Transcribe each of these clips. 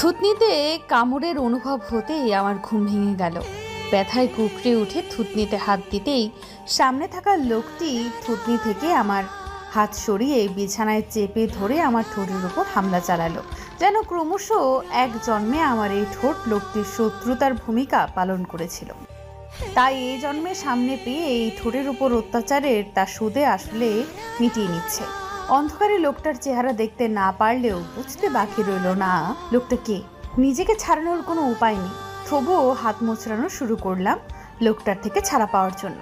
থুতনিতে কামড়ের অনুভব হতেই আমার ঘুম ভেঙে গেল। ব্যথায় কুঁকড়ে উঠে থুতনিতে হাত দিতেই সামনে থাকা লোকটি থুতনি থেকে আমার হাত সরিয়ে বিছানায় চেপে ধরে আমার ঠোঁটের উপর হামলা চালালো। যেন ক্রমশ এক জন্মে আমার এই ঠোঁট লোকটির শত্রুতার ভূমিকা পালন করেছিল। তাই এই জন্মে সামনে পেয়ে এই ঠোঁটের উপর অত্যাচারের তার সুদে আসলে মিটিয়ে নিচ্ছে। অন্ধকারে লোকটার চেহারা দেখতে না পারলেও বুঝতে বাকি রইল না লোকটা কে। নিজেকে ছাড়ানোর কোনো উপায় নেই, তবুও হাত মোচড়ানো শুরু করলাম লোকটার থেকে ছাড়া পাওয়ার জন্য।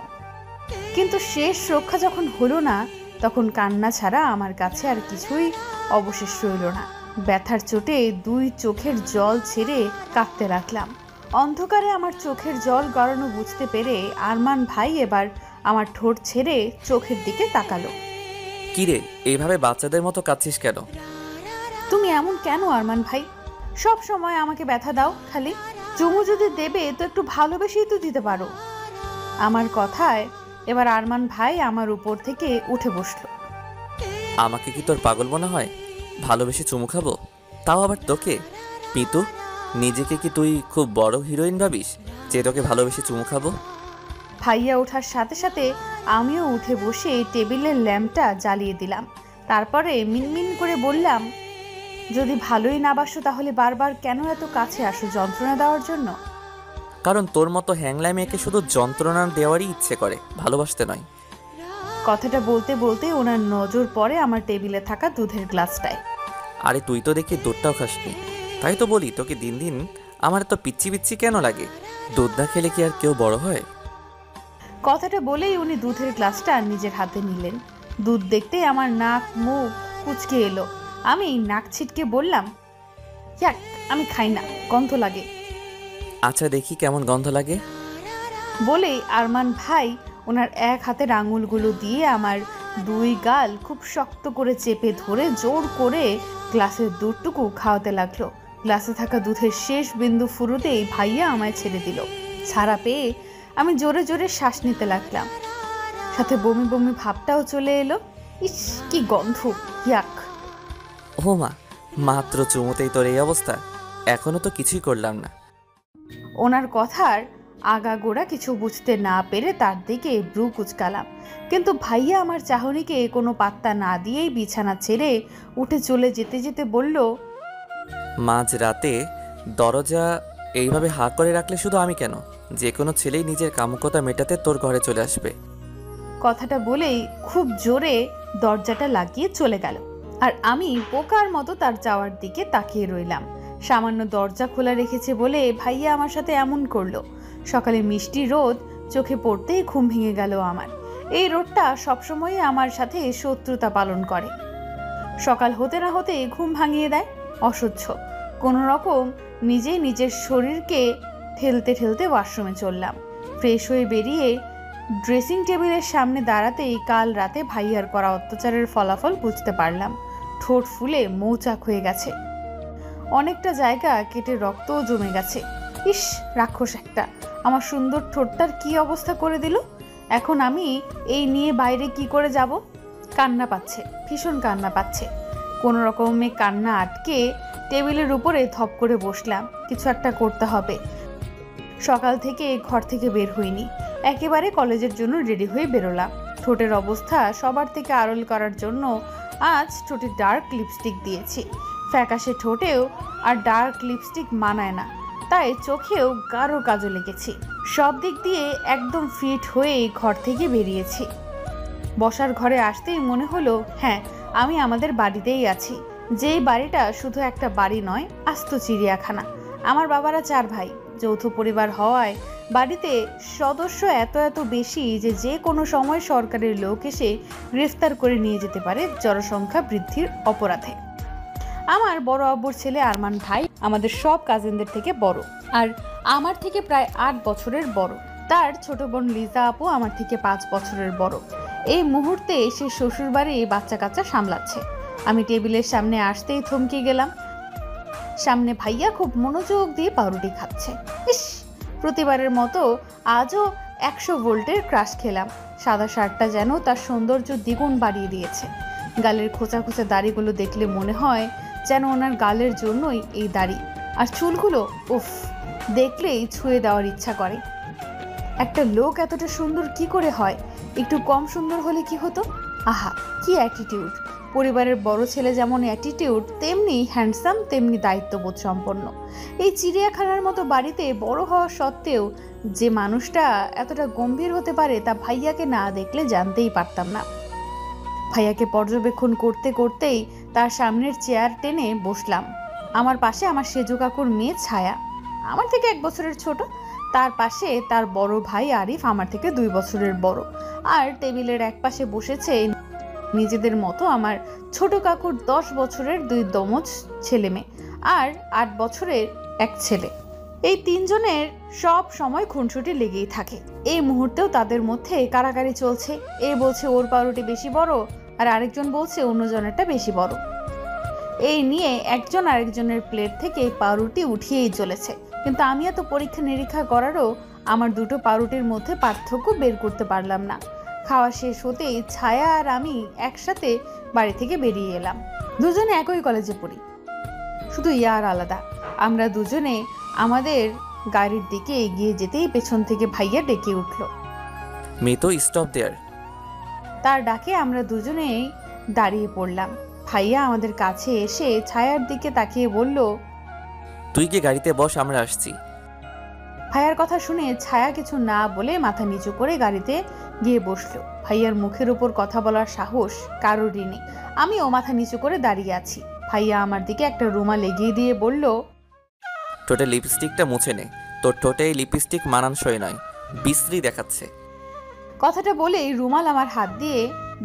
কিন্তু শেষ রক্ষা যখন হলো না, তখন কান্না ছাড়া আমার কাছে আর কিছুই অবশেষ রইল না। ব্যথার চোটে দুই চোখের জল ছেড়ে কাঁদতে লাগলাম। অন্ধকারে আমার চোখের জল গড়ানো বুঝতে পেরে আরমান ভাই এবার আমার ঠোঁট ছেড়ে চোখের দিকে তাকালো। কিরে, এইভাবে বাচ্চাদের মতো কাঁদছিস কেন? তুমি এমন কেন আরমান ভাই? সব সময় আমাকে ব্যথা দাও খালি। চুমু যদি দেবে তো একটু ভালোবেসেই তো দিতে পারো। আমার কথায় এবার আরমান ভাই আমার উপর থেকে উঠে বসলো। আমাকে কি তোর পাগল মনে হয়? ভালোবেসে চুমু খাবো, তাও আবার তোকে? পিতু, নিজেকে কি তুই খুব বড় হিরোইন ভাবিস যে তোকে ভালোবেসে চুমু খাবো? ভাইয়া ওঠার সাথে সাথে আমিও উঠে বসে টেবিলের ল্যাম্পটা জ্বালিয়ে দিলাম। তারপরে মিনমিন করে বললাম, যদি ভালোই না বাসো তাহলে বারবার কেন এত কাছে আসো যন্ত্রণা দেওয়ার জন্য? কারণ তোর মতো হ্যাংলা মেয়েকে শুধু যন্ত্রণা দেওয়ারই ইচ্ছে করে, ভালোবাসতে নয়। কথাটা বলতে বলতে ওনার নজর পড়ে আমার টেবিলে থাকা দুধের গ্লাসটায়। আরে তুই তো দেখি দুধটাও খাসনি, তাই তো বলি তোকে দিন দিন আমার তো পিচ্ছি পিচ্ছি কেন লাগে। দুধ না খেলে কি আর কেউ বড় হয়? কথাটা বলেই উনি দুধের গ্লাসটা নিজের হাতে নিলেন। দুধ দেখতে আমার নাক মুখ কুচকে এলো। আমি নাক ছিটকে বললাম, ইয়াক, আমি খাই না, গন্ধ লাগে। আচ্ছা দেখি কেমন গন্ধ লাগে। বলেই আরমান ভাই ওনার এক হাতের আঙুলগুলো দিয়ে আমার দুই গাল খুব শক্ত করে চেপে ধরে জোর করে গ্লাসের দুধটুকু খাওয়াতে লাগলো। গ্লাসে থাকা দুধের শেষ বিন্দু ফুরুতেই ভাইয়া আমায় ছেড়ে দিল। ছাড়া পেয়ে আমি জোরে জোরে শ্বাস নিতে লাগলাম, সাথে বমি বমি ভাবটাও চলে এলো। ইস, কি গন্ধ, ইয়াক। ও মা, মাত্র চুমুতেই তোর এই অবস্থা? এখনো তো কিছুই করলাম না। ওনার কথার আগাগোড়া কিছু বুঝতে না পেরে তার দিকে ব্রু কুচকালাম, কিন্তু ভাইয়া আমার চাহনিকে কোনো পাত্তা না দিয়েই বিছানা ছেড়ে উঠে চলে যেতে যেতে বলল, মাঝ রাতে দরজা এইভাবে হা করে রাখলে শুধু আমি কেন, যে কোনো ছেলেই নিজের কামুকতা মেটাতে তোর ঘরে চলে আসবে। কথাটা বলেই খুব জোরে দরজাটা লাগিয়ে চলে গেল। আর আমি বোকার মতো তার যাওয়ার দিকে তাকিয়ে রইলাম। সামান্য দরজা খোলা রেখেছে বলে ভাইয়া আমার সাথে এমন করলো। সকালে মিষ্টি রোদ চোখে পড়তেই ঘুম ভেঙে গেল আমার। এই রোদটা সবসময় আমার সাথে শত্রুতা পালন করে। সকাল হতে না হতে ঘুম ভাঙিয়ে দেয়। অসহ্য। কোনো রকম নিজেই নিজের শরীরকে ঠেলতে ঠেলতে ওয়াশরুমে চললাম। ফ্রেশ হয়ে বেরিয়ে ড্রেসিং টেবিলের সামনে দাঁড়াতেই কাল রাতে ভাইয়ার করা অত্যাচারের ফলাফল বুঝতে পারলাম। ঠোঁট ফুলে মৌচাক হয়ে গেছে, অনেকটা জায়গা কেটে রক্তও জমে গেছে। ইস, রাক্ষস একটা আমার সুন্দর ঠোঁটটার কি অবস্থা করে দিল। এখন আমি এই নিয়ে বাইরে কি করে যাব? কান্না পাচ্ছে, ভীষণ কান্না পাচ্ছে। কোনো রকমে কান্না আটকে টেবিলের উপরে থপ করে বসলাম। কিছু একটা করতে হবে। সকাল থেকে ঘর থেকে বের হইনি, একেবারে কলেজের জন্য রেডি হয়ে বেরোলাম। ঠোঁটের অবস্থা সবার থেকে আড়ল করার জন্য আজ ঠোঁটে ডার্ক লিপস্টিক দিয়েছি। ফ্যাকাশে ঠোঁটেও আর ডার্ক লিপস্টিক মানায় না, তাই চোখেও গাঢ় কাজল লেগেছি। সব দিক দিয়ে একদম ফিট হয়ে ঘর থেকে বেরিয়েছি। বসার ঘরে আসতেই মনে হলো, হ্যাঁ, আমি আমাদের বাড়িতেই আছি। যেই বাড়িটা শুধু একটা বাড়ি নয়, আস্ত চিড়িয়াখানা। আমার বাবারা 4 ভাই, যৌথ পরিবার হওয়ায় বাড়িতে সদস্য এত এত বেশি যে যে কোনো সময় সরকারের লোক এসে গ্রেফতার করে নিয়ে যেতে পারে জনসংখ্যা বৃদ্ধির অপরাধে। আমার বড় আব্বুর ছেলে আরমান ভাই আমাদের সব কাজিনদের থেকে বড়, আর আমার থেকে প্রায় 8 বছরের বড়। তার ছোট বোন লিজা আপু আমার থেকে 5 বছরের বড়। এই মুহূর্তে সে শ্বশুরবাড়ি বাচ্চা কাচ্চা সামলাচ্ছে। আমি টেবিলের সামনে আসতেই থমকে গেলাম। সামনে ভাইয়া খুব মনোযোগ দিয়ে পাউরুটি খাচ্ছে। ইস, প্রতিবারের মতো আজও 100 ভোল্টের ক্রাশ খেলাম। সাদা শার্টটা যেন তার সৌন্দর্য দ্বিগুণ বাড়িয়ে দিয়েছে। গালের খোঁচা খোঁচা দাড়িগুলো দেখলে মনে হয় যেন ওনার গালের জন্যই এই দাড়ি। আর চুলগুলো উফ, দেখলেই ছুঁয়ে দেওয়ার ইচ্ছা করে। একটা লোক এতটা সুন্দর কি করে হয়? একটু কম সুন্দর হলে কি হতো? আহা, কি অ্যাটিটিউড! পরিবারের বড় ছেলে যেমন অ্যাটিটিউড, তেমনি হ্যান্ডসাম, তেমনি দায়িত্ববোধ সম্পন্ন। এই চিড়িয়াখানার মতো বাড়িতে বড় হওয়া সত্ত্বেও যে মানুষটা এতটা গম্ভীর হতে পারে তা ভাইয়াকে না দেখলে জানতেই পারতাম না। ভাইয়াকে পর্যবেক্ষণ করতে করতেই তার সামনের চেয়ার টেনে বসলাম। আমার পাশে আমার সেজো কাকুর মেয়ে ছায়া, আমার থেকে 1 বছরের ছোট। তার পাশে তার বড় ভাই আরিফ, আমার থেকে 2 বছরের বড়। আর টেবিলের এক পাশে বসেছে নিজেদের মতো আমার ছোট কাকুর 10 বছরের 2 দমজ ছেলে মেয়ে আর 8 বছরের এক ছেলে। এই 3 জনের সব সময় খুনসুটি লেগেই থাকে। এই মুহূর্তেও তাদের মধ্যে কারাকারি চলছে। এ বলছে ওর পাউরুটি বেশি বড়, আর আরেকজন বলছে অন্যজনেরটা বেশি বড়। এই নিয়ে একজন আরেকজনের প্লেট থেকে পাউরুটি উঠিয়েই চলেছে। কিন্তু আমি এত পরীক্ষা নিরীক্ষা করারও আমার দুটো পাউরুটির মধ্যে পার্থক্য বের করতে পারলাম না। খাওয়া শেষ হতেই ছায়া আর আমি একসাথে বাড়ি থেকে বেরিয়ে এলাম। দুজনে একই কলেজে পড়ি, শুধু ইয়ার আলাদা। আমরা দুজনে আমাদের গাড়ির দিকে এগিয়ে যেতেই পেছন থেকে ভাইয়া ডেকে উঠল। মিতু, স্টপ দেয়ার। তার ডাকে আমরা দুজনেই দাঁড়িয়ে পড়লাম। ভাইয়া আমাদের কাছে এসে ছায়ার দিকে তাকিয়ে বলল, তুই কি গাড়িতে বস, আমরা আসছি। ভাইয়ার কথা শুনে ছায়া কিছু না বলে মাথা নিচু করে গাড়িতে গিয়ে বসলো। ভাইয়ার মুখের উপর কথা বলার সাহস কারোরই নেই। আমিও মাথা নিচু করে দাঁড়িয়ে আছি। ভাইয়া আমার দিকে একটা রুমাল এগিয়ে দিয়ে বলল, ঠোঁটে লিপস্টিকটা মুছে নে, তোর ঠোঁটে লিপস্টিক মানানসই নয়, বিশ্রী দেখাচ্ছে। কথাটা বলেই রুমাল আমার হাত দিয়ে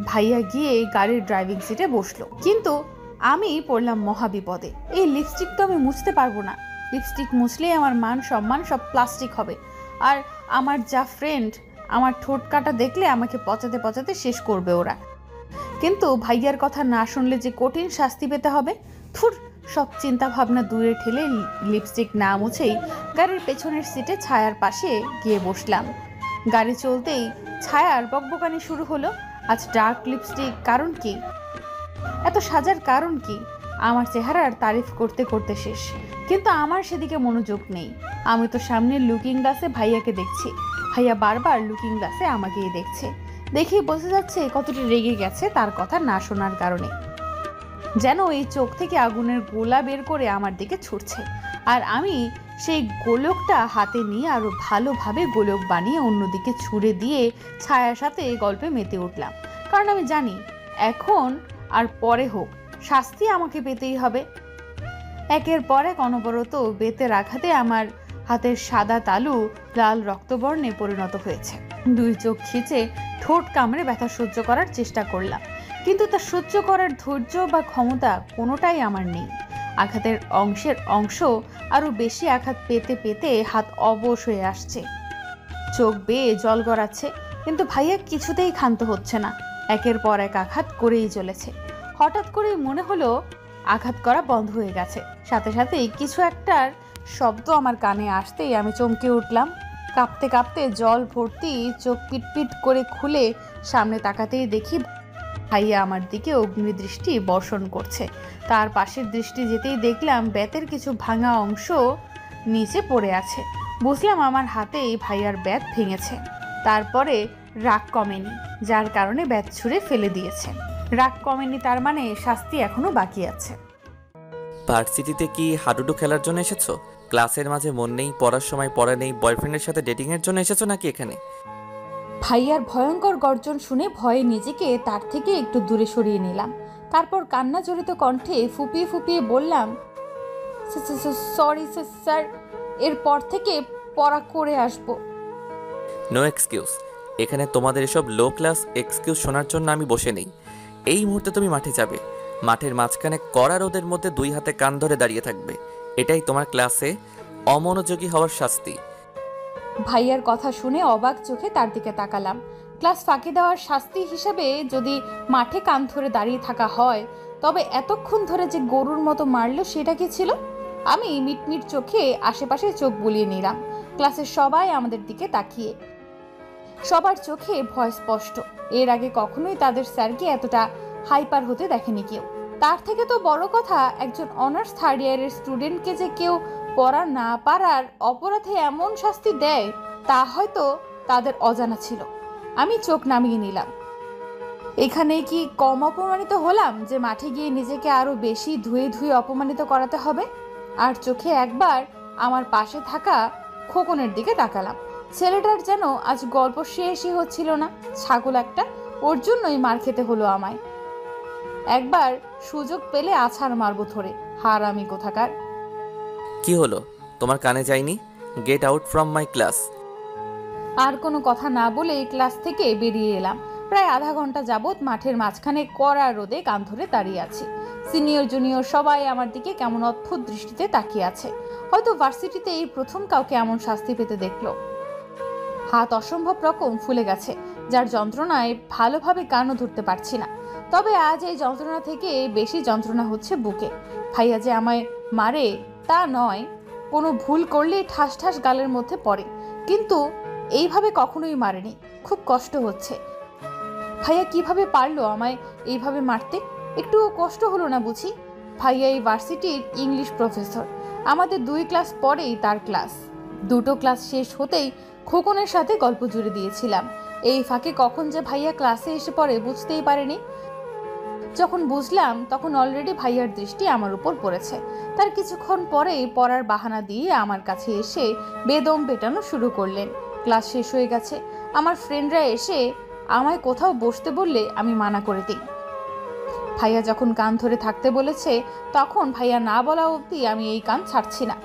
ভাইয়া গিয়ে গাড়ির ড্রাইভিং সিটে বসলো। কিন্তু আমি পড়লাম মহাবিপদে। এই লিপস্টিক তো আমি মুছতে পারবো না। লিপস্টিক মুছলেই আমার মান সম্মান সব প্লাস্টিক হবে। আর আমার যা ফ্রেন্ড, আমার ঠোঁট কাটা দেখলে আমাকে পচাতে পচাতে শেষ করবে ওরা। কিন্তু ভাইয়ার কথা না শুনলে যে কঠিন শাস্তি পেতে হবে। থুর, সব চিন্তা ভাবনা দূরে ঠেলে লিপস্টিক না মুছেই গাড়ির পেছনের সিটে ছায়ার পাশে গিয়ে বসলাম। গাড়ি চলতেই ছায়ার বকবকানি শুরু হলো। আজ ডার্ক লিপস্টিক, কারণ কি? এত সাজার কারণ কি? আমার চেহারার তারিফ করতে করতে শেষ, কিন্তু আমার সেদিকে মনোযোগ নেই। আমি তো সামনের লুকিং গ্লাসে ভাইয়াকে দেখছি, ভাইয়া বারবার লুকিং গ্লাসে আমাকেই দেখছে। দেখেই বোঝা যাচ্ছে কতটা রেগে গেছে তার কথা না শোনার কারণে। যেন এই চোখ থেকে আগুনের গোলা বের করে আমার দিকে ছুটছে, আর আমি সেই গোলকটা হাতে নিয়ে আরো ভালোভাবে গোলক বানিয়ে অন্যদিকে ছুঁড়ে দিয়ে ছায়ার সাথে গল্পে মেতে উঠলাম। কারণ আমি জানি এখন আর পরে হোক শাস্তি আমাকে পেতেই হবে। একের পর এক অনবরত বেতের আঘাতে আমার হাতের সাদা তালু লাল রক্তবর্ণে পরিণত হয়েছে। 2 চোখ খিচে ঠোঁট কামড়ে ব্যথা সহ্য করার চেষ্টা করলাম, কিন্তু তা সহ্য করার ধৈর্য বা ক্ষমতা কোনোটাই আমার নেই। আঘাতের অংশ আরো বেশি আঘাত পেতে পেতে হাত অবশ হয়ে আসছে, চোখ বেয়ে জল গড়াচ্ছে, কিন্তু ভাইয়া কিছুতেই ক্ষান্ত হচ্ছে না। একের পর এক আঘাত করেই চলেছে। হঠাৎ করেই মনে হলো আঘাত করা বন্ধ হয়ে গেছে। সাথে সাথেই কিছু একটার শব্দ আমার কানে আসতেই আমি চমকে উঠলাম। কাঁপতে কাঁপতে জল ভর্তি চোখ পিটপিট করে খুলে সামনে তাকাতেই দেখি ভাইয়া আমার দিকে অগ্নিদৃষ্টি বর্ষণ করছে। তার পাশের দৃষ্টি যেতেই দেখলাম বেতের কিছু ভাঙা অংশ নিচে পড়ে আছে। বুঝলাম আমার হাতেই ভাইয়ার বেত ভেঙেছে। তারপরে রাগ কমেনি, যার কারণে বেত ছুঁড়ে ফেলে দিয়েছে। রাগ কমেনি তার মানে শাস্তি এখনো বাকি আছে। ভার্সিটিতে কি হাডুডু খেলার জন্য এসেছো? ক্লাসের মাঝে মন নেই, পড়ার সময় পড়া নেই, বয়ফ্রেন্ডের সাথে ডেটিং এর জন্য এসেছো নাকি এখানে? ভাইয়ার ভয়ঙ্কর গর্জন শুনে ভয়ে নিজেকে তার থেকে একটু দূরে সরিয়ে নিলাম। তারপর কান্না জড়িত কণ্ঠে ফুপিয়ে ফুপিয়ে বললাম, সরি স্যার, এরপর থেকে পড়া করে আসবো। No excuse. এখানে তোমাদের এসব লো ক্লাস এক্সকিউজ শোনার জন্য আমি বসে নেই। এই মুহূর্তে তুমি মাঠে যাবে, মাঠের মাঝখানে কড়া রোদের মধ্যে 2 হাতে কান ধরে দাঁড়িয়ে থাকবে। এটাই তোমার ক্লাসে অমনোযোগী হওয়ার শাস্তি। ভাইয়ার কথা শুনে অবাক চোখে তার দিকে তাকালাম। ক্লাস ফাঁকি দেওয়ার শাস্তি হিসেবে যদি মাঠে কান ধরে দাঁড়িয়ে থাকা হয়, তবে এতক্ষণ ধরে যে গরুর মতো মারলো সেটা কি ছিল? আমি মিটমিট চোখে আশেপাশে চোখ বুলিয়ে নিলাম। ক্লাসের সবাই আমাদের দিকে তাকিয়ে, সবার চোখে ভয় স্পষ্ট। এর আগে কখনোই তাদের স্যারকে এতটা হাইপার হতে দেখেনি কেউ। তার থেকে তো বড় কথা, একজন অনার্স থার্ড ইয়ারের স্টুডেন্টকে যে কেউ পড়া না পারার অপরাধে এমন শাস্তি দেয় তা হয়তো তাদের অজানা ছিল। আমি চোখ নামিয়ে নিলাম। এখানে কি কম অপমানিত হলাম যে মাঠে গিয়ে নিজেকে আরো বেশি ধুয়ে ধুয়ে অপমানিত করাতে হবে? আর চোখে একবার আমার পাশে থাকা খোকনের দিকে তাকালাম। ছেলেটার যেন আজ গল্প শেষই হচ্ছিল না। ছাগল একটা, ওর জন্যই মার খেতে হলো আমায়। একবার সুযোগ পেলে আছাড় মারবো ধরে, হারামি কোথাকার। কি হলো, তোমার কানে যায়নি? Get out from my class. আর কোনো কথা না বলেই ক্লাস থেকে বেরিয়ে এলাম। প্রায় আধা ঘন্টা যাবৎ মাঠের মাঝখানে কড়া রোদে কান ধরে দাঁড়িয়ে আছি। সিনিয়র জুনিয়র সবাই আমার দিকে কেমন অদ্ভুত দৃষ্টিতে তাকিয়ে আছে। হয়তো ভার্সিটিতে এই প্রথম কাউকে এমন শাস্তি পেতে দেখলো। হাত অসম্ভব রকম ফুলে গেছে, যার যন্ত্রণায় ভালোভাবে কানও ধরতে পারছি না। তবে আজ এই যন্ত্রণা থেকে বেশি যন্ত্রণা হচ্ছে বুকে। ভাইয়া যে আমায় মারে তা নয়, কোনো ভুল করলেই ঠাস ঠাস গালের মধ্যে পড়ে, কিন্তু এইভাবে কখনোই মারেনি। খুব কষ্ট হচ্ছে। ভাইয়া কিভাবে পারলো আমায় এইভাবে মারতে? একটুও কষ্ট হলো না বুঝি? ভাইয়া এই ভার্সিটির ইংলিশ প্রফেসর। আমাদের 2 ক্লাস পরেই তার ক্লাস। দুটো ক্লাস শেষ হতেই খোকনের সাথে গল্প জুড়ে দিয়েছিলাম। এই ফাঁকে কখন যে ভাইয়া ক্লাসে এসে পড়ে বুঝতেই পারেনি। যখন বুঝলাম তখন অলরেডি ভাইয়ার দৃষ্টি আমার উপর পড়েছে। তার কিছুক্ষণ পরেই পড়ার বাহানা দিয়ে আমার কাছে এসে বেদম পেটানো শুরু করলেন। ক্লাস শেষ হয়ে গেছে। আমার ফ্রেন্ডরা এসে আমায় কোথাও বসতে বললে আমি মানা করে দিই। ভাইয়া যখন কান ধরে থাকতে বলেছে তখন ভাইয়া না বলা অবধি আমি এই কান ছাড়ছি না।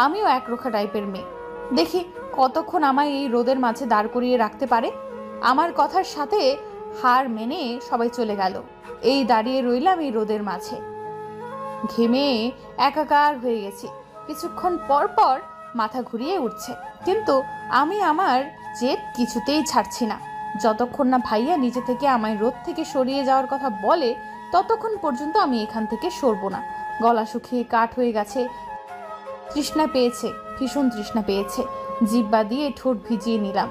আমিও একরোখা টাইপের মেয়ে। দেখি কতক্ষণ আমায় এই রোদের মাঝে দাঁড় করিয়ে রাখতে পারে। আমার কথার সাথে হার মেনে সবাই চলে গেল। এই দাঁড়িয়ে রইলাম এই রোদের মাঝে, ঘেমে একাকার হয়ে গেছি। কিছুক্ষণ পর পর মাথা ঘুরিয়ে উঠছে, কিন্তু আমি আমার জেদ কিছুতেই ছাড়ছি না। যতক্ষণ না ভাইয়া নিজে থেকে আমায় রোদ থেকে সরিয়ে যাওয়ার কথা বলে ততক্ষণ পর্যন্ত আমি এখান থেকে সরবো না। গলা শুকিয়ে কাঠ হয়ে গেছে। তৃষ্ণা পেয়েছে, ভীষণ তৃষ্ণা পেয়েছে। জিহ্বা দিয়ে ঠোঁট ভিজিয়ে নিলাম।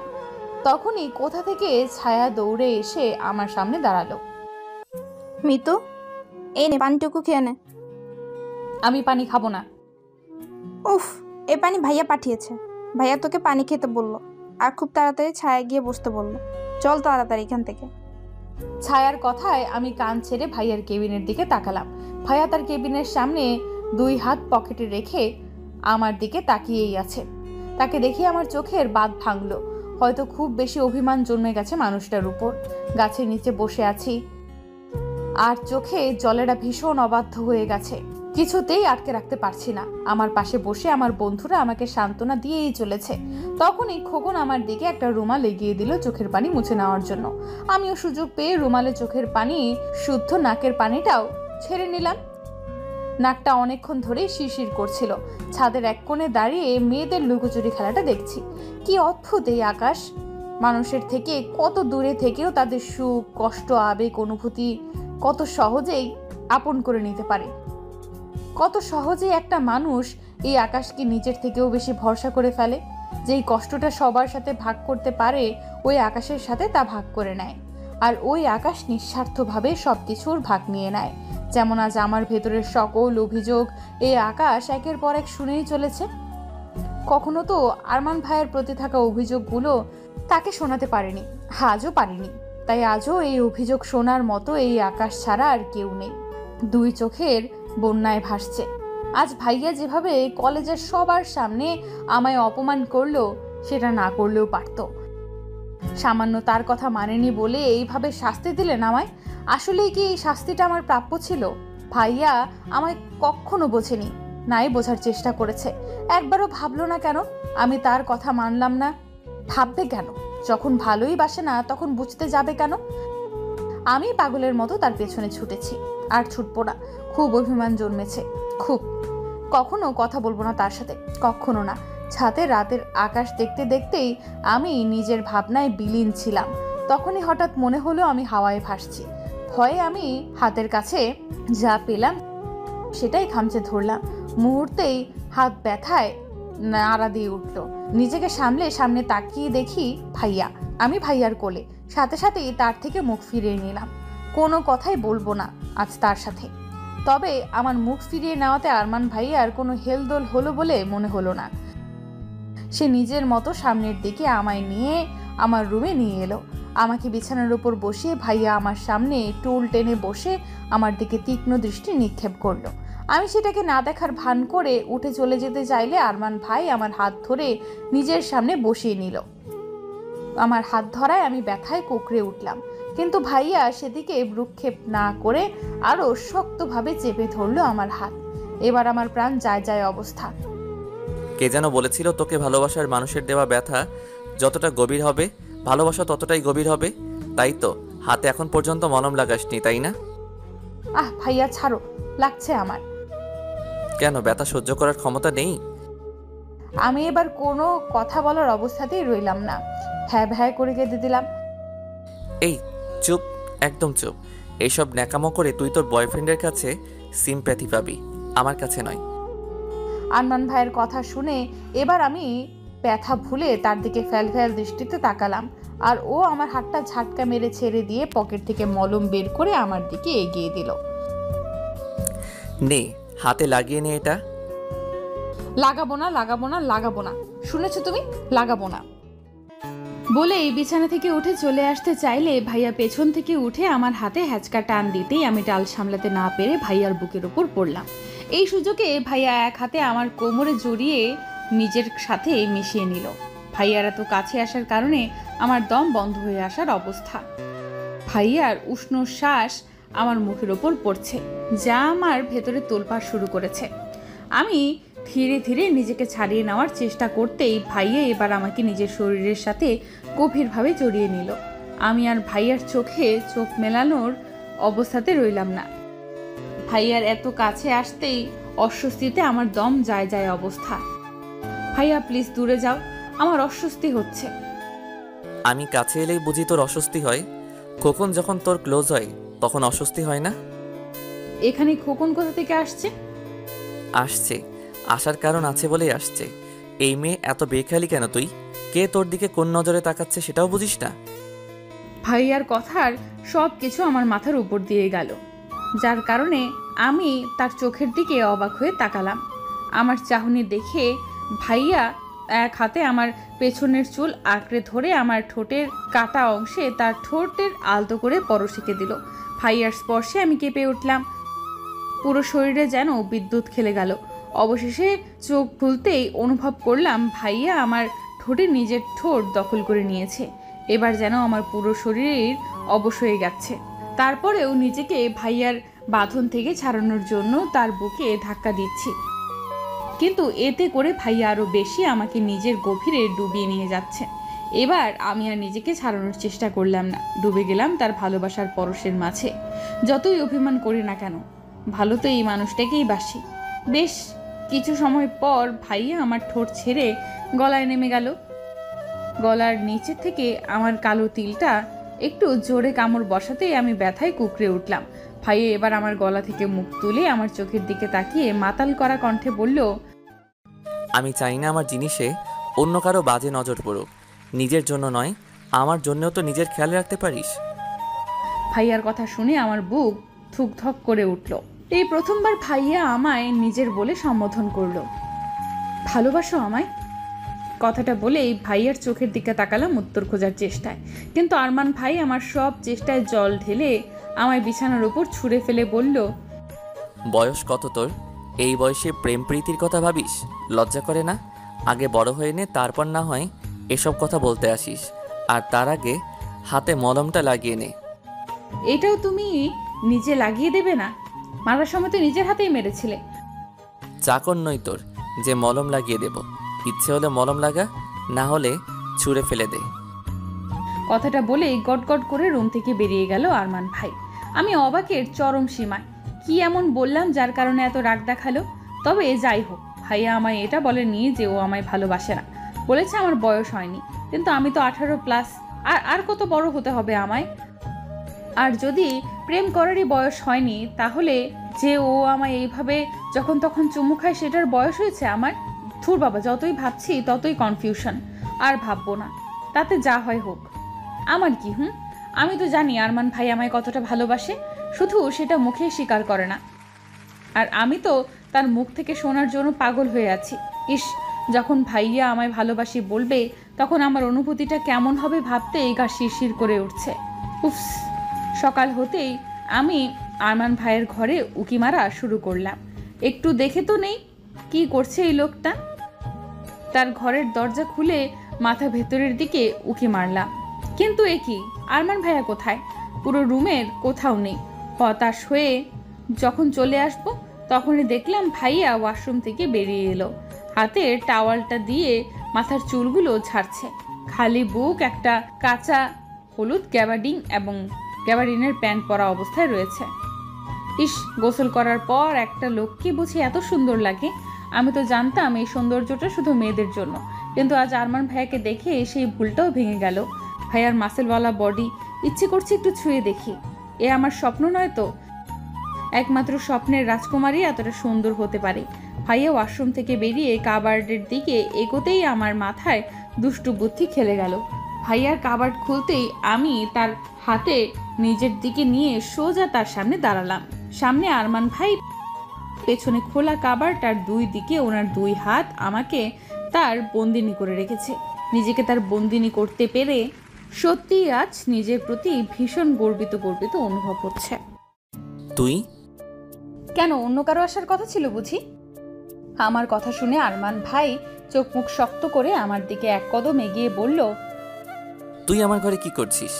তখনই কোথা থেকে ছায়া দৌড়ে এসে আমার সামনে দাঁড়ালো। মিতু, এই নে পানিটুকু খেয়ে নে। আমি পানি খাবো না। উফ, এ পানি ভাইয়া পাঠিয়েছে। ভাইয়া তোকে পানি খেতে বললো আর খুব তাড়াতাড়ি ছায়া গিয়ে বসতে বললো। চল তাড়াতাড়ি এখান থেকে। ছায়ার কথায় আমি কান ছেড়ে ভাইয়ার কেবিনের দিকে তাকালাম। ভাইয়া তার কেবিনের সামনে 2 হাত পকেটে রেখে আমার দিকে তাকিয়েই আছে। তাকে দেখে আমার চোখের বাঁধ ভাঙলো। হয়তো খুব বেশি অভিমান জন্মে গেছে মানুষটার উপর। গাছের নিচে বসে আছি আর চোখে জলেরা ভীষণ অবাধ্য হয়ে গেছে। কিছুতেই আটকে রাখতে পারছি না। আমার পাশে বসে আমার বন্ধুরা আমাকে সান্ত্বনা দিয়েই চলেছে। তখনই খোকন আমার দিকে একটা রুমাল এগিয়ে দিল চোখের পানি মুছে নেওয়ার জন্য। আমিও সুযোগ পেয়ে রুমালে চোখের পানি, শুদ্ধ নাকের পানিটাও ছেড়ে নিলাম। নাকটা অনেকক্ষণ ধরেই শিরশির করছিল। ছাদের এক কোণে দাঁড়িয়ে মেয়েদের লুকোচুরি খেলাটা দেখছি। কি অদ্ভুত এই আকাশ! মানুষের থেকে কত দূরে থেকেও তাদের সুখ, কষ্ট, আবেগ, অনুভূতি কত সহজেই আপন করে নিতে পারে। কত সহজেই একটা মানুষ এই আকাশকে নিজের থেকেও বেশি ভরসা করে ফেলে। যেই কষ্টটা সবার সাথে ভাগ করতে পারে ওই আকাশের সাথে তা ভাগ করে নেয়। আর ওই আকাশ নিঃস্বার্থভাবে সবকিছুর ভাগ নিয়ে নেয়। যেমন আজ আমার ভেতরের সকল অভিযোগ এই আকাশ একের পর এক শুনেই চলেছে। কখনো তো আরমান ভাইয়ের প্রতি থাকা অভিযোগগুলো তাকে শোনাতে পারেনি, আজও পারিনি। তাই আজও এই অভিযোগ শোনার মতো এই আকাশ ছাড়া আর কেউ নেই। 2 চোখের বন্যায় ভাসছে। আজ ভাইয়া যেভাবে কলেজের সবার সামনে আমায় অপমান করলো সেটা না করলেও পারত। সামান্য তার কথা মানেনি বলে এইভাবে শাস্তি দিলেন আমায়। আসলেই কি এই শাস্তিটা আমার প্রাপ্য ছিল? ভাইয়া আমায় কখনো বোঝেনি, নাই বোঝার চেষ্টা করেছে। একবারও ভাবলো না কেন আমি তার কথা মানলাম না? ভাববে কেন? যখন ভালোই বাসে না তখন বুঝতে যাবে কেন? আমি পাগলের মতো তার পেছনে ছুটেছি, আর ছুটবো না। খুব অভিমান জন্মেছে, খুব। কখনো কথা বলবো না তার সাথে, কখনো না। ছাদে রাতের আকাশ দেখতে দেখতেই আমি নিজের ভাবনায় বিলীন ছিলাম। তখনই হঠাৎ মনে হলো আমি হাওয়ায় ভাসছি। ভয়ে আমি হাতের কাছে যা পেলাম সেটাই খামচে ধরলাম। মুহূর্তেই হাত ব্যথায় নাড়া দিয়ে উঠল। নিজেকে সামলে সামনে তাকিয়ে দেখি ভাইয়া। আমি ভাইয়ার কোলে। সাথে সাথেই তার থেকে মুখ ফিরিয়ে নিলাম। কোনো কথাই বলবো না আজ তার সাথে। তবে আমার মুখ ফিরিয়ে নেওয়াতে আরমান ভাইয়ার কোনো হেলদোল হলো বলে মনে হলো না। সে নিজের মতো সামনের দিকে আমায় নিয়ে আমার রুমে নিয়ে এলো। আমাকে বিছানার উপর বসিয়ে ভাইয়া আমার সামনে টুল টেনে বসে আমার দিকে তীক্ষ্ণ দৃষ্টি নিক্ষেপ করলো। আমি সেটাকে না দেখার ভান করে উঠে চলে যেতে চাইলে আরমান ভাই আমার হাত ধরে নিজের সামনে বসিয়ে নিল। আমার হাত ধরায় আমি ব্যথায় কুঁকড়ে উঠলাম, কিন্তু ভাইয়া সেদিকে ভ্রুক্ষেপ না করে আরও শক্তভাবে চেপে ধরলো আমার হাত। এবার আমার প্রাণ যায় যায় অবস্থা। কে যেন বলেছিল তোকে ভালোবাসার মানুষের দেওয়া ব্যথা যতটা গভীর হবে ভালোবাসা ততটাই গভীর হবে। তাই তো হাতে এখন পর্যন্ত মলম লাগাসনি, তাই না? আহ ভাইয়া ছাড়ো, লাগছে আমার। কেন, ব্যথা সহ্য করার ক্ষমতা নেই? আমি এবার কোনো কথা বলার অবস্থাতেই রইলাম না, হ্যাঁ ভ্যাঁ করে কেঁদে দিলাম। এই চুপ, একদম চুপ। এইসব ন্যাকামো করে তুই তোর বয়ফ্রেন্ডের কাছে সিম্প্যাথি পাবি, আমার কাছে নয়। আরমান ভাইয়ের কথা শুনে এবার আমি ব্যথা ভুলে তার দিকে ফ্যাল ফ্যাল দৃষ্টিতে তাকালাম, আর ও আমার হাতটা ঝাটকা মেরে ছেড়ে দিয়ে পকেট থেকে মলম বের করে আমার দিকে এগিয়ে দিল। নে, হাতে লাগিয়ে নে এটা। লাগাবো না, লাগাবো না, লাগাবো না, শুনেছো তুমি? লাগাবো না বলেই বিছানা থেকে উঠে চলে আসতে চাইলে ভাইয়া পেছন থেকে উঠে আমার হাতে হ্যাচকা টান দিতেই আমি টাল সামলাতে না পেরে ভাইয়ার বুকের উপর পড়লাম। এই সুযোগে ভাইয়া এক হাতে আমার কোমরে জড়িয়ে নিজের সাথে মিশিয়ে নিল। ভাইয়ার এত কাছে আসার কারণে আমার দম বন্ধ হয়ে আসার অবস্থা। ভাইয়ার উষ্ণ শ্বাস আমার মুখের ওপর পড়ছে, যা আমার ভেতরে তোলপাড় শুরু করেছে। আমি ধীরে ধীরে নিজেকে ছাড়িয়ে নেওয়ার চেষ্টা করতেই ভাইয়া এবার আমাকে নিজের শরীরের সাথে গভীরভাবে জড়িয়ে নিল। আমি আর ভাইয়ার চোখে চোখ মেলানোর অবস্থাতে রইলাম না। ভাইয়ার এত কাছে আসতেই অস্বস্তিতে আমার দম যায় যায় অবস্থা। ভাইয়া প্লিজ দূরে যাও, আমার অস্বস্তি হচ্ছে। আমি কাছে এলেই বুঝি তোর অস্বস্তি হয়? খোকন যখন তোর ক্লোজ হয় তখন অস্বস্তি হয় না? এখানে খোকন কোথা থেকে আসছে? আসছে, আসার কারণ আছে বলেই আসছে। এই মেয়ে এত বেখেয়ালি কেন তুই? কে তোর দিকে কোন নজরে তাকাচ্ছে সেটাও বুঝিস না? ভাইয়ার কথার সব কিছু আমার মাথার উপর দিয়ে গেল, যার কারণে আমি তার চোখের দিকে অবাক হয়ে তাকালাম। আমার চাহনি দেখে ভাইয়া এক হাতে আমার পেছনের চুল আঁকড়ে ধরে আমার ঠোঁটের কাটা অংশে তার ঠোঁটের আলতো করে পরশিকে দিল। ভাইয়ার স্পর্শে আমি কেঁপে উঠলাম, পুরো শরীরে যেন বিদ্যুৎ খেলে গেল। অবশেষে চোখ খুলতেই অনুভব করলাম ভাইয়া আমার ঠোঁটে নিজের ঠোঁট দখল করে নিয়েছে। এবার যেন আমার পুরো শরীর অবশ হয়ে যাচ্ছে। তারপরেও নিজেকে ভাইয়ার বাঁধন থেকে ছাড়ানোর জন্য তার বুকে ধাক্কা দিচ্ছি, কিন্তু এতে করে ভাইয়া আরও বেশি আমাকে নিজের গভীরে ডুবিয়ে নিয়ে যাচ্ছে। এবার আমি আর নিজেকে ছাড়ানোর চেষ্টা করলাম না, ডুবে গেলাম তার ভালোবাসার পরশের মাঝে। যতই অভিমান করি না কেন, ভালো তো এই মানুষটাকেই বাসি। বেশ কিছু সময় পর ভাইয়া আমার ঠোঁট ছেড়ে গলায় নেমে গেল। গলার নিচে থেকে আমার কালো তিলটা একটু জোরে কামড় বসাতেই আমি ব্যথায় কুঁকড়ে উঠলাম। ভাইয়া এবার আমার গলা থেকে মুখ তুলে আমার চোখের দিকে তাকিয়ে মাতাল করা কণ্ঠে বলল, আমি চাই না আমার জিনিসে অন্য কারো বাজে নজর পড়ুক। নিজের জন্য নয়, আমার জন্যও তো নিজের খেয়াল রাখতে পারিস। ভাইয়ার কথা শুনে আমার বুক ধুকধক করে উঠল। এই প্রথমবার ভাইয়া আমায় নিজের বলে সম্বোধন করলো। ভালোবাসো আমায়? কথাটা বলেই ভাইয়ার চোখের দিকে তাকালাম উত্তর খোঁজার চেষ্টায়, কিন্তু আরমান ভাই আমার সব চেষ্টায় জল ঢেলে আমায় বিছানার উপর ছুঁড়ে ফেলে বলল, বয়স কত তোর? এই বয়সে প্রেম প্রীতির কথা ভাবিস? লজ্জা করে না? আগে বড় হয়ে নে, তারপর না হয় এসব কথা বলতে আসিস। আর তার আগে হাতে মলমটা লাগিয়ে নে। এটাও তুমি নিজে লাগিয়ে দেবে না? মারার সময় তো নিজের হাতেই মেরেছিলে। চাকর নই তোর যে মলম লাগিয়ে দেব। ইচ্ছে হলে মলম লাগা, না হলে ছুঁড়ে ফেলে দে। কথাটা বলেই গটগট করে রুম থেকে বেরিয়ে গেল আরমান ভাই। আমি অবাকের চরম সীমায়। কি এমন বললাম যার কারণে এত রাগ দেখালো? তবে যাই হোক, ভাইয়া আমায় এটা বলেনি যে ও আমায় ভালোবাসে না। বলেছে আমার বয়স হয়নি, কিন্তু আমি তো 18+। আর কত বড় হতে হবে আমায়? আর যদি প্রেম করারই বয়স হয়নি, তাহলে যে ও আমায় এইভাবে যখন তখন চুমু খায় সেটার বয়স হয়েছে আমার? ধুর বাবা, যতই ভাবছি ততই কনফিউশন। আর ভাববো না, তাতে যা হয় হোক। আমার কি? আমি তো জানি আরমান ভাই আমায় কতটা ভালোবাসে, শুধু সেটা মুখে স্বীকার করে না। আর আমি তো তার মুখ থেকে শোনার জন্য পাগল হয়ে আছি। ইস, যখন ভাইয়া আমায় ভালোবাসি বলবে তখন আমার অনুভূতিটা কেমন হবে ভাবতেই গা শিরশির করে উঠছে। উফস, সকাল হতেই আমি আরমান ভাইয়ের ঘরে উকি মারা শুরু করলাম। একটু দেখে তো নেই কি করছে এই লোকটা। তার ঘরের দরজা খুলে মাথা ভেতরের দিকে উকি মারলাম, কিন্তু এ কি, আরমান ভাইয়া কোথায়? পুরো রুমের কোথাও নেই। হতাশ হয়ে যখন চলে আসব তখনই দেখলাম ভাইয়া ওয়াশরুম থেকে বেরিয়ে এলো, হাতে টাওয়ালটা দিয়ে মাথার চুলগুলো ঝাড়ছে। খালি বুক, একটা কাঁচা হলুদ গ্যাবার্ডিন এবং গ্যাবার্ডিনের প্যান্ট পরা অবস্থায় রয়েছে। ইস, গোসল করার পর একটা লোককে বুঝি এত সুন্দর লাগে। আমি তো জানতাম এই সৌন্দর্যটা শুধু মেয়েদের জন্য, কিন্তু আজ আরমান ভাইয়াকে দেখে সেই ভুলটাও ভেঙে গেল। ভাইয়ার মাসেলওয়ালা বডি, ইচ্ছে করছে একটু ছুঁয়ে দেখি। এ আমার স্বপ্ন নয় তো? একমাত্র স্বপ্নের রাজকুমারী এতটা সুন্দর হতে পারে। ভাইয়া ওয়াশরুম থেকে বেরিয়ে কাবার্ডের দিকে এগোতেই আমার মাথায় দুষ্টু বুদ্ধি খেলে গেল। ভাইয়ার কাবার্ড খুলতেই আমি তার হাতে নিজের দিকে নিয়ে সোজা তার সামনে দাঁড়ালাম। সামনে আরমান ভাই, পেছনে খোলা কাবার্ড, আর দুই দিকে ওনার দুই হাত আমাকে তার বন্দিনী করে রেখেছে। নিজেকে তার বন্দিনী করতে পেরে সত্যি আজ নিজের প্রতি ভীষণ গর্বিত গর্বিত অনুভব হচ্ছে। তুই? কেন, অন্য কারো আসার কথা ছিল বুঝি? আমার কথা শুনে আরমান ভাই চোখ মুখ শক্ত করে আমার দিকে এক কদম এগিয়ে বলল, তুই আমার ঘরে কি করছিস?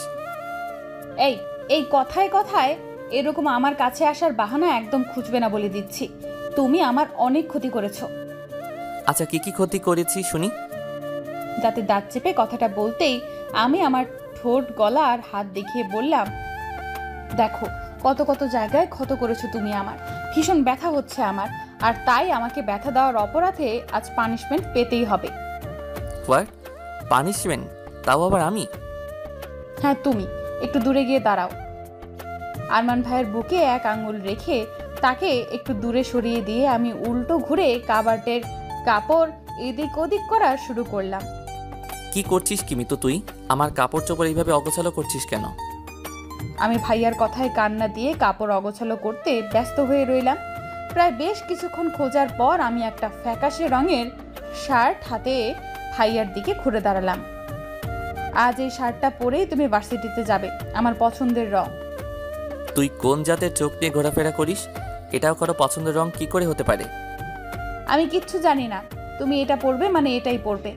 এই এই কথায় কথায় এরকম আমার কাছে আসার বাহানা একদম খুঁজবে না বলে দিচ্ছি। তুমি আমার অনেক ক্ষতি করেছো। আচ্ছা, কি কি ক্ষতি করেছি শুনি। যাতে দাঁত চেপে কথাটা বলতেই আমি আমার ঠোঁট, গলা আর হাত দেখিয়ে বললাম, দেখো কত কত জায়গায় ক্ষত করেছো তুমি আমার। ভীষণ ব্যথা হচ্ছে আমার, আর তাই আমাকে ব্যথা দেওয়ার অপরাধে আজ পানিশমেন্ট পেতেই হবে। হোয়াট? পানিশমেন্ট? তাও আবার আমি? হ্যাঁ তুমি। একটু দূরে গিয়ে দাঁড়াও। আরমান ভাইয়ের বুকে এক আঙুল রেখে তাকে একটু দূরে সরিয়ে দিয়ে আমি উল্টো ঘুরে কাবার্ডের কাপড় এদিক ওদিক করা শুরু করলাম। কি করছিস কি মিতু তুই? আমার কাপড় চোপড় এইভাবে অগোছালো করছিস কেন? আমি ভাইয়ার কথায় কান্না দিয়ে কাপড় অগোছালো করতে ব্যস্ত হয়ে রইলাম। প্রায় বেশ কিছুক্ষণ খোঁজার পর আমি একটা ফ্যাকাশে রঙের শার্ট হাতে ভাইয়ার দিকে ঘুরে দাঁড়ালাম। আজ এই শার্টটা পরেই তুমি ভার্সিটিতে যাবে, আমার পছন্দের রং। তুই কোন জাতের চোখ নিয়ে ঘোরাফেরা করিস? এটাও কারো পছন্দের রং কি করে হতে পারে? আমি কিচ্ছু জানি না, তুমি এটা পরবে মানে এটাই পরবে।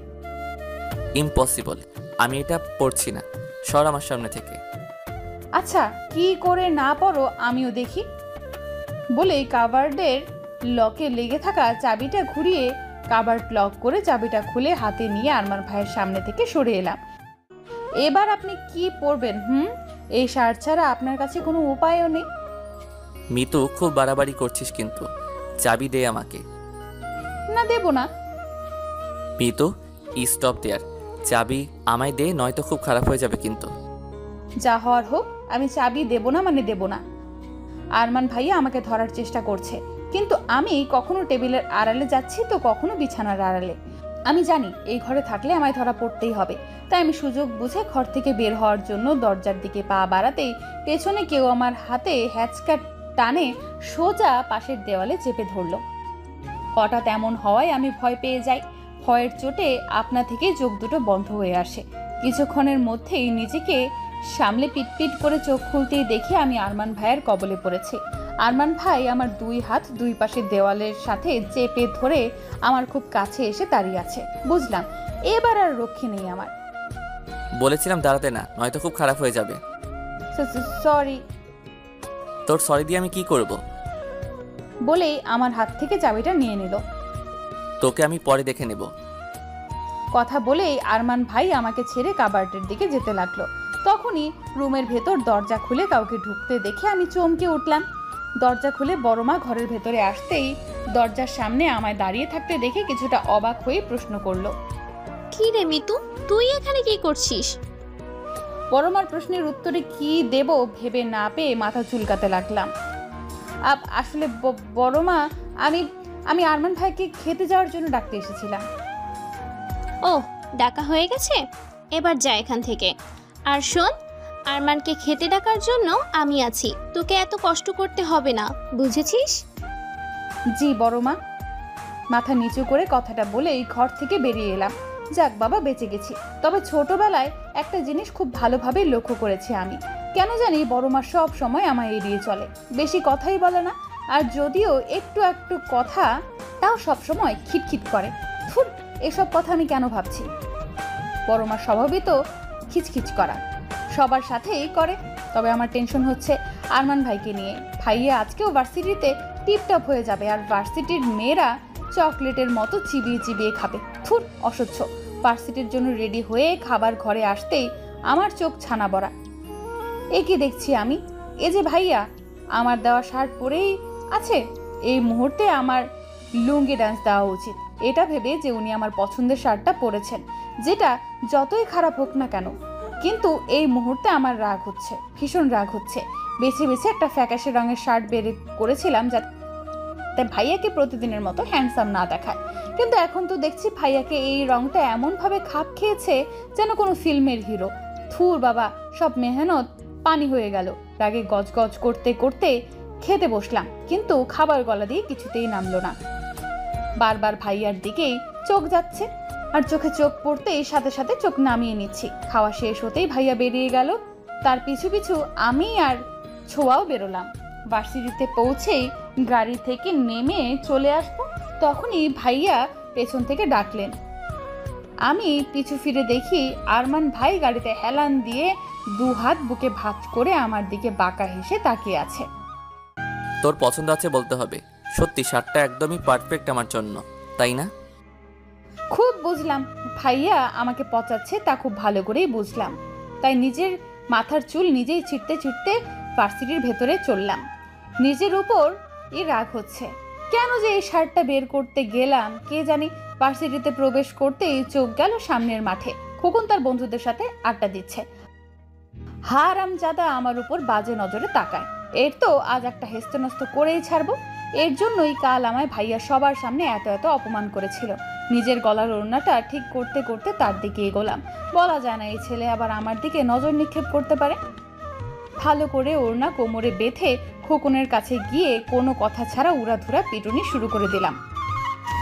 ইম্পসিবল, আমি এটা পড়ছি না, সর আমার সামনে থেকে। আচ্ছা, কি করে না পরো আমিও দেখি। বলেই কাবার্ডের লকে লেগে থাকা চাবিটা ঘুরিয়ে কাবার্ড লক করে চাবিটা খুলে হাতে নিয়ে আরমান ভাইয়ের সামনে থেকে সরে এলাম। এবার আপনি কি পরবেন? এই শার্ট ছাড়া আপনার কাছে কোনো উপায়ও নেই। মিতু, খুব বাড়াবাড়ি করছিস কিন্তু। চাবি দে আমাকে। না, দেব না। মিতু, স্টপ দেয়ার। চাবি আমায় দে, নয়তো খুব খারাপ হয়ে যাবে কিন্তু। যা হওয়ার হোক, আমি চাবি দেব না মানে দেব না। আরমান ভাইয়া আমাকে ধরার চেষ্টা করছে, কিন্তু আমি কখনো টেবিলের আড়ালে যাচ্ছি তো কখনো বিছানার আড়ালে। আমি জানি এই ঘরে থাকলে আমায় ধরা পড়তেই হবে, তাই আমি সুযোগ বুঝে ঘর থেকে বের হওয়ার জন্য দরজার দিকে পা বাড়াতেই পেছনে কেউ আমার হাতে হ্যাচকা টানে সোজা পাশের দেওয়ালে চেপে ধরলো। হঠাৎ এমন হওয়ায় আমি ভয় পেয়ে যাই। ভয়ের চোটে আপনা থেকেই চোখ দুটো বন্ধ হয়ে আসে। কিছুক্ষণের মধ্যেই নিজেকে সামলে পিটপিট করে চোখ খুলতেই দেখি আমি আরমান ভাইয়ের কবলে পড়েছি। আরমান ভাই আমার দুই হাত দুই পাশের দেওয়ালের সাথে চেপে ধরে আমার খুব কাছে এসে দাঁড়িয়ে আছে। বুঝলাম এবার আর রক্ষী নেই আমার। বলেছিলাম দাঁড়াতে না, নয়তো খুব খারাপ হয়ে যাবে। সরি। তোর সরি দিয়ে আমি কি করব? বলেই আমার হাত থেকে চাবিটা নিয়ে নিল। তোকে আমি পরে দেখে নেব। কথা বলেই আরমান ভাই আমাকে ছেড়ে কাবার্ডের দিকে যেতে লাগলো। তখনই রুমের ভেতর দরজা খুলে কাউকে ঢুকতে দেখে আমি চমকে উঠলাম। দরজা খুলে বড় মা ঘরের ভেতরে আসতেই দরজার সামনে আমায় দাঁড়িয়ে থাকতে দেখে কিছুটা অবাক হয়ে প্রশ্ন করলো, কি রে মিতু, তুই এখানে কি করছিস? বড় মার প্রশ্নের উত্তরে কি দেব ভেবে না পেয়ে মাথা চুলকাতে লাগলাম। আসলে বড় মা, আমি আরমান ভাইকে খেতে যাওয়ার জন্য ডাকতে এসেছিলাম। ও, ডাকা হয়ে গেছে, এবার যা এখান থেকে। আর শোন, আরমানকে খেতে ডাকার জন্য আমি আছি, তোকে এত কষ্ট করতে হবে না, বুঝেছিস? জি বড় মা। মাথা নিচু করে কথাটা বলেই ঘর থেকে বেরিয়ে এলাম। যাক বাবা, বেঁচে গেছি। তবে ছোটবেলায় একটা জিনিস খুব ভালোভাবে লক্ষ্য করেছি আমি, কেন জানি বড় মা সব সময় আমায় এড়িয়ে চলে, বেশি কথাই বলে না। আর যদিও একটু একটু কথা, তাও সবসময় খিটখিট করে। ধুর, এসব কথা আমি কেন ভাবছি। বড় মার স্বভাবই তো খিচখিচ করা, সবার সাথেই করে। তবে আমার টেনশন হচ্ছে আরমান ভাইকে নিয়ে। ভাইয়া আজকেও ভার্সিটিতে টিপটপ হয়ে যাবে, আর ভার্সিটির মেয়েরা চকলেটের মতো চিবিয়ে চিবিয়ে খাবে। থুর, অসহ্য। ভার্সিটির জন্য রেডি হয়ে খাবার ঘরে আসতেই আমার চোখ ছানা বড়া। এ কি দেখছি আমি? এ যে ভাইয়া, আমার দেওয়া শার্ট পরেই আছে। এই মুহূর্তে আমার লুঙ্গি ডান্স দেওয়া উচিত, এটা ভেবে যে উনি আমার পছন্দের শার্টটা পরেছেন, যেটা যতই খারাপ হোক না কেন। কিন্তু এই মুহূর্তে আমার রাগ হচ্ছে, ভীষণ রাগ হচ্ছে। বেছে বেছে একটা ফ্যাকাশে রঙের শার্ট বের করেছিলাম যাতে ভাইয়াকে প্রতিদিনের মতো হ্যান্ডসাম না দেখায়, কিন্তু এখন তো দেখছি ভাইয়াকে এই রংটা এমনভাবে খাপ খেয়েছে যেন কোনো ফিল্মের হিরো। থুর বাবা, সব মেহনত পানি হয়ে গেল। রাগে গজগজ করতে করতে খেতে বসলাম, কিন্তু খাবার গলা দিয়ে কিছুতেই নামলো না। বারবার ভাইয়ার দিকেই চোখ যাচ্ছে, আর চোখে চোখ পড়তেই সাথে সাথে চোখ নামিয়ে নিচ্ছি। খাওয়া শেষ হতেই ভাইয়া বেরিয়ে গেল, তার পিছু পিছু আমি আর ছোঁয়াও বেরোলাম। ভার্সিটিতে পৌঁছেই গাড়ি থেকে নেমে চলে আসবো, তখনই ভাইয়া পেছন থেকে ডাকলেন। আমি পিছু ফিরে দেখি আরমান ভাই গাড়িতে হেলান দিয়ে দু হাত বুকে ভাঁজ করে আমার দিকে বাঁকা হেসে তাকিয়ে আছে। তোর পছন্দ আছে বলতে হবে। সত্যি শার্টটা একদমই পারফেক্ট আমার জন্য, তাই না? খুব বুঝলাম ভাইয়া আমাকে পচাচ্ছে, তা খুব ভালো করেই বুঝলাম। তাই নিজের মাথার চুল নিজেই ছিঁড়তে ছিঁড়তে ভার্সিটির ভেতরে চললাম। নিজের উপর রাগ হচ্ছে, কেন যে এই শার্টটা বের করতে গেলাম কে জানি। ভার্সিটিতে প্রবেশ করতেই চোখ গেল সামনের মাঠে, খোকন তার বন্ধুদের সাথে আড্ডা দিচ্ছে। হারামজাদা আমার উপর বাজে নজরে তাকায়। এর তো আজ একটা হেস্তনস্ত করেই ছাড়বো। এর জন্যই কাল আমায় ভাইয়া সবার সামনে এত এত অপমান করেছিল। নিজের গলার ওড়নাটা ঠিক করতে করতে তার দিকে এগোলাম। বলা যায় না এই ছেলে আবার আমার দিকে নজর নিক্ষেপ করতে পারে। ভালো করে ওড়না কোমরে বেঁধে খোকনের কাছে গিয়ে কোনো কথা ছাড়া উড়াধুরা পিটুনি শুরু করে দিলাম।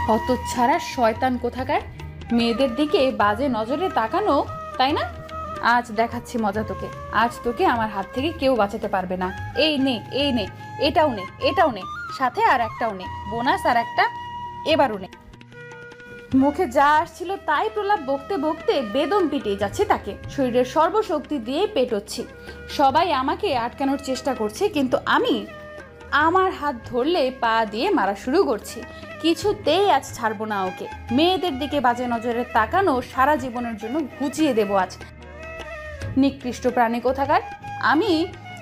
হতচ্ছাড়া শয়তান কোথাকার, মেয়েদের দিকে বাজে নজরে তাকানো, তাই না? আজ দেখাচ্ছি মজা তোকে। আজ তোকে আমার হাত থেকে কেউ বাঁচাতে পারবে না। এই নে, এই নে, এটাও নে, এটাও নে, সাথে আর একটাও নে, বোনাস আর একটা, এবারও নে। মুখে যা আসছিল তাই প্রলাপ বকতে বকতে বেদম পিটিয়ে যাচ্ছে তাকে। শরীরের সর্বশক্তি দিয়ে পেটোচ্ছি। সবাই আমাকে আটকানোর চেষ্টা করছে, কিন্তু আমি আমার হাত ধরলে পা দিয়ে মারা শুরু করছি। কিছুতেই আজ ছাড়বো না ওকে। মেয়েদের দিকে বাজে নজরে তাকানো সারা জীবনের জন্য ঘুচিয়ে দেবো আজ। নিকৃষ্ট প্রাণী কোথাকার। আমি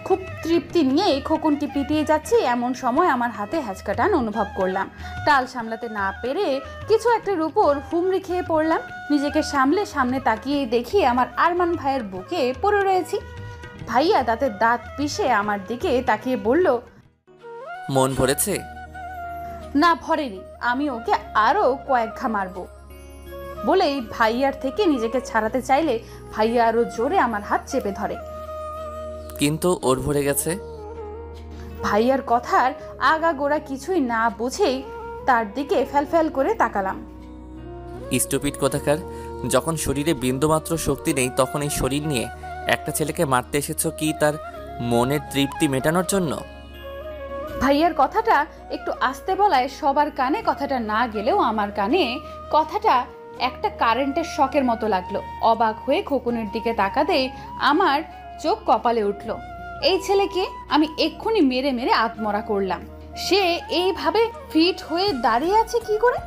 খুব তৃপ্তি নিয়ে খোকনকে পিটিয়ে যাচ্ছি, এমন সময় আমার হাতে হ্যাচকা টান অনুভব করলাম। টাল সামলাতে না পেরে কিছু একটার উপর হুমড়ি খেয়ে পড়লাম। নিজেকে সামলে সামনে তাকিয়ে দেখি আমার আরমান ভাইয়ের বুকে পড়ে রয়েছি। ভাইয়া দাঁতে দাঁত পিষে আমার দিকে তাকিয়ে বলল, মন ভরেছে? না ভরেনি, আমি ওকে আরো কয়েক ঘা মারবো। বলেই ভাইয়ার থেকে নিজেকে ছাড়াতে চাইলে ভাইয়া আরো জোরে আমার হাত চেপে ধরে। কিন্তু ওর ভরে গেছে। ভাইয়ার কথার আগাগোড়া কিছুই না বুঝেই তার দিকে ফ্যালফ্যাল করে তাকালাম। স্টুপিড কোথাকার, যখন শরীরে বিন্দুমাত্র শক্তি নেই তখন এই শরীর নিয়ে একটা ছেলেকে মারতে এসেছো কি তার মনের তৃপ্তি মেটানোর জন্য? ভাইয়ার কথাটা একটু আস্তে বলায় সবার কানে কথাটা না গেলেও আমার কানে কথাটা একটা কারেন্টের শকের মতো লাগলো। অবাক হয়ে খোকনের দিকে তাকাতেই আমার চোখ কপালে উঠল। এই ছেলেকে আমি এক্ষুনি মেরে মেরে আত্মরা করলাম, সে এইভাবে ফিট হয়ে দাঁড়িয়ে আছে কি করে?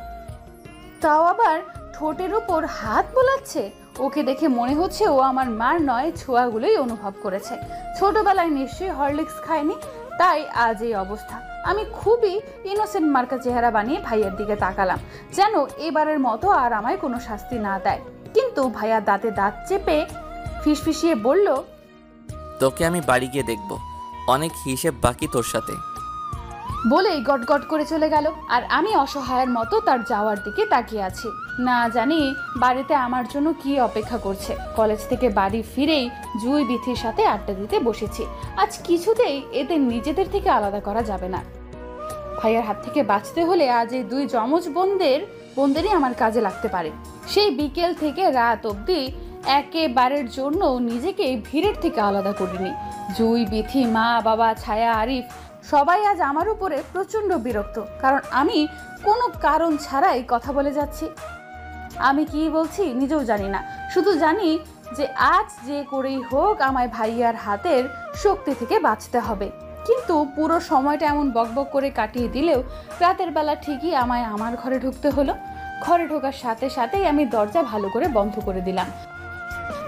তাও আবার ঠোঁটের উপর হাত বোলাচ্ছে। ওকে দেখে মনে হচ্ছে ও আমার মার নয়, ছোঁয়াগুলোই অনুভব করেছে। ছোটবেলায় নিশ্চয়ই হরলিক্স খায়নি, তাই আজ এই অবস্থা। আমি খুবই ইনোসেন্ট মার্কা চেহারা বানিয়ে ভাইয়ের দিকে তাকালাম, যেন এবারের মতো আর আমায় কোনো শাস্তি না দেয়। কিন্তু ভাইয়া দাঁতে দাঁত চেপে ফিসফিসিয়ে বলল, তোকে আমি বাড়ি গিয়ে দেখব, অনেক হিসেব বাকি তোর সাথে। বলেই গটগট করে চলে গেল। আর আমি অসহায়ের মতো তার যাওয়ার দিকে তাকিয়ে আছি। না জানি বাড়িতে আমার জন্য কি অপেক্ষা করছে। কলেজ থেকে বাড়ি ফিরেই জুই বিথির সাথে আড্ডা দিতে বসেছি। আজ কিছুতেই এদের নিজেদের থেকে আলাদা করা যাবে না। ভাইয়ার হাত থেকে বাঁচতে হলে আজ এই দুই যমজ বোনদেরই আমার কাজে লাগতে পারে। সেই বিকেল থেকে রাত অবধি একেবারের জন্য নিজেকে ভিড়ের থেকে আলাদা করিনি। জুই, বিথি, মা, বাবা, ছায়া, আরিফ সবাই আজ আমার উপরে প্রচণ্ড বিরক্ত, কারণ আমি কোনো কারণ ছাড়াই কথা বলে যাচ্ছি। আমি কি বলছি নিজেও জানি না, শুধু জানি যে আজ যে করেই হোক আমায় ভাইয়ার হাতের শক্তি থেকে বাঁচতে হবে। কিন্তু পুরো সময়টা এমন বকবক করে কাটিয়ে দিলেও রাতের বেলা ঠিকই আমায় আমার ঘরে ঢুকতে হলো। ঘরে ঢোকার সাথে সাথেই আমি দরজা ভালো করে বন্ধ করে দিলাম,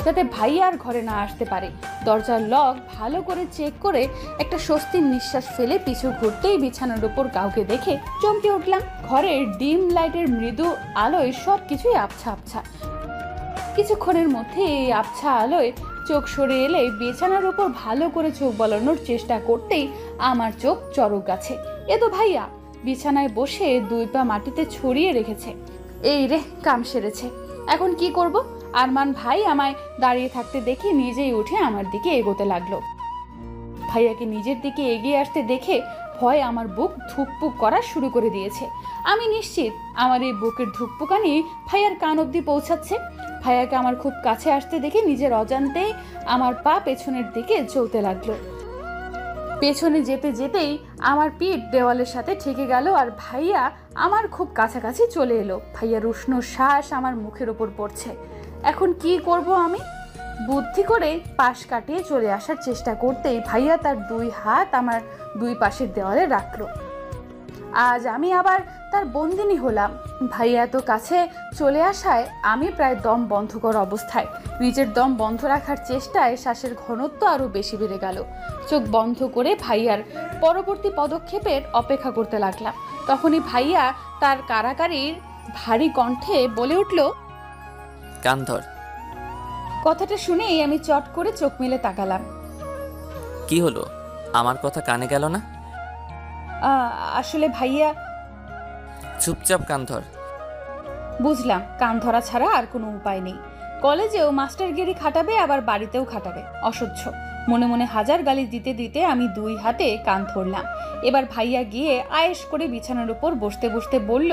যাতে ভাইয়া আর ঘরে না আসতে পারে। দরজার লক ভালো করে চেক করে একটা স্বস্তির নিঃশ্বাস ফেলে পিছু ঘুরতেই বিছানার উপর কাউকে দেখে চমকে উঠলাম। ঘরের ডিম লাইটের মৃদু আলোয় সব কিছুই আবছা আবছা। কিছুক্ষণের মধ্যে এই আবছা আলোয় চোখ সরে এলে বিছানার উপর ভালো করে চোখ বলানোর চেষ্টা করতেই আমার চোখ চড়ক গাছে। এ তো ভাইয়া বিছানায় বসে দুই পা মাটিতে ছড়িয়ে রেখেছে। এই রে, কাম সেরেছে। এখন কি করব? আরমান ভাই আমায় দাঁড়িয়ে থাকতে দেখে নিজেই উঠে আমার দিকে এগোতে লাগলো। ভাইয়াকে নিজের দিকে এগিয়ে আসতে দেখে ভয় আমার বুক ধুকপুক করা শুরু করে দিয়েছে। আমি নিশ্চিত আমার এই বুকের ধুকপুকানি ভাইয়ার কান অবধি পৌঁছাচ্ছে। ভাইয়াকে আমার খুব কাছে আসতে দেখে নিজের অজান্তেই আমার পা পেছনের দিকে চলতে লাগলো। পেছনে যেতে যেতেই আমার পিঠ দেওয়ালের সাথে ঠেকে গেল, আর ভাইয়া আমার খুব কাছাকাছি চলে এলো। ভাইয়ার উষ্ণ শ্বাস আমার মুখের ওপর পড়ছে। এখন কি করব আমি? বুদ্ধি করে পাশ কাটিয়ে চলে আসার চেষ্টা করতেই ভাইয়া তার দুই হাত আমার দুই পাশের দেওয়ালে রাখলো। আজ আমি আবার তার বন্দিনী হলাম। ভাইয়া এত কাছে চলে আসায় আমি প্রায় দম বন্ধ করা অবস্থায়। নিজের দম বন্ধ রাখার চেষ্টায় শ্বাসের ঘনত্ব আরও বেশি বেড়ে গেল। চোখ বন্ধ করে ভাইয়ার পরবর্তী পদক্ষেপের অপেক্ষা করতে লাগলাম। তখনই ভাইয়া তার কারাকারির ভারী কণ্ঠে বলে উঠল, কান ধর। কথাটা শুনেই আমি চট করে চোখ মেলে তাকালাম। কি হলো? আমার কথা কানে গেল না? আসলে ভাইয়া। চুপচাপ কান ধর। বুঝলাম, কান ধরা ছাড়া আর কোনো উপায় নেই। কলেজেও মাস্টারগিরি খাটাবে, আবার বাড়িতেও খাটাবে, অসহ্য। মনে মনে হাজার গালি দিতে দিতে আমি দুই হাতে কান ধরলাম। এবার ভাইয়া গিয়ে আয়েশ করে বিছানার উপর বসতে বসতে বলল,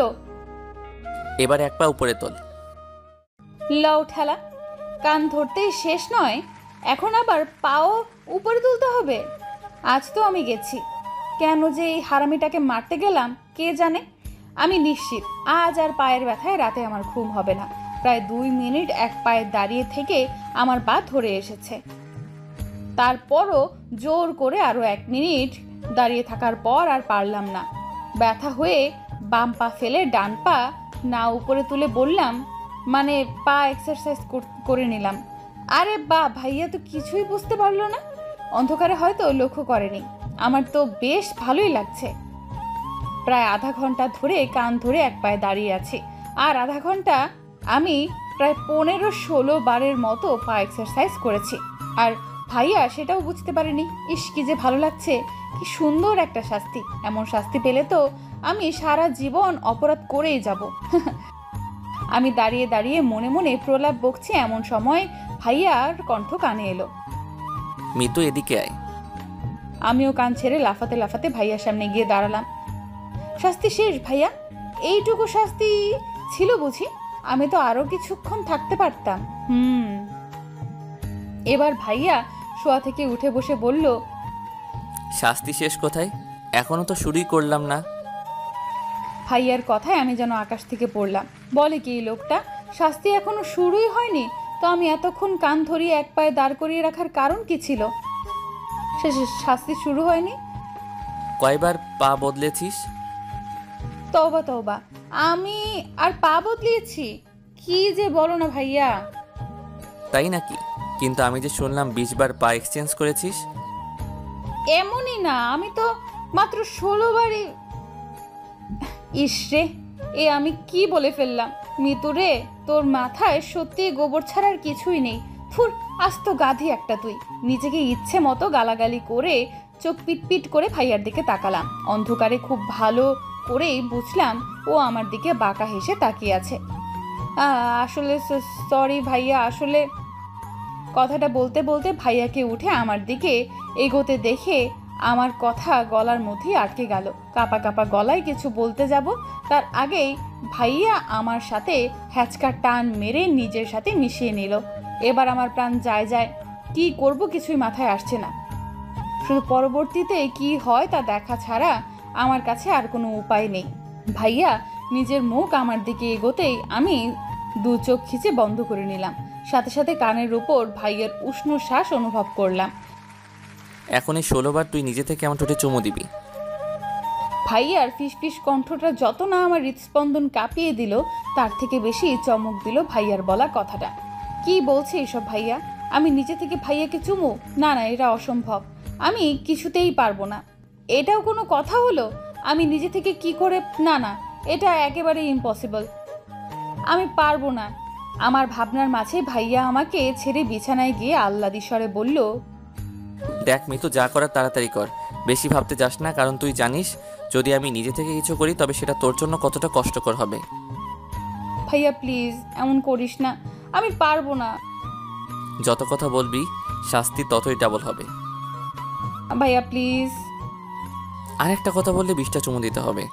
এবার এক পা উপরে তোল। লাও ঠেলা, কান ধরতেই শেষ নয়, এখন আবার পাও উপরে তুলতে হবে। আজ তো আমি গেছি, কেন যে এই হারামিটাকে মারতে গেলাম কে জানে। আমি নিশ্চিত আজ আর পায়ের ব্যথায় রাতে আমার ঘুম হবে না। প্রায় 2 মিনিট এক পায়ে দাঁড়িয়ে থেকে আমার পা ধরে এসেছে। তারপরও জোর করে আরও 1 মিনিট দাঁড়িয়ে থাকার পর আর পারলাম না। ব্যথা হয়ে বাম পা ফেলে ডান পা না উপরে তুলে বললাম, মানে পা এক্সারসাইজ করে নিলাম। আরে বা, ভাইয়া তো কিছুই বুঝতে পারলো না, অন্ধকারে হয়তো লক্ষ্য করেনি। আমার তো বেশ ভালোই লাগছে। প্রায় আধা ঘন্টা ধরে কান ধরে এক পায়ে দাঁড়িয়ে আছি, আর আধা ঘন্টা আমি প্রায় 15-16 বারের মতো পা এক্সারসাইজ করেছি, আর ভাইয়া সেটাও বুঝতে পারেনি। ইস, কি যে ভালো লাগছে, কি সুন্দর একটা শাস্তি। এমন শাস্তি পেলে তো আমি সারা জীবন অপরাধ করেই যাব। আমি দাঁড়িয়ে দাঁড়িয়ে মনে মনে প্রলাপ বকছি, এমন সময় ভাইয়ার কণ্ঠ কানে এলো, মিতু এদিকে আয়। আমিও কান ছেড়ে লাফাতে লাফাতে ভাইয়ার সামনে গিয়ে দাঁড়ালাম। শাস্তি শেষ ভাইয়া? এইটুকু শাস্তি ছিল বুঝি? আমি তো আরো কিছুক্ষণ থাকতে পারতাম। এবার ভাইয়া শোয়া থেকে উঠে বসে বলল, শাস্তি শেষ কোথায়? এখনো তো শুরুই করলাম না। ভাইয়ার কথায় আমি যেন আকাশ থেকে পড়লাম। বলে কি লোকটা, শাস্তি এখনো শুরুই হয়নি? তো আমি এতক্ষণ কান ধরিয়ে এক পায়ে দাঁড় করিয়ে রাখার কারণ কি ছিল? শাস্তি শুরু হয়নি? কয়বার পা বদলেছিস? তওবা তওবা, আমি আর পা বদলিয়েছি? কি যে বলো না ভাইয়া। তাই নাকি? কিন্তু আমি যে শুনলাম 20 বার পা এক্সচেঞ্জ করেছিস। এমনই না, আমি তো মাত্র 16 বারই। ইসরে, এ আমি কি বলে ফেললাম। মিতু রে, তোর মাথায় সত্যি গোবর ছাড়ার কিছুই নেই। ফুর, আস্ত গাধি একটা তুই। নিজেকে ইচ্ছে মতো গালাগালি করে চোখ পিটপিট করে ভাইয়ার দিকে তাকালাম। অন্ধকারে খুব ভালো করেই বুঝলাম ও আমার দিকে বাঁকা হেসে তাকিয়ে আছে। আসলে সরি ভাইয়া, আসলে। কথাটা বলতে বলতে ভাইয়াকে উঠে আমার দিকে এগোতে দেখে আমার কথা গলার মধ্যেই আটকে গেল। কাপা কাপা গলায় কিছু বলতে যাব, তার আগেই ভাইয়া আমার সাথে হ্যাচকা টান মেরে নিজের সাথে মিশিয়ে নিল। এবার আমার প্রাণ যায় যায়, কি করব কিছুই মাথায় আসছে না। শুধু পরবর্তীতে কি হয় তা দেখা ছাড়া আমার কাছে আর কোনো উপায় নেই। ভাইয়া নিজের মুখ আমার দিকে এগোতেই আমি দু চোখ খিচে বন্ধ করে নিলাম। সাথে সাথে কানের উপর ভাইয়ের উষ্ণ শ্বাস অনুভব করলাম। এখন এই 16 বার তুই নিজে থেকে আমার ঠোঁটে চুমু দিবি। ভাইয়ার ফিসফিস কণ্ঠটা যত না আমার হৃদস্পন্দন কাঁপিয়ে দিল, তার থেকে বেশি চমক দিল ভাইয়ার বলা কথাটা। কি বলছে এসব ভাইয়া? আমি নিজে থেকে ভাইয়াকে চুমু? না না, এটা অসম্ভব, আমি কিছুতেই পারবো না। এটাও কোনো কথা হলো? আমি নিজে থেকে কি করে? না না, এটা একেবারে ইম্পসিবল, আমি পারবো না। আমার ভাবনার মাঝে ভাইয়া আমাকে ছেড়ে বিছানায় গিয়ে আহ্লাদি স্বরে বলল, দেখ মিতু, যা করার তাড়াতাড়ি কর, বেশি ভাবতে যাস না, কারণ তুই জানিস যদি আমি নিজে থেকে কিছু করি তবে সেটা তোর জন্য কতটা কষ্টকর হবে। ভাইয়া প্লিজ এমন করিস না, আমি পারবো না। যত কথা বলবি শাস্তি ততই ডাবল হবে। ভাইয়া প্লিজ। আর একটা কথা বললে 20টা চুমু দিতে হবে।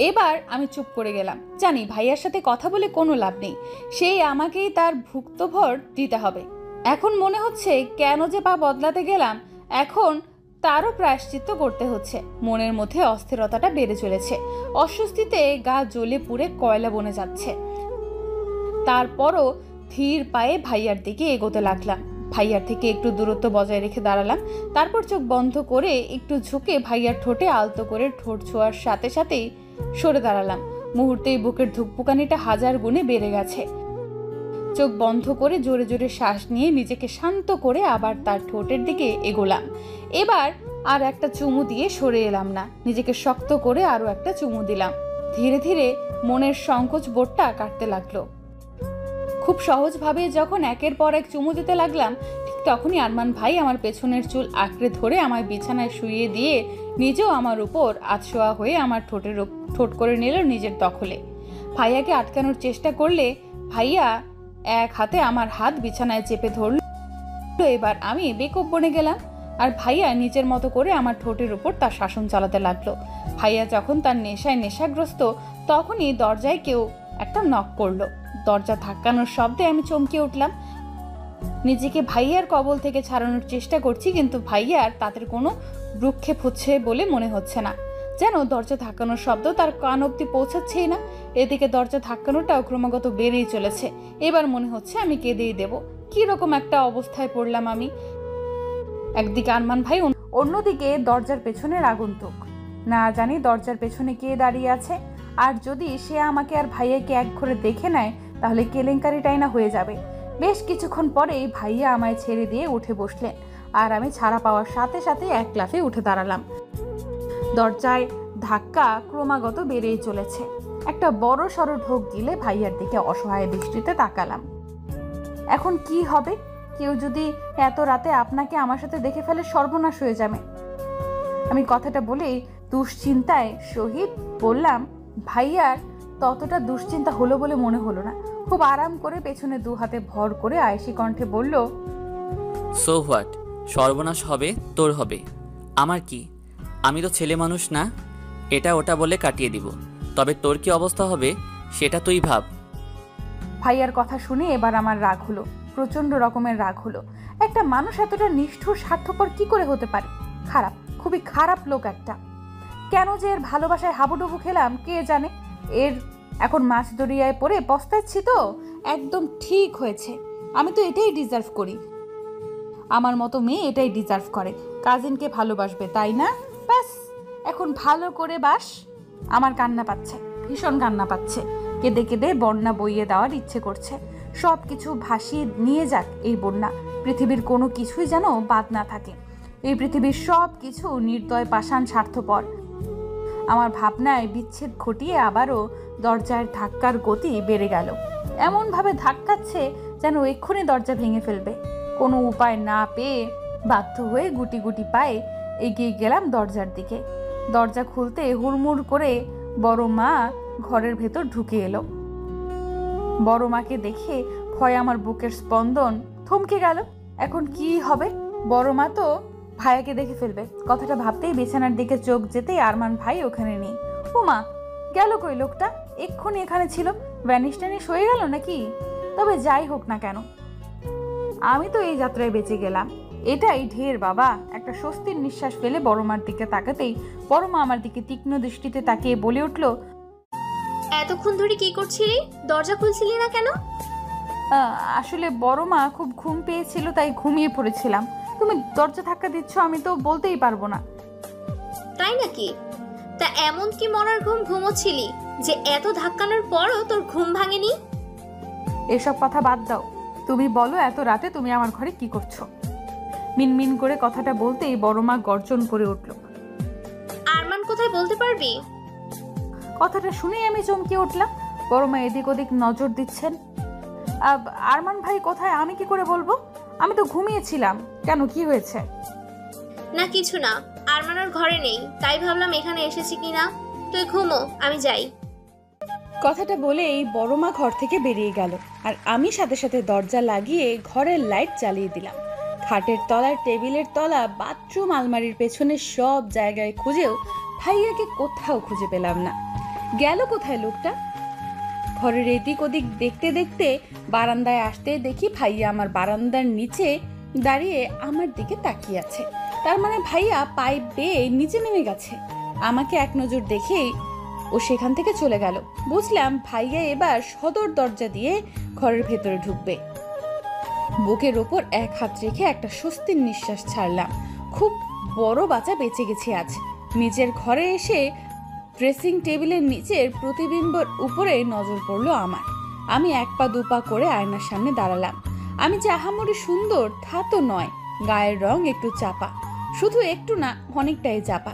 এবার আমি চুপ করে গেলাম। জানি ভাইয়ার সাথে কথা বলে কোনো লাভ নেই, সেই আমাকেই তার ভুক্তভর দিতে হবে। এখন মনে হচ্ছে কেন যে পা বদলাতে গেলাম, এখন তারও প্রায়শ্চিত্ত করতে হচ্ছে। মনের মধ্যে অস্থিরতাটা বেড়ে চলেছে, অস্বস্তিতে গা জ্বলে পুড়ে কয়লা বনে যাচ্ছে। তারপরও ধীর পায়ে ভাইয়ার দিকে এগোতে লাগলাম। ভাইয়ার থেকে একটু দূরত্ব বজায় রেখে দাঁড়ালাম। তারপর চোখ বন্ধ করে একটু ঝুঁকে ভাইয়ার ঠোঁটে আলতো করে ঠোঁট ছোঁয়ার সাথে সাথেই সরে দাঁড়ালাম। মুহূর্তেই বুকের ধুকপুকানিটা 1000 গুণে বেড়ে গেছে। চোখ বন্ধ করে জোরে জোরে শ্বাস নিয়ে নিজেকে শান্ত করে আবার তার ঠোঁটের দিকে এগোলাম। এবার আর একটা চুমু দিয়ে সরে এলাম না, নিজেকে শক্ত করে আরো একটা চুমু দিলাম। ধীরে ধীরে মনের সংকোচ বোধটা কাটতে লাগলো। খুব সহজভাবে যখন একের পর এক চুমু দিতে লাগলাম, ঠিক তখনই আরমান ভাই আমার পেছনের চুল আঁকড়ে ধরে আমায় বিছানায় শুইয়ে দিয়ে নিজেও আমার উপর আধশোয়া হয়ে আমার ঠোঁট করে নিল নিজের দখলে। ভাইয়াকে আটকানোর চেষ্টা করলে ভাইয়া এক হাতে আমার হাত বিছানায় চেপে ধরল। এবার আমি বেকুব বনে গেলাম, আর ভাইয়া নিজের মতো করে আমার ঠোঁটের উপর তার শাসন চালাতে লাগলো। ভাইয়া যখন তার নেশায় নেশাগ্রস্ত, তখনই দরজায় কেউ একটা নক করলো। দরজা ধাক্কানোর শব্দে আমি চমকে উঠলাম। নিজেকে ভাইয়ার কবল থেকে ছাড়ানোর চেষ্টা করছি, কিন্তু ভাইয়ার তাদের কোনো ভ্রুক্ষেপ হচ্ছে বলে মনে হচ্ছে না। যেন দরজা ধাক্কানোর শব্দ তার কান অব্দি পৌঁছাচ্ছেই না। এদিকে দরজা ধাক্কানোটাও ক্রমাগত বেড়েই চলেছে। এবার মনে হচ্ছে আমি কেঁদেই দেব। কি রকম একটা অবস্থায় পড়লাম আমি। একদিকে আরমান ভাই, অন্যদিকে দরজার পেছনের আগন্তুক। না জানি দরজার পেছনে কে দাঁড়িয়ে আছে, আর যদি সে আমাকে আর ভাইয়াকে এক ঘরে দেখে নেয় তাহলে কেলেঙ্কারিটাই না হয়ে যাবে। বেশ কিছুক্ষণ পরেই ভাইয়া আমায় ছেড়ে দিয়ে উঠে বসলেন, আর আমি ছাড়া পাওয়ার সাথে সাথে এক লাফে উঠে দাঁড়ালাম। দরজায় ধাক্কা ক্রমাগত বেড়েই চলেছে। একটা বড় সড়ো ঢোক গিলে ভাইয়ার দিকে অসহায় দৃষ্টিতে তাকালাম। এখন কি হবে? কেউ যদি এত রাতে আপনাকে আমার সাথে দেখে ফেলে, সর্বনাশ হয়ে যাবে। আমি কথাটা বলেই দুশ্চিন্তায় সহিত বললাম, ভাইয়ার ততটা দুশ্চিন্তা হলো বলে মনে হলো না। খুব আরাম করে পেছনে 2 হাতে ভর করে আয়েশি কণ্ঠে বলল, সো হোয়াট, সর্বনাশ হবে তোর হবে, আমার কি? আমি তো ছেলে মানুষ না, এটা ওটা বলে কাটিয়ে দিব। তবে তোর কি অবস্থা হবে সেটা তুই ভাব। ভাইয়ার কথা শুনে এবার আমার রাগ হলো, প্রচন্ড রকমের রাগ হলো। একটা মানুষ এতটা নিষ্ঠুর স্বার্থপর কি করে হতে পারে? খারাপ, খুবই খারাপ লোক একটা। কেন যে এর ভালোবাসায় হাবুডুবু খেলাম কে জানে। এর এখন মাছ দরিয়ায় পড়ে পস্তাচ্ছি তো। একদম ঠিক হয়েছে, আমি তো এটাই ডিজার্ভ করি। আমার মতো মেয়ে এটাই ডিজার্ভ করে, কাজিনকে ভালোবাসবে, তাই না? ব্যাস এখন ভালো করে বাস। আমার কান্না পাচ্ছে, ভীষণ কান্না পাচ্ছে। কেঁদে কেঁদে বন্যা বইয়ে দেওয়ার ইচ্ছে করছে। সব কিছু ভাসিয়ে নিয়ে যাক এই বন্যা, পৃথিবীর কোনো কিছুই যেন বাদ না থাকে। এই পৃথিবীর সব কিছু নির্দয় পাষাণ স্বার্থপর। আমার ভাবনায় বিচ্ছেদ ঘটিয়ে আবারও দরজার ধাক্কার গতি বেড়ে গেল। এমনভাবে ধাক্কাচ্ছে যেন এক্ষুনি দরজা ভেঙে ফেলবে। কোনো উপায় না পেয়ে বাধ্য হয়ে গুটি গুটি পায়ে এগিয়ে গেলাম দরজার দিকে। দরজা খুলতে হুড়মুড় করে বড় মা ঘরের ভেতর ঢুকে এলো। বড় মাকে দেখে ভয়ে আমার বুকের স্পন্দন থমকে গেল। এখন কি হবে? বড় মা তো ভাইয়াকে দেখে ফেলবে। কথাটা ভাবতেই বিছানার দিকে চোখ যেতেই আরমান ভাই ওখানে নেই। ও মা, গেল কই লোকটা? এক্ষুনি এখানে ছিল, ভ্যানিশ ট্যানিশ হয়ে গেল নাকি? তবে যাই হোক না কেন, আমি তো এই যাত্রায় বেঁচে গেলাম, এটাই ঢের বাবা। একটা স্বস্তির নিঃশ্বাস ফেলে বড় মার দিকে তাকাতেই বড় মা আমার দিকে তীক্ষ্ণ দৃষ্টিতে তাকিয়ে বলে উঠল, এতক্ষণ ধরে কি করছিলি? দরজা খুলছিলি না কেন? আসলে বড় মা খুব ঘুম পেয়েছিল, তাই ঘুমিয়ে পড়েছিলাম। তুমি দরজা ধাক্কা দিচ্ছ, আমি তো বলতেই পারবো না। তাই নাকি? তা এমন কি মরার ঘুম ঘুমোচ্ছিলি যে এত ধাক্কানোর পরও তোর ঘুম ভাঙেনি? এসব কথা বাদ দাও, তুমি বলো এত রাতে তুমি আমার ঘরে কি করছো? মিনমিন করে কথাটা বলতেই বড় মা গর্জন করে উঠল। আরমান কোথায় বলতে পারবি? কথাটা শুনেই আমি চমকে উঠলাম। বড় মা এদিক ওদিক নজর দিচ্ছেন। আরমান ভাই কোথায় আমি কি করে বলবো? আমি তো ঘুমিয়েছিলাম। কেন, কি হয়েছে? না কিছু না, আরমান আর ঘরে নেই, তাই ভাবলাম এখানে এসেছি কিনা। তুই ঘুমো, আমি যাই। কথাটা বলেই বড় মা ঘর থেকে বেরিয়ে গেল, আর আমি সাথে সাথে দরজা লাগিয়ে ঘরের লাইট জ্বালিয়ে দিলাম। খাটের তলা, টেবিলের তলা, বাথরুম, আলমারির পেছনে সব জায়গায় খুঁজেও ভাইয়াকে কোথাও খুঁজে পেলাম না। গেল কোথায় লোকটা? ঘরের এদিক ওদিক দেখতে দেখতে বারান্দায় আসতে দেখি ভাইয়া আমার বারান্দার নিচে দাঁড়িয়ে আমার দিকে তাকিয়ে আছে। তার মানে ভাইয়া পাইপ বেয়ে নিচে নেমে গেছে। আমাকে এক নজর দেখেই ও সেখান থেকে চলে গেল। বুঝলাম ভাইয়া এবার সদর দরজা দিয়ে ঘরের ভেতরে ঢুকবে। বুকের ওপর এক হাত রেখে একটা স্বস্তির নিঃশ্বাস ছাড়লাম। খুব বড় বাঁচা বেঁচে গেছি আজ। নিজের ঘরে এসে ড্রেসিং টেবিলের নিচের প্রতিবিম্বর উপরে নজর পড়লো আমার। আমি এক পা দুপা করে আয়নার সামনে দাঁড়ালাম। আমি যে আহামরি সুন্দর তা তো নয়, গায়ের রং একটু চাপা, শুধু একটু না, অনেকটাই চাপা।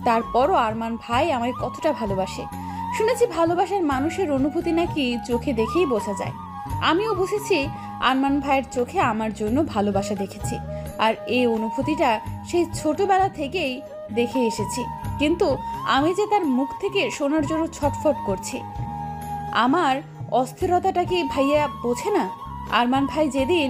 তারপরও আরমান ভাই আমায় কতটা ভালোবাসে। শুনেছি ভালোবাসার মানুষের অনুভূতি নাকি চোখে দেখেই বোঝা যায়। আমিও বুঝেছি আরমান ভাইয়ের চোখে আমার জন্য ভালোবাসা দেখেছি, আর এই অনুভূতিটা সেই ছোটবেলা থেকেই দেখে এসেছি। কিন্তু আমি যে তার মুখ থেকে শোনার জন্য ছটফট করছি। আমার অস্থিরতাটা কি ভাইয়া বোঝে না? আরমান ভাই যেদিন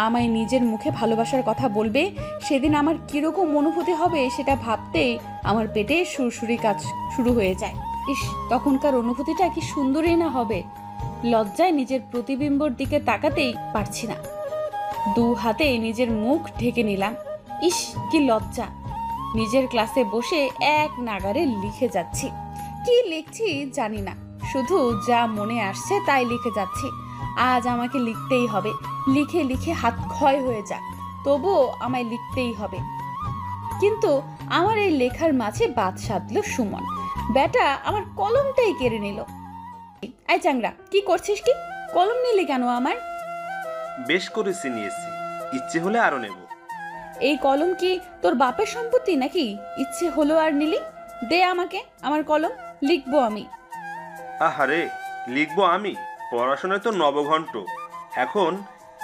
আমায় নিজের মুখে ভালোবাসার কথা বলবে, সেদিন আমার কিরকম অনুভূতি হবে সেটা ভাবতেই আমার পেটে সুরসুরি কাজ শুরু হয়ে যায়। ইস, তখনকার অনুভূতিটা কি সুন্দরই না হবে। লজ্জায় নিজের প্রতিবিম্বর দিকে তাকাতেই পারছি না। দু হাতে নিজের মুখ ঢেকে নিলাম। ইস, কি লজ্জা। নিজের ক্লাসে বসে এক নাগারে লিখে যাচ্ছি। কি লিখছি জানি না, শুধু যা মনে আসছে তাই লিখে যাচ্ছি। আজ আমাকে লিখতেই হবে। লিখে লিখে হাত ক্ষয় হয়ে যাক, তবুও আমায় লিখতেই হবে। কিন্তু আমার এই লেখার মাঝে বাদ সাধলো সুমন। বেটা আমার কলমটাই কেড়ে নিল। এই চাংরা, কি করছিস? কি কলম নিলি কেন আমার? বেশ করেছি, নিয়েছি, ইচ্ছে হলে আরো নেব। এই কলম কি তোর বাপের সম্পত্তি নাকি? ইচ্ছে হলো আর নিলি? দে আমাকে আমার কলম, লিখবো আমি। আহারে, লিখবো আমি? পড়াশোনায় তো নবঘণ্ট। এখন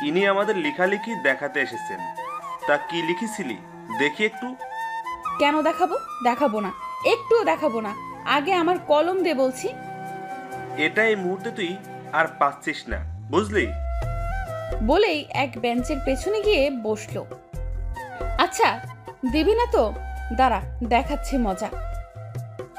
ইনি আমাদের লেখালেখি দেখাতে এসেছেন। তা কি লিখেছিলি দেখি একটু। কেন দেখাবো? দেখাবো না, একটুও দেখাবো না। আগে আমার কলম দে বলছি। এটা এই মুহূর্তে তুই আর পাচ্ছিস না, বুঝলি? বলেই এক বেঞ্চের পেছনে গিয়ে বসলো। আচ্ছা, দিবি না তো? দাঁড়া, দেখাচ্ছি মজা।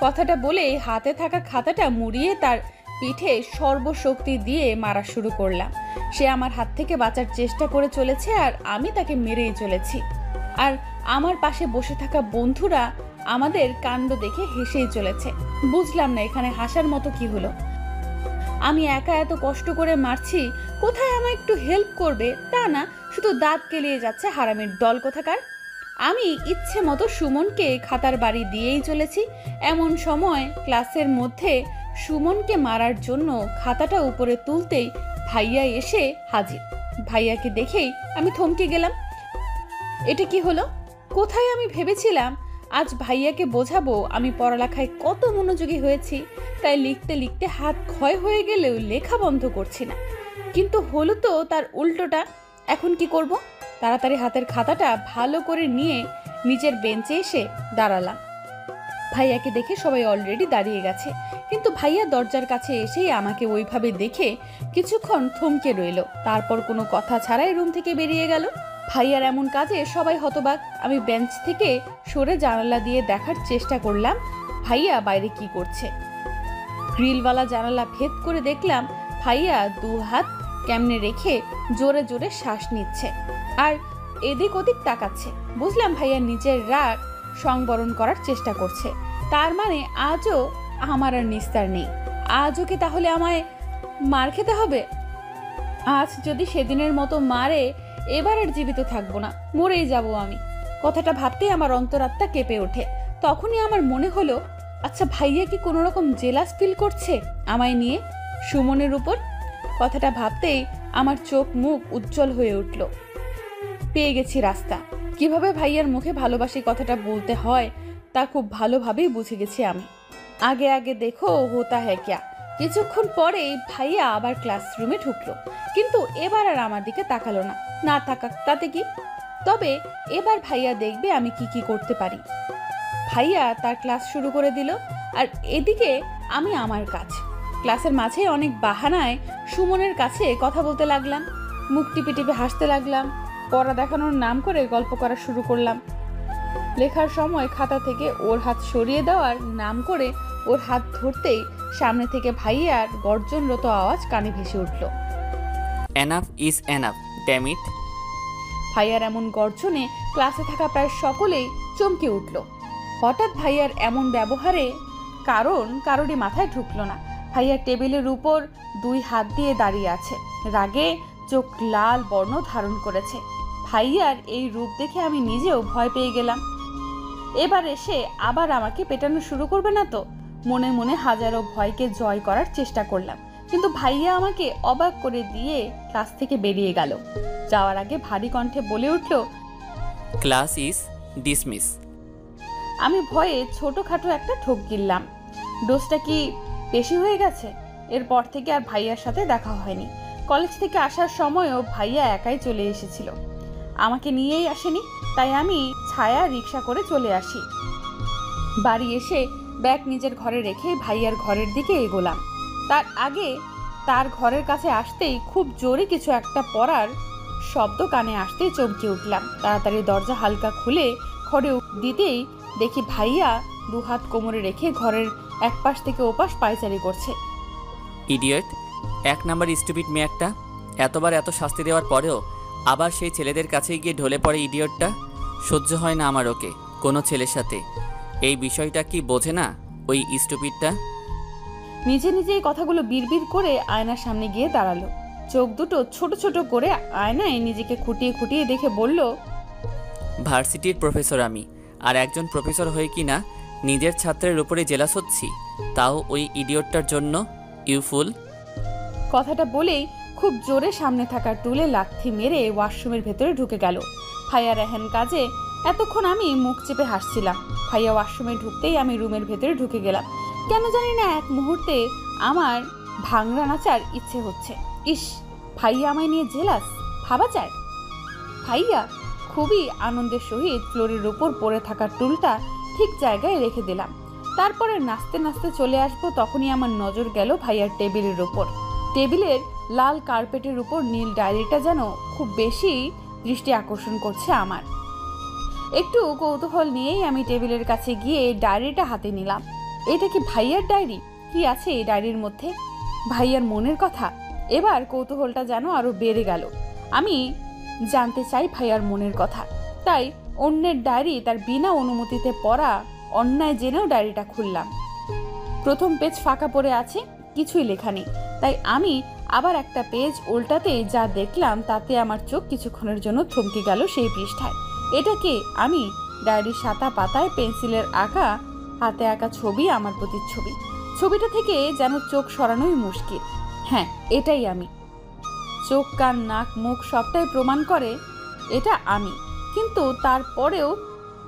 কথাটা বলেই হাতে থাকা খাতাটা মুড়িয়ে তার পিঠে সর্বশক্তি দিয়ে মারা শুরু করলাম। সে আমার হাত থেকে বাঁচার চেষ্টা করে চলেছে, আর আমি তাকে মেরেই চলেছি। আর আমার পাশে বসে থাকা বন্ধুরা আমাদের কাণ্ড দেখে হেসেই চলেছে। বুঝলাম না এখানে হাসার মতো কি হলো। আমি একা এত কষ্ট করে মারছি, কোথায় আমায় একটু হেল্প করবে তা না, শুধু দাঁত কেলিয়ে যাচ্ছে হারামির দল কোথাকার। আমি ইচ্ছে মতো সুমনকে খাতার বাড়ি দিয়েই চলেছি। এমন সময় ক্লাসের মধ্যে সুমনকে মারার জন্য খাতাটা উপরে তুলতেই ভাইয়া এসে হাজির। ভাইয়াকে দেখেই আমি থমকে গেলাম। এটা কি হলো? কোথায় আমি ভেবেছিলাম আজ ভাইয়াকে বোঝাবো আমি পড়ালেখায় কত মনোযোগী হয়েছি, তাই লিখতে লিখতে হাত ক্ষয় হয়ে গেলেও লেখা বন্ধ করছি না। কিন্তু হলো তো তার উল্টোটা। এখন কি করব? তাড়াতাড়ি হাতের খাতাটা ভালো করে নিয়ে নিজের বেঞ্চে এসে দাঁড়ালাম। ভাইয়াকে দেখে সবাই অলরেডি দাঁড়িয়ে গেছে, কিন্তু ভাইয়া দরজার কাছে এসেই আমাকে ওইভাবে দেখে কিছুক্ষণ থমকে রইল। তারপর কোনো কথা ছাড়াই রুম থেকে বেরিয়ে গেল। ভাইয়ার এমন কাজে সবাই হতবাক। আমি বেঞ্চ থেকে সরে জানালা দিয়ে দেখার চেষ্টা করলাম ভাইয়া বাইরে কি করছে। গ্রিলওয়ালা জানালা ভেদ করে দেখলাম ভাইয়া 2 হাত কেমনে রেখে জোরে জোরে শ্বাস নিচ্ছে আর এদিক ওদিক তাকাচ্ছে। বুঝলাম ভাইয়া নিজের রাগ সংবরণ করার চেষ্টা করছে। তার মানে আজও আমার আর নিস্তার নেই। আজও কি তাহলে আমায় মার খেতে হবে? আজ যদি সেদিনের মতো মারে, এবার আর জীবিত থাকবো না, মরেই যাব আমি। কথাটা ভাবতেই আমার অন্তরাত্মা কেঁপে ওঠে। তখনই আমার মনে হলো, আচ্ছা ভাইয়া কি কোনো রকম জেলাস ফিল করছে আমায় নিয়ে, সুমনের উপর? কথাটা ভাবতেই আমার চোখ মুখ উজ্জ্বল হয়ে উঠল। পেয়ে গেছি রাস্তা। কিভাবে ভাইয়ার মুখে ভালোবাসি কথাটা বলতে হয় তা খুব ভালোভাবেই বুঝে গেছি আমি। আগে আগে দেখো হোতা হ্যাঁ ক্যা। কিছুক্ষণ পরেই ভাইয়া আবার ক্লাসরুমে ঢুকলো, কিন্তু এবার আর আমার দিকে তাকালো না। না তাকাক, তাতে কি? তবে এবার ভাইয়া দেখবে আমি কি কি করতে পারি। ভাইয়া তার ক্লাস শুরু করে দিল, আর এদিকে আমি আমার কাজ। ক্লাসের মাঝে অনেক বাহানায় সুমনের কাছে কথা বলতে লাগলাম, মুখ টিপে টিপে হাসতে লাগলাম, পড়া দেখানোর নাম করে গল্প করা শুরু করলাম। লেখার সময় খাতা থেকে ওর হাত সরিয়ে দেওয়ার নাম করে ওর হাত ধরতেই সামনে থেকে ভাইয়ার গর্জনরত আওয়াজ কানে ভেসে উঠল। Enough is enough, damn it. ভাইয়ার এমন গর্জনে ক্লাসে থাকা প্রায় সকলেই চমকে উঠল। হঠাৎ ভাইয়ার এমন ব্যবহারে কারোরই মাথায় ঢুকলো না। ভাইয়ার টেবিলের উপর 2 হাত দিয়ে দাঁড়িয়ে আছে, রাগে চোখ লাল বর্ণ ধারণ করেছে। ভাইয়ার এই রূপ দেখে আমি নিজেও ভয় পেয়ে গেলাম। এবার এসে আবার আমাকে পেটানো শুরু করবে না তো? মনে মনে হাজারো ভয়কে জয় করার চেষ্টা করলাম, কিন্তু ভাইয়া আমাকে অবাক করে দিয়ে ক্লাস থেকে বেরিয়ে গেল। যাওয়ার আগে ভারী কণ্ঠে বলে উঠল, ক্লাস ইজ ডিসমিস। আমি ভয়ে ছোটখাটো একটা ঠোক গিললাম। ডোজটা কি বেশি হয়ে গেছে? এরপর থেকে আর ভাইয়ার সাথে দেখা হয়নি। কলেজ থেকে আসার সময়ও ভাইয়া একাই চলে এসেছিল, আমাকে নিয়েই আসেনি। তাই আমি ছায়া রিক্সা করে চলে আসি। বাড়ি এসে ব্যাগ নিজের ঘরে রেখে ভাইয়ার ঘরের দিকে এগোলাম। তার আগে তার ঘরের কাছে আসতেই খুব জোরে কিছু একটা পড়ার শব্দ কানে আসতেই চমকে উঠলাম। তাড়াতাড়ি দরজা হালকা খুলে ঘরে দিতেই দেখি ভাইয়া 2 হাত কোমরে রেখে ঘরের এক পাশ থেকে ওপাশ পায়চারি করছে। ইডিয়েট, 1 নাম্বার স্টুপিড মেয়ে একটা। এতবার এত শাস্তি দেওয়ার পরেও আবার সেই ছেলেদের কাছেই গিয়ে ঢলে পড়ে ইডিয়েটটা। সহ্য হয় না আমার ওকে কোনো ছেলের সাথে। এই বিষয়টা কি বোঝে না ওই স্টুপিডটা? নিজে নিজেই কথাগুলো বিড়বিড় করে আয়নার সামনে গিয়ে দাঁড়ালো। চোখ দুটো ছোট ছোট করে আয়নায় নিজেকে খুঁটিয়ে খুঁটিয়ে দেখে বলল, ভার্সিটির প্রফেসর আমি, আর একজন প্রফেসর হয়ে কি না নিজের ছাত্রের উপরে জেলাস হচ্ছি, তাও ওই ইডিয়েটটার জন্য। ইউ ফুল। কথাটা বলেই খুব জোরে সামনে থাকা টুলে লাথি মেরে ওয়াশরুমের ভেতরে ঢুকে গেল। ভাইয়া রেহেন কাজে এতক্ষণ আমি মুখ চেপে হাসছিলাম। ভাইয়া ওয়াশরুমে ঢুকতেই আমি রুমের ভেতরে ঢুকে গেলাম। কেন জানি না এক মুহূর্তে আমার ভাংরা নাচার ইচ্ছে হচ্ছে। ইস, ভাইয়া আমায় নিয়ে জেলাস, ভাবা যায়? ভাইয়া খুবই আনন্দের সহিত ফ্লোরের উপর পড়ে থাকা টুলটা ঠিক জায়গায় রেখে দিলাম। তারপরে নাচতে নাচতে চলে আসবো, তখনই আমার নজর গেল ভাইয়ার টেবিলের উপর। টেবিলের লাল কার্পেটের উপর নীল ডায়েরিটা যেন খুব বেশি দৃষ্টি আকর্ষণ করছে আমার। একটু কৌতূহল নিয়েই আমি টেবিলের কাছে গিয়ে ডায়েরিটা হাতে নিলাম। এটা কি ভাইয়ার ডায়েরি? কি আছে এই ডায়েরির মধ্যে? ভাইয়ার মনের কথা। এবার কৌতূহলটা যেন আরো বেড়ে গেল। আমি জানতে চাই ভাইয়ার মনের কথা। তাই অন্যের ডায়েরি তার বিনা অনুমতিতে পড়া অন্যায় জেনেও ডায়েরিটা খুললাম। প্রথম পেজ ফাঁকা পড়ে আছে, কিছুই লেখা নেই। তাই আমি আবার একটা পেজ উল্টাতে যা দেখলাম তাতে আমার চোখ কিছুক্ষণের জন্য থমকে গেল সেই পৃষ্ঠায়। এটা কি? আমি ডায়েরির সাদা পাতায় পেন্সিলের আঁকা হাতে আঁকা ছবি, আমার প্রতিচ্ছবি। ছবিটা থেকে যেন চোখ সরানোই মুশকিল। হ্যাঁ, এটাই আমি। চোখ, কান, নাক, মুখ সবটাই প্রমাণ করে এটা আমি। কিন্তু তারপরেও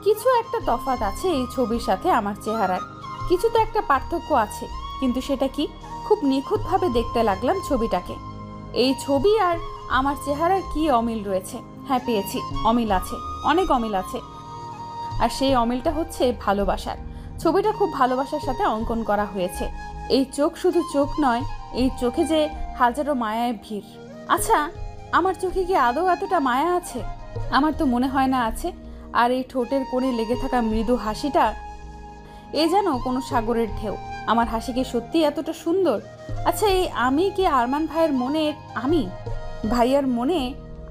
কিছু একটা তফাৎ আছে এই ছবির সাথে আমার চেহারার। কিছু তো একটা পার্থক্য আছে, কিন্তু সেটা কি? খুব নিখুঁতভাবে দেখতে লাগলাম ছবিটাকে। এই ছবি আর আমার চেহারার কি অমিল রয়েছে? হ্যাঁ, পেয়েছি, অমিল আছে, অনেক অমিল আছে। আর সেই অমিলটা হচ্ছে ভালোবাসার। ছবিটা খুব ভালোবাসার সাথে অঙ্কন করা হয়েছে। এই চোখ শুধু চোখ নয়, এই চোখে যে হাজারো মায়ায় ভিড়। আচ্ছা, আমার চোখে কি আদৌ এতটা মায়া আছে? আমার তো মনে হয় না আছে। আর এই ঠোঁটের কোণে লেগে থাকা মৃদু হাসিটা, এ যেন কোনো সাগরের ঢেউ। আমার হাসি কি সত্যি এতটা সুন্দর? আচ্ছা, এই আমি কি আরমান ভাইয়ের মনের আমি? ভাইয়ার মনে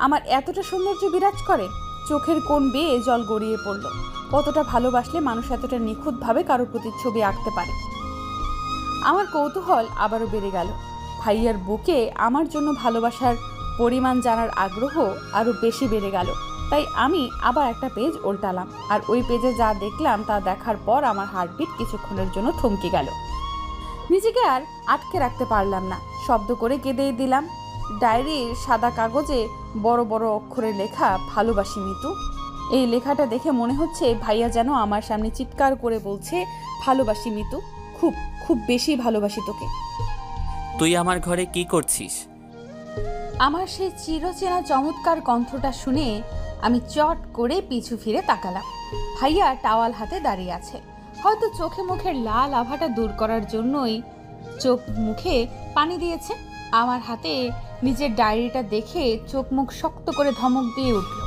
আমার এতটা সৌন্দর্য বিরাজ করে? চোখের কোণ বেয়ে জল গড়িয়ে পড়ল। কতটা ভালোবাসলে মানুষ এতটা নিখুঁতভাবে কারো প্রতিচ্ছবি আঁকতে পারে? আমার কৌতূহল আবারও বেড়ে গেল। ভাইয়ার বুকে আমার জন্য ভালোবাসার পরিমাণ জানার আগ্রহ আরও বেশি বেড়ে গেল। তাই আমি আবার একটা পেজ উল্টালাম, আর ওই পেজে যা দেখলাম তা দেখার পর আমার হার্টবিট কিছুক্ষণের জন্য থমকে গেল। নিজেকে আর আটকে রাখতে পারলাম না, শব্দ করে কেঁদেই দিলাম। ডায়েরির সাদা কাগজে বড় বড় অক্ষরে লেখা, ভালোবাসি মিতু। এই লেখাটা দেখে মনে হচ্ছে ভাইয়া যেন আমার সামনে চিৎকার করে বলছে, ভালোবাসি মিতু, খুব খুব বেশি ভালোবাসি তোকে। তুই আমার ঘরে কি করছিস? আমার সেই চিরচেনা চমৎকার কণ্ঠটা শুনে আমি চট করে পিছু ফিরে তাকালাম। ভাইয়া টাওয়াল হাতে দাঁড়িয়ে আছে। হয়তো চোখে মুখের লাল আভাটা দূর করার জন্যই চোখ মুখে পানি দিয়েছে। আমার হাতে নিজের ডায়েরিটা দেখে চোখ মুখ শক্ত করে ধমক দিয়ে উঠল।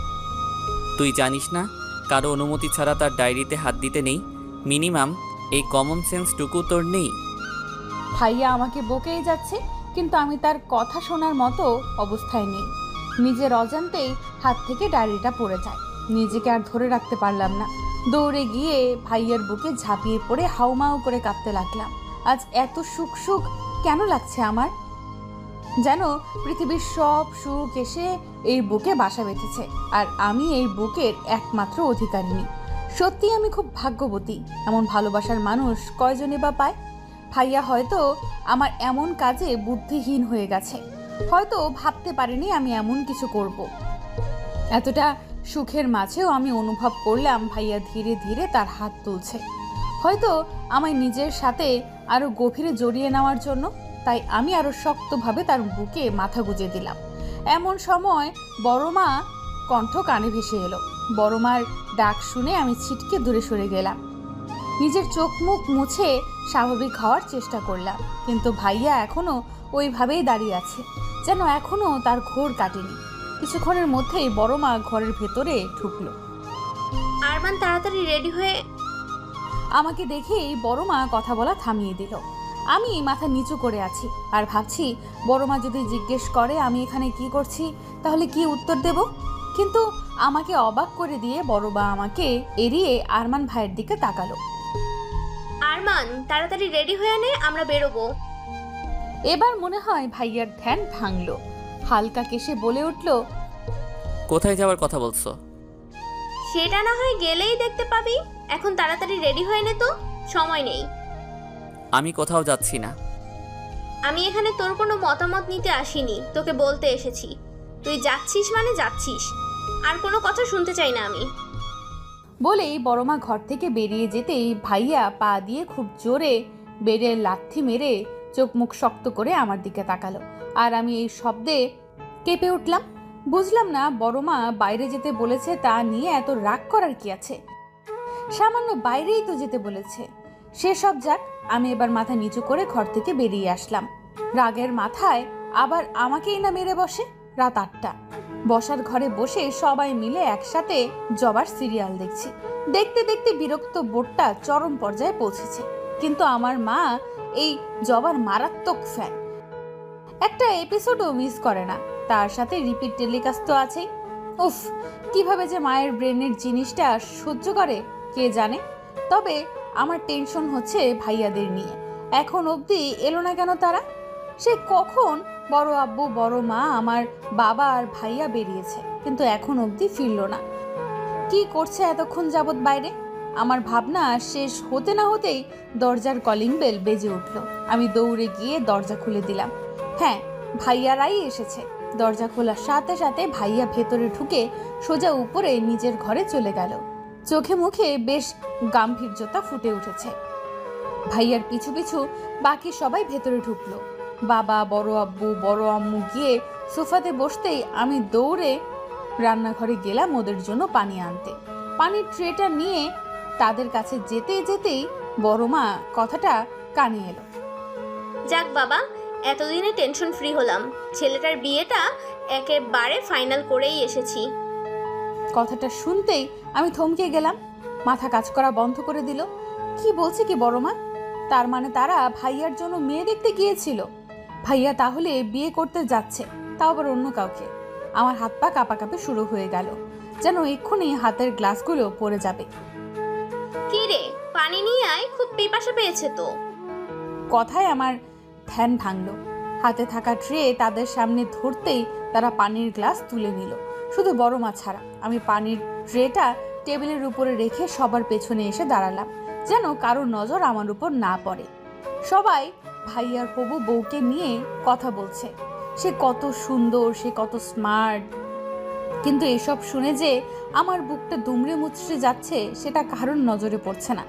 তুই জানিস না কারো অনুমতি ছাড়া তার ডায়েরিতে হাত দিতে নেই? মিনিমাম এই কমন সেন্সটুকু তোর নেই? ভাইয়া আমাকে বকেই যাচ্ছে, কিন্তু আমি তার কথা শোনার মতো অবস্থায় নেই। নিজের অজান্তেই হাত থেকে ডায়েরিটা পড়ে যায়। নিজেকে আর ধরে রাখতে পারলাম না। দৌড়ে গিয়ে ভাইয়ার বুকে ঝাঁপিয়ে পড়ে হাউমাউ করে কাঁদতে লাগলাম। আজ এত সুখ সুখ কেন লাগছে আমার? যেন পৃথিবীর সব সুখ এসে এই বুকে বাসা বেঁধেছে, আর আমি এই বুকের একমাত্র অধিকারিণী। সত্যি আমি খুব ভাগ্যবতী। এমন ভালোবাসার মানুষ কয়জনে বা পায়? ভাইয়া হয়তো আমার এমন কাজে বুদ্ধিহীন হয়ে গেছে, হয়তো ভাবতে পারিনি আমি এমন কিছু করব। এতটা সুখের মাঝেও আমি অনুভব করলাম ভাইয়া ধীরে ধীরে তার হাত তুলছে, হয়তো আমায় নিজের সাথে আরো গভীরে জড়িয়ে নেওয়ার জন্য। তাই আমি আরো শক্তভাবে তার বুকে মাথা গুজে দিলাম। এমন সময় বড় মা কণ্ঠ কানে ভেসে এলো। বড় মার ডাক শুনে আমি ছিটকে দূরে সরে গেলাম। নিজের চোখ মুখ মুছে স্বাভাবিক হওয়ার চেষ্টা করলাম, কিন্তু ভাইয়া এখনো ওইভাবেই দাঁড়িয়ে আছে, যেন এখনো তার ঘোর কাটেনি। কিছুক্ষণের মধ্যেই বড় মা ঘরের ভেতরে ঢুকলো। আরমান তাড়াতাড়ি রেডি হয়ে। আমাকে দেখেই বড় মা কথা বলা থামিয়ে দিল। আমি মাথা নিচু করে আছি আর ভাবছি, বড় মা যদি জিজ্ঞেস করে আমি এখানে কি করছি, তাহলে কি উত্তর দেব? কিন্তু আমাকে অবাক করে দিয়ে বড় মা আমাকে এড়িয়ে আরমান ভাইয়ের দিকে তাকালো। আরমান তাড়াতাড়ি রেডি হয়ে নে, আমরা বেরোবো। এবার মনে হয় ভাইয়ার ধ্যান ভাঙলো। হালকা কেশে বলে উঠল, কোথায় যাওয়ার কথা বলছো? সেটা না হয় গেলেই দেখতে পাবি। এখন তাড়াতাড়ি রেডি হয়ে নে, তো সময় নেই। আমি কোথাও যাচ্ছি না। আমি এখানে তোর কোনো মতামত নিতে আসিনি, তোকে বলতে এসেছি। তুই যাচ্ছিস মানে যাচ্ছিস, আর কোনো কথা শুনতে চাই না আমি। বলেই বড়মা ঘর থেকে বেরিয়ে যেতেই ভাইয়া পা দিয়ে খুব জোরে বেডের লাথি মেরে চোখ মুখ শক্ত করে আমার দিকে তাকালো। আর আমি এই শব্দে কেঁপে উঠলাম। বুঝলাম না বড়মা বাইরে যেতে বলেছে, তা নিয়ে এত রাগ করার কি আছে? সামান্য বাইরেই তো যেতে বলেছে। সেসব যাক, আমি এবার মাথা নিচু করে ঘর থেকে বেরিয়ে আসলাম। রাগের মাথায় আবার আমাকেই না মেরে বসে। রাত 8টা। বসার ঘরে বসে সবাই মিলে একসাথে জবার সিরিয়াল দেখছি। দেখতে দেখতে বিরক্ত বোর্ডটা চরম পর্যায়ে পৌঁছেছে। কিন্তু আমার মা এই জবার মারাত্মক ফ্যান, একটা এপিসোডও মিস করে না। তার সাথে রিপিট টেলিকাস্ট তো আছেই। উফ, কিভাবে যে মায়ের ব্রেনের জিনিসটা সহ্য করে কে জানে। তবে আমার টেনশন হচ্ছে ভাইয়াদের নিয়ে। এখন অবধি এলো না কেন তারা? সে কখন বড় আব্বু, বড় মা, আমার বাবা আর ভাইয়া বেরিয়েছে, কিন্তু এখন অবধি ফিরল না। কি করছে এতক্ষণ যাবৎ বাইরে? আমার ভাবনা শেষ হতে না হতেই দরজার কলিং বেল বেজে উঠল। আমি দৌড়ে গিয়ে দরজা খুলে দিলাম। হ্যাঁ, ভাইয়ারাই এসেছে। দরজা খোলার সাথে সাথে ভাইয়া ভেতরে ঢুকে সোজা উপরে নিজের ঘরে চলে গেল। চোখে মুখে বেশ গাম্ভীর্যতা ফুটে উঠেছে। ভাইয়ার পিছু পিছু বাকি সবাই ভেতরে ঢুকলো। বাবা, বড় আব্বু, বড় আম্মু গিয়ে সোফাতে বসতেই আমি দৌড়ে রান্নাঘরে গেলাম ওদের জন্য পানি আনতে। পানির ট্রেটা নিয়ে তাদের কাছে যেতে যেতেই বড় মা কথাটা কানে এলো। যাক বাবা, এতদিনে টেনশন ফ্রি হলাম। ছেলেটার বিয়েটা একেবারে ফাইনাল করেই এসেছি। কথাটা শুনতেই আমি থমকে গেলাম। মাথা কাজ করা বন্ধ করে দিল। কি বলছে কি বড় মা? তার মানে তারা ভাইয়ার জন্য মেয়ে দেখতে গিয়েছিল। ভাইয়া তাহলে বিয়ে করতে যাচ্ছে, তাও আবার অন্য কাউকে। আমার হাত পা কাঁপাকাঁপি শুরু হয়ে গেল, যেন এক্ষুনি হাতের গ্লাসগুলো পড়ে যাবে। কি রে, পানি নিয়ে আয়, খুব পিপাসা পেয়েছে তো। কথায় আমার ধ্যান ভাঙল। হাতে থাকা ট্রে তাদের সামনে ধরতেই তারা পানির গ্লাস তুলে নিল, শুধু বড় মা ছাড়া। আমি পানির ট্রেটা টেবিলের উপরে রেখে সবার পেছনে এসে দাঁড়ালাম, যেন কারোর নজর আমার উপর না পড়ে। সবাই ভাইয়ার হবু বউকে নিয়ে কথা বলছে, সে কত সুন্দর, সে কত স্মার্ট। কিন্তু এসব শুনে যে আমার বুকটা দুমড়ে মুচড়ে যাচ্ছে সেটা কারোর নজরে পড়ছে না।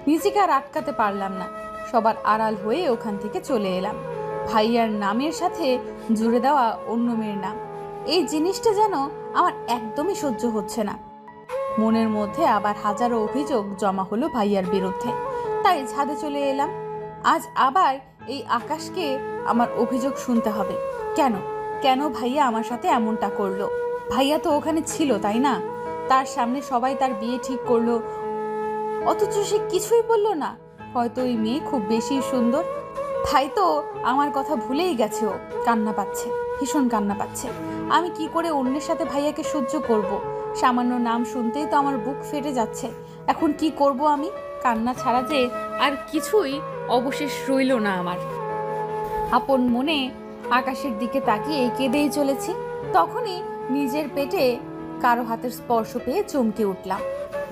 নিজেকে আর আটকাতে পারলাম না, সবার আড়াল হয়ে ওখান থেকে চলে এলাম। ভাইয়ার নামের সাথে জুড়ে দেওয়া অন্য মেয়ের নাম, এই জিনিসটা যেন আমার একদমই সহ্য হচ্ছে না। মনের মধ্যে আবার হাজারো অভিযোগ জমা হলো ভাইয়ার বিরুদ্ধে, তাই ছাদে চলে এলাম। আজ আবার এই আকাশকে আমার অভিযোগ শুনতে হবে। কেন কেন ভাইয়া আমার সাথে এমনটা করলো? ভাইয়া তো ওখানে ছিল, তাই না? তার সামনে সবাই তার বিয়ে ঠিক করলো, অথচ সে কিছুই বললো না। হয়তো ওই মেয়ে খুব বেশি সুন্দর, তাই তো আমার কথা ভুলেই গেছে। ও কান্না পাচ্ছে, ভীষণ কান্না পাচ্ছে। আমি কি করে অন্যের সাথে ভাইয়াকে সহ্য করব? সামান্য নাম শুনতেই তো আমার বুক ফেটে যাচ্ছে। এখন কি করব আমি? কান্না ছাড়া যে আর কিছুই অবশেষ রইল না আমার। আপন মনে আকাশের দিকে তাকিয়ে কেঁদেই চলেছি, তখনই নিজের পেটে কারো হাতের স্পর্শ পেয়ে চমকে উঠলাম।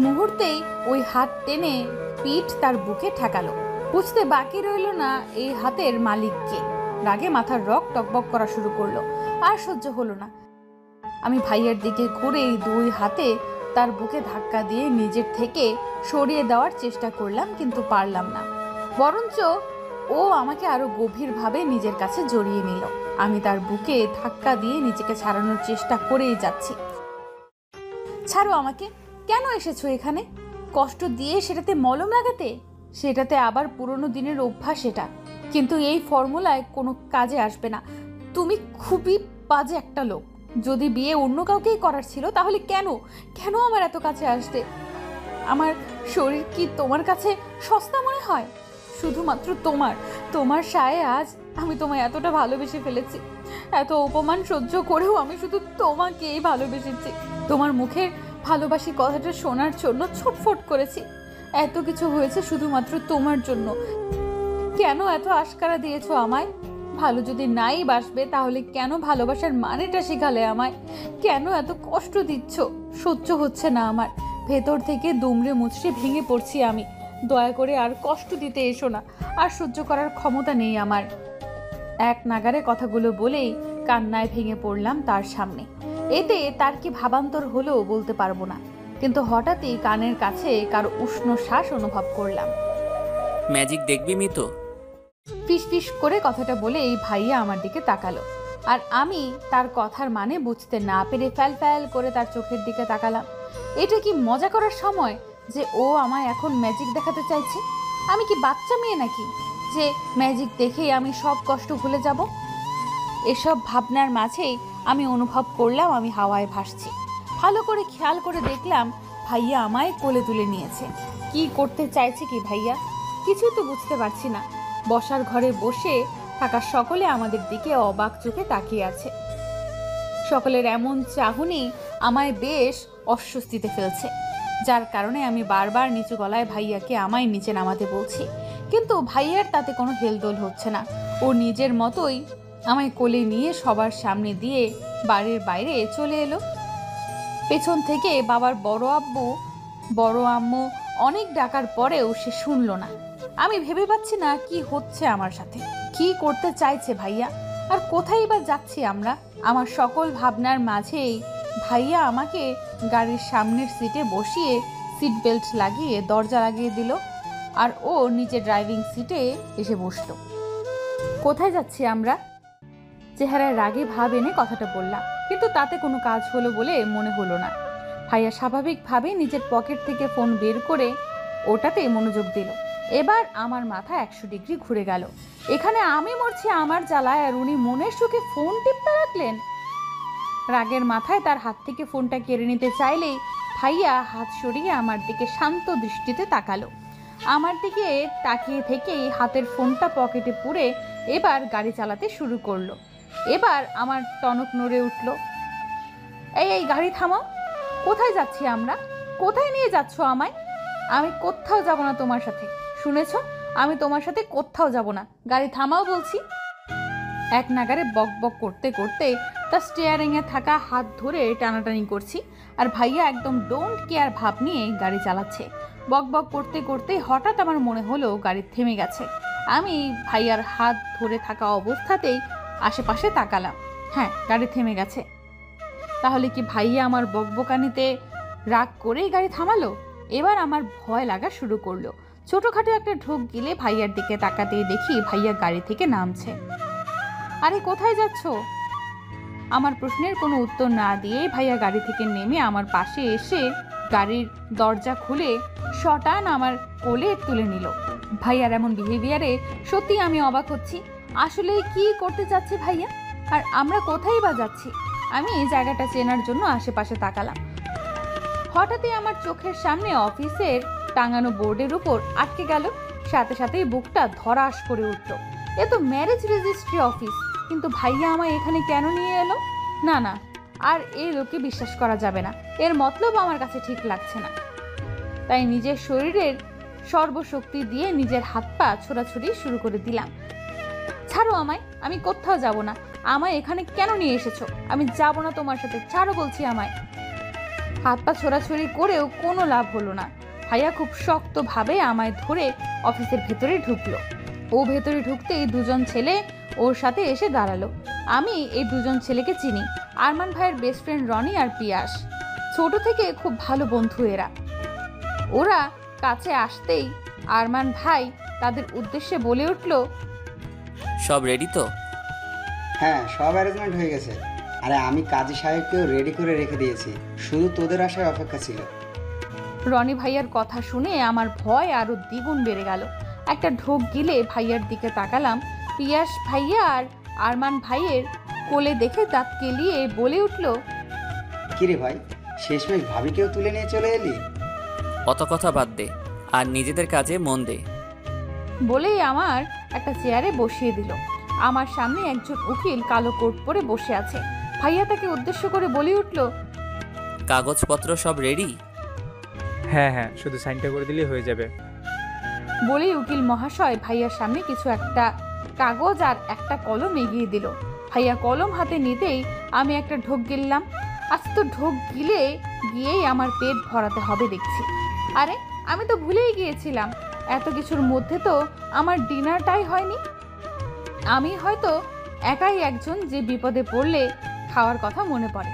মুহূর্তেই ওই হাত টেনে পিঠ তার বুকে ঠেকালো। বুঝতে বাকি রইল না এই হাতের মালিককে। রাগে মাথার রক টকবক করা শুরু করলো, আর সহ্য হলো না। আমি ভাইয়ের দিকে ঘুরে দুই হাতে তার বুকে ধাক্কা দিয়ে নিজের থেকে সরিয়ে দেওয়ার চেষ্টা করলাম, কিন্তু পারলাম না। বরঞ্চ ও আমাকে আরো গভীরভাবে নিজের কাছে জড়িয়ে নিল। আমি তার বুকে ধাক্কা দিয়ে নিজেকে ছাড়ানোর চেষ্টা করেই যাচ্ছি। ছাড়ো আমাকে। কেন এসেছো এখানে? কষ্ট দিয়ে সেটাতে মলম লাগাতে? সেটাতে আবার পুরনো দিনের অভ্যাস এটা, কিন্তু এই ফর্মুলায় কোনো কাজে আসবে না। তুমি খুবই বাজে একটা লোক। যদি বিয়ে অন্য কাউকেই করার ছিল তাহলে কেন কেন আমার এত কাছে আসতে? আমার শরীর কি তোমার কাছে সস্তা মনে হয়? শুধুমাত্র তোমার সায়ে আজ আমি তোমায় এতটা ভালোবেসে ফেলেছি। এত অপমান সহ্য করেও আমি শুধু তোমাকেই ভালোবেসেছি। তোমার মুখের ভালোবাসি কথাটা শোনার জন্য ছটফট করেছি। এত কিছু হয়েছে শুধুমাত্র তোমার জন্য। কেন এত আশকারা দিয়েছো আমায়? ভালো যদি নাই বাসবে তাহলে কেন ভালোবাসার মানেটা শেখালে আমায়? কেন এত কষ্ট দিচ্ছ? সহ্য হচ্ছে না আমার। ভেতর থেকে দুমড়ে মুচড়ে ভেঙে পড়ছি আমি। দয়া করে আর কষ্ট দিতে এসো না, আর সহ্য করার ক্ষমতা নেই আমার। এক নাগারে কথাগুলো বলেই কান্নায় ভেঙে পড়লাম তার সামনে। এতে তার কি ভাবান্তর হলো বলতে পারবো না, কিন্তু হঠাৎই কানের কাছে কারো উষ্ণ শ্বাস অনুভব করলাম। ম্যাজিক দেখবি মিতো? ফিস ফিস করে কথাটা বলে এই ভাইয়া আমার দিকে তাকালো, আর আমি তার কথার মানে বুঝতে না পেরে ফ্যাল ফ্যাল করে তার চোখের দিকে তাকালাম। এটা কি মজা করার সময় যে ও আমায় এখন ম্যাজিক দেখাতে চাইছে? আমি কি বাচ্চা মেয়ে নাকি যে ম্যাজিক দেখেই আমি সব কষ্ট ভুলে যাব? এসব ভাবনার মাঝেই আমি অনুভব করলাম আমি হাওয়ায় ভাসছি। ভালো করে খেয়াল করে দেখলাম ভাইয়া আমায় কোলে তুলে নিয়েছে। কি করতে চাইছে কি ভাইয়া? কিছুই তো বুঝতে পারছি না। বসার ঘরে বসে থাকা সকলে আমাদের দিকে অবাক চোখে তাকিয়ে আছে। সকলের এমন চাহনি আমায় বেশ অস্বস্তিতে ফেলছে, যার কারণে আমি বারবার নিচু গলায় ভাইয়াকে আমায় নিচে নামাতে বলছি, কিন্তু ভাইয়ার তাতে কোনো হেলদোল হচ্ছে না। ও নিজের মতোই আমায় কোলে নিয়ে সবার সামনে দিয়ে বাড়ির বাইরে চলে এলো। পেছন থেকে বাবার বড় আব্বু বড় আম্মু অনেক ডাকার পরেও সে শুনলো না। আমি ভেবে পাচ্ছি না কি হচ্ছে আমার সাথে। কি করতে চাইছে ভাইয়া, আর কোথায় বা যাচ্ছি আমরা? আমার সকল ভাবনার মাঝেই ভাইয়া আমাকে গাড়ির সামনের সিটে বসিয়ে সিট বেল্ট লাগিয়ে দরজা লাগিয়ে দিল, আর ও নিচে ড্রাইভিং সিটে এসে বসলো। কোথায় যাচ্ছি আমরা? চেহারায় রাগে ভাব এনে কথাটা বললাম, কিন্তু তাতে কোনো কাজ হলো বলে মনে হলো না। ভাইয়া স্বাভাবিকভাবে নিজের পকেট থেকে ফোন বের করে ওটাতে মনোযোগ দিল। এবার আমার মাথা 100 ডিগ্রি ঘুরে গেল। এখানে আমি মরছি আমার জ্বালায়, আর উনি মনের সুখে ফোন টিপতে রাখলেন। রাগের মাথায় তার হাত থেকে ফোনটা কেড়ে নিতে চাইলেই ভাইয়া হাত সরিয়ে আমার দিকে শান্ত দৃষ্টিতে তাকালো। আমার দিকে তাকিয়ে থেকেই হাতের ফোনটা পকেটে পুরে এবার গাড়ি চালাতে শুরু করলো। এবার আমার টনক নড়ে উঠল। এই গাড়ি থামাও, কোথায় যাচ্ছি আমরা? কোথায় নিয়ে যাচ্ছ আমায়? আমি কোথাও যাব না তোমার সাথে, শুনেছ? আমি তোমার সাথে কোথাও যাব না, গাড়ি থামাও বলছি। এক নাগারে বক বক করতে করতে তার স্টিয়ারিংয়ে থাকা হাত ধরে টানাটানি করছি, আর ভাইয়া একদম ডোন্ট কেয়ার ভাব নিয়ে গাড়ি চালাচ্ছে। বক বক করতে করতে হঠাৎ আমার মনে হলো গাড়ি থেমে গেছে। আমি ভাইয়ার হাত ধরে থাকা অবস্থাতেই আশেপাশে তাকালাম। হ্যাঁ, গাড়ি থেমে গেছে। তাহলে কি ভাইয়া আমার বকবকানিতে রাগ করেই গাড়ি থামালো? এবার আমার ভয় লাগা শুরু করলো। ছোটোখাটো একটা ঢোক গিলে ভাইয়ার দিকে তাকাতেই দেখি ভাইয়া গাড়ি থেকে নামছে। আরে কোথায় যাচ্ছ? আমার প্রশ্নের কোনো উত্তর না দিয়ে ভাইয়া গাড়ি থেকে নেমে আমার পাশে এসে গাড়ির দরজা খুলে শটান আমার কোলে তুলে নিল। ভাইয়ার এমন বিহেভিয়ারে সত্যি আমি অবাক হচ্ছি। আসলে কি করতে চাচ্ছে ভাইয়া, আর আমরা কোথায় বা যাচ্ছি? আমি এই জায়গাটা চেনার জন্য আশেপাশে তাকালাম। হঠাৎই আমার চোখের সামনে অফিসের টাঙানো বোর্ডের উপর আটকে গেল। সাথে সাথেই বুকটা ধরাস করে উঠল। এ তো ম্যারেজ রেজিস্ট্রি অফিস, কিন্তু ভাইয়া আমায় এখানে কেন নিয়ে এলো? না না, আর এই লোককে বিশ্বাস করা যাবে না। এর মতলব আমার কাছে ঠিক লাগছে না। তাই নিজের শরীরের সর্বশক্তি দিয়ে নিজের হাত পা ছোড়াছুড়ি শুরু করে দিলাম। ছাড়ো আমায়, আমি কোথাও যাব না। আমায় এখানে কেন নিয়ে এসেছো? আমি যাব না তোমার সাথে, ছাড়ো বলছি আমায়। হাত পা ছোড়াছুড়ি করেও কোনো লাভ হলো না। ভাইয়া খুব শক্তভাবে আমায় ধরে অফিসের ভেতরে ঢুকলো। ও ভেতরে ঢুকতেই দুজন ছেলে ওর সাথে এসে দাঁড়ালো। আমি এই দুজন ছেলেকে চিনি, আরমান ভাইয়ের বেস্ট ফ্রেন্ড রনি আর পিয়াস। ছোট থেকে খুব ভালো বন্ধু এরা। ওরা কাছে আসতেই আরমান ভাই তাদের উদ্দেশ্যে বলে উঠল, সব রেডি তো? হ্যাঁ, সব অ্যারেঞ্জমেন্ট হয়ে গেছে। আরে আমি কাজী সাহেবকেও রেডি করে রেখে দিয়েছি, শুধু তোদের আসার অপেক্ষা ছিল। রনি ভাইয়ার কথা শুনে আমার ভয় আরো দ্বিগুণ বেড়ে গেল। একটা ঢোক গিলে ভাইয়ার দিকে তাকালাম। পিয়াস ভাইয়া আর আরমান ভাইয়ের কোলে দেখে দাঁত কেলিয়ে বলে উঠল, কিরে ভাই, শেষমেশ ভাবিকেও তুলে নিয়ে চলে এলি? অত কথা বাদ দে, আর নিজেদের কাজে মন দে। বলেই আমার একটা চেয়ারে বসিয়ে দিল। আমার সামনে একজন উকিল কালো কোট পরে বসে আছে। ভাইয়া তাকে উদ্দেশ্য করে বলে উঠল, কাগজপত্র সব রেডি? হ্যাঁ হ্যাঁ, শুধু সাইনটা করে দিলেই হয়ে যাবে। বলেই উকিল মহাশয় ভাইয়ার সামনে কিছু একটা কাগজ আর একটা কলম এগিয়ে দিল। ভাইয়া কলম হাতে নিতেই আমি একটা ঢোক গিললাম। আজ তো ঢোক গিলে গিয়েই আমার পেট ভরাতে হবে দেখছি। আরে আমি তো ভুলেই গিয়েছিলাম, এত কিছুর মধ্যে তো আমার ডিনারটাই হয়নি। আমি হয়তো একাই একজন যে বিপদে পড়লে খাওয়ার কথা মনে পড়ে।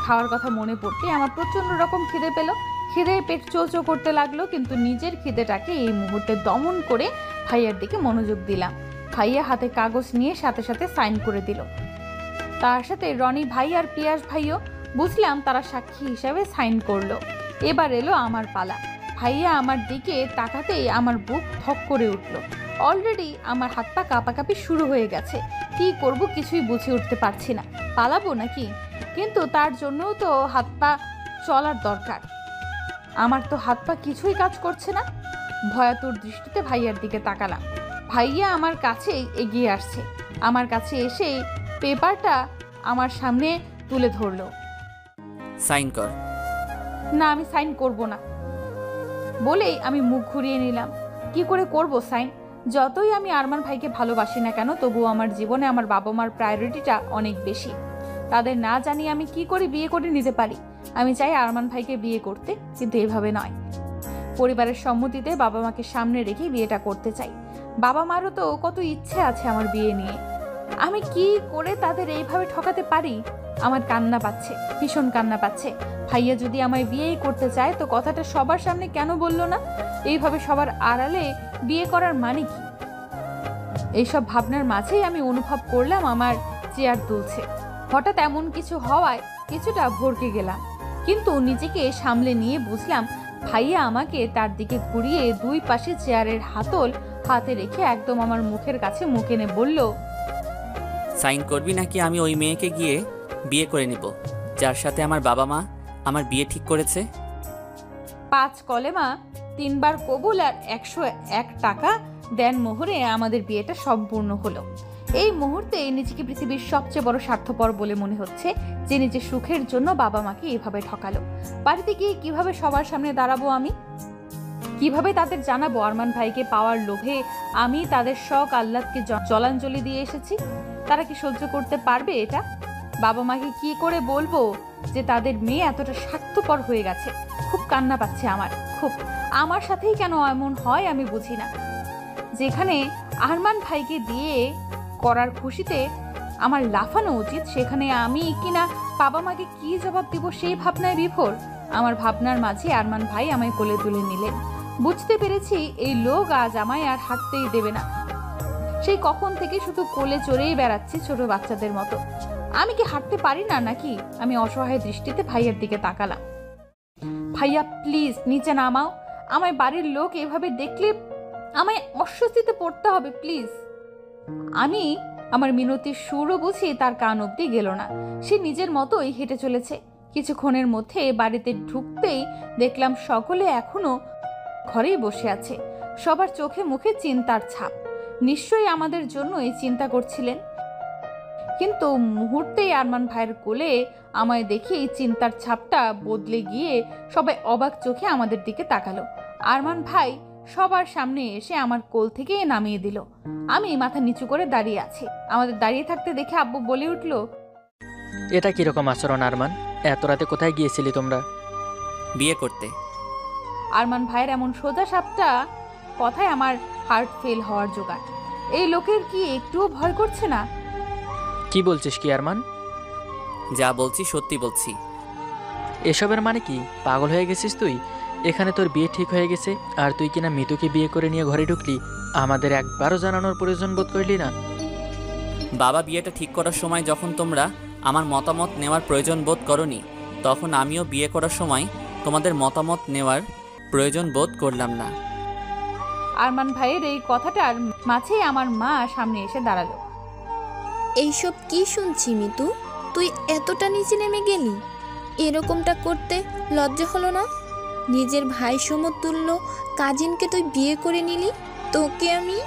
খাওয়ার কথা মনে পড়তে আমার প্রচণ্ড রকম খিদে পেল। খিদে পেট চোচো করতে লাগলো, কিন্তু নিজের খিদেটাকে এই মুহূর্তে দমন করে ভাইয়ার দিকে মনোযোগ দিলাম। ভাইয়া হাতে কাগজ নিয়ে সাথে সাথে সাইন করে দিল। তার সাথে রনি ভাই আর পিয়াস ভাইও, বুঝলাম তারা সাক্ষী হিসাবে সাইন করলো। এবার এলো আমার পালা। ভাইয়া আমার দিকে তাকাতেই আমার বুক ধক করে উঠল। অলরেডি আমার হাত পা কাঁপাকাঁপি শুরু হয়ে গেছে। কি করব কিছুই বুঝে উঠতে পারছি না। পালাবো নাকি? কিন্তু তার জন্যও তো হাত পা চলার দরকার। আমার তো হাত পা কিছুই কাজ করছে না। ভয়াতুর দৃষ্টিতে ভাইয়ার দিকে তাকালাম। ভাইয়া আমার কাছেই এগিয়ে আসছে। আমার কাছে এসে পেপারটা আমার সামনে তুলে ধরলো। সাইন কর। না, আমি সাইন করব না বলেই আমি মুখ ঘুরিয়ে নিলাম। কি করে করব সাইন? যতই আমি আরমান ভাইকে ভালোবাসি না কেন, তবুও আমার জীবনে আমার বাবা মার প্রায়োরিটিটা অনেক বেশি। তাদের না জানি আমি কি করে বিয়ে করে নিতে পারি। আমি চাই আরমান ভাইকে বিয়ে করতে, কিন্তু এভাবে নয়। পরিবারের সম্মতিতে বাবা মাকে সামনে রেখে বিয়েটা করতে চাই। বাবা মারও তো কত ইচ্ছে আছে আমার বিয়ে নিয়ে। আমি কি করে তাদের এইভাবে ঠকাতে পারি? আমার কান্না পাচ্ছে, ভীষণ কান্না পাচ্ছে। ভাইয়া যদি আমায় বিয়েই করতে চায় তো কথাটা সবার সামনে কেন বলল না? এইভাবে সবার আড়ালে বিয়ে করার মানে কি? এইসব ভাবনার মাঝেই আমি অনুভব করলাম আমার চেয়ার দুলছে। হঠাৎ এমন কিছু হওয়ায় কিছুটা ভরকে গেলাম, কিন্তু নিজেকে সামলে নিয়ে বুঝলাম ভাইয়া আমাকে তার দিকে ঘুরিয়ে দুই পাশে চেয়ারের হাতল হাতে রেখে একদম আমার মুখের কাছে মুখ এনে বলল, সাইন করবি নাকি আমি ওই মেয়েকে গিয়ে বিয়ে করে নিব? যার সাথে আমার বাবা মা আমার বিয়ে ঠিক করেছে? 5 কলেমা 3 বার কবুল আর 101 টাকা দেন মোহরে আমাদের বিয়েটা সম্পূর্ণ হলো। এই মুহূর্তে নিজেকে পৃথিবীর সবচেয়ে বড় স্বার্থপর বলে মনে হচ্ছে যে নিজের সুখের জন্য বাবা মাকে এভাবে ঠকালো। বাড়িতে গিয়ে কিভাবে সবার সামনে দাঁড়াবো আমি? কিভাবে তাদের জানাবো আরমান ভাইকে পাওয়ার লোভে আমি তাদের শখ আহ্লাদকে জলাঞ্জলি দিয়ে এসেছি? তারা কি সহ্য করতে পারবে এটা? বাবা মাকে কি করে বলবো যে তাদের মেয়ে এতটা স্বার্থপর হয়ে গেছে? খুব কান্না পাচ্ছে আমার, খুব। আমার সাথেই কেন এমন হয় আমি বুঝি না। যেখানে আরমান ভাইকে দিয়ে করার খুশিতে আমার লাফানো উচিত, সেখানে আমি কিনা বাবা মাকে কি জবাব দিব সেই ভাবনায় বিভোর। আমার ভাবনার মাঝে আরমান ভাই আমায় কোলে তুলে নিলেন। বুঝতে পেরেছি এই লোক আজ আমায় আর হাঁটতেই দেবে না। সেই কখন থেকে শুধু কোলে চড়েই বেড়াচ্ছি ছোট বাচ্চাদের মতো। আমি কি হাঁটতে পারি না নাকি? আমি অসহায় দৃষ্টিতে ভাইয়ার দিকে তাকালাম। ভাইয়া প্লিজ নিচে নামাও, আমায় বাড়ির লোক এভাবে দেখলে আমায় অস্বস্তিতে পড়তে হবে, প্লিজ। আমি আমার মিনতির সুরও বুঝি তার কান অব্দি গেল না। সে নিজের মতোই হেঁটে চলেছে। কিছুক্ষণের মধ্যে বাড়িতে ঢুকতেই দেখলাম সকলে এখনো ঘরেই বসে আছে। সবার চোখে মুখে চিন্তার ছাপ। নিশ্চয়ই আমাদের জন্যই চিন্তা করছিলেন। কিন্তু মুহূর্তেই আরমান ভাইয়ের কোলে আমায় দেখেই চিন্তার ছাপটা বদলে গিয়ে সবাই অবাক চোখে আমাদের দিকে তাকালো। আরমান ভাই সবার সামনে এসে আমার কোল থেকে নামিয়ে দিল। আমি মাথা নিচু করে দাঁড়িয়ে আছি। আমাদের দাঁড়িয়ে থাকতে দেখে আব্বু বলে উঠল, এটা কিরকম আচরণ আরমান? এত রাতে কোথায় গিয়েছিলি তোমরা? বিয়ে করতে। আরমান ভাইয়ের এমন সোজা সাপটা কথায় আমার হার্ট ফেল হওয়ার জোগাড়। এই লোকের কি একটুও ভয় করছে না? কি বলছিস কি আরমান? যা বলছি সত্যি বলছি। এসবের মানে কি? পাগল হয়ে গেছিস তুই? এখানে তোর বিয়ে ঠিক হয়ে গেছে আর তুই কিনা মিতুকে বিয়ে করে নিয়ে ঘরে ঢুকলি। আমাদের একবারও জানানোর প্রয়োজন বোধ করলি না? বাবা বিয়েটা ঠিক করার সময় যখন তোমরা আমার মতামত নেওয়ার প্রয়োজন বোধ করনি, তখন আমিও বিয়ে করার সময় তোমাদের মতামত নেওয়ার প্রয়োজন বোধ করলাম না। আরমান ভাইয়ের এই কথাটার মাঝে আমার মা সামনে এসে দাঁড়ালো। এইসব কি শুনছি মিতু? তুই এতটা নিচে নেমে গেলি? এরকমটা করতে লজ্জা হলো না? নিজের ভাই সমতুল্য কাজিনকে তুই বিয়ে করে নিলি। তোকে আমি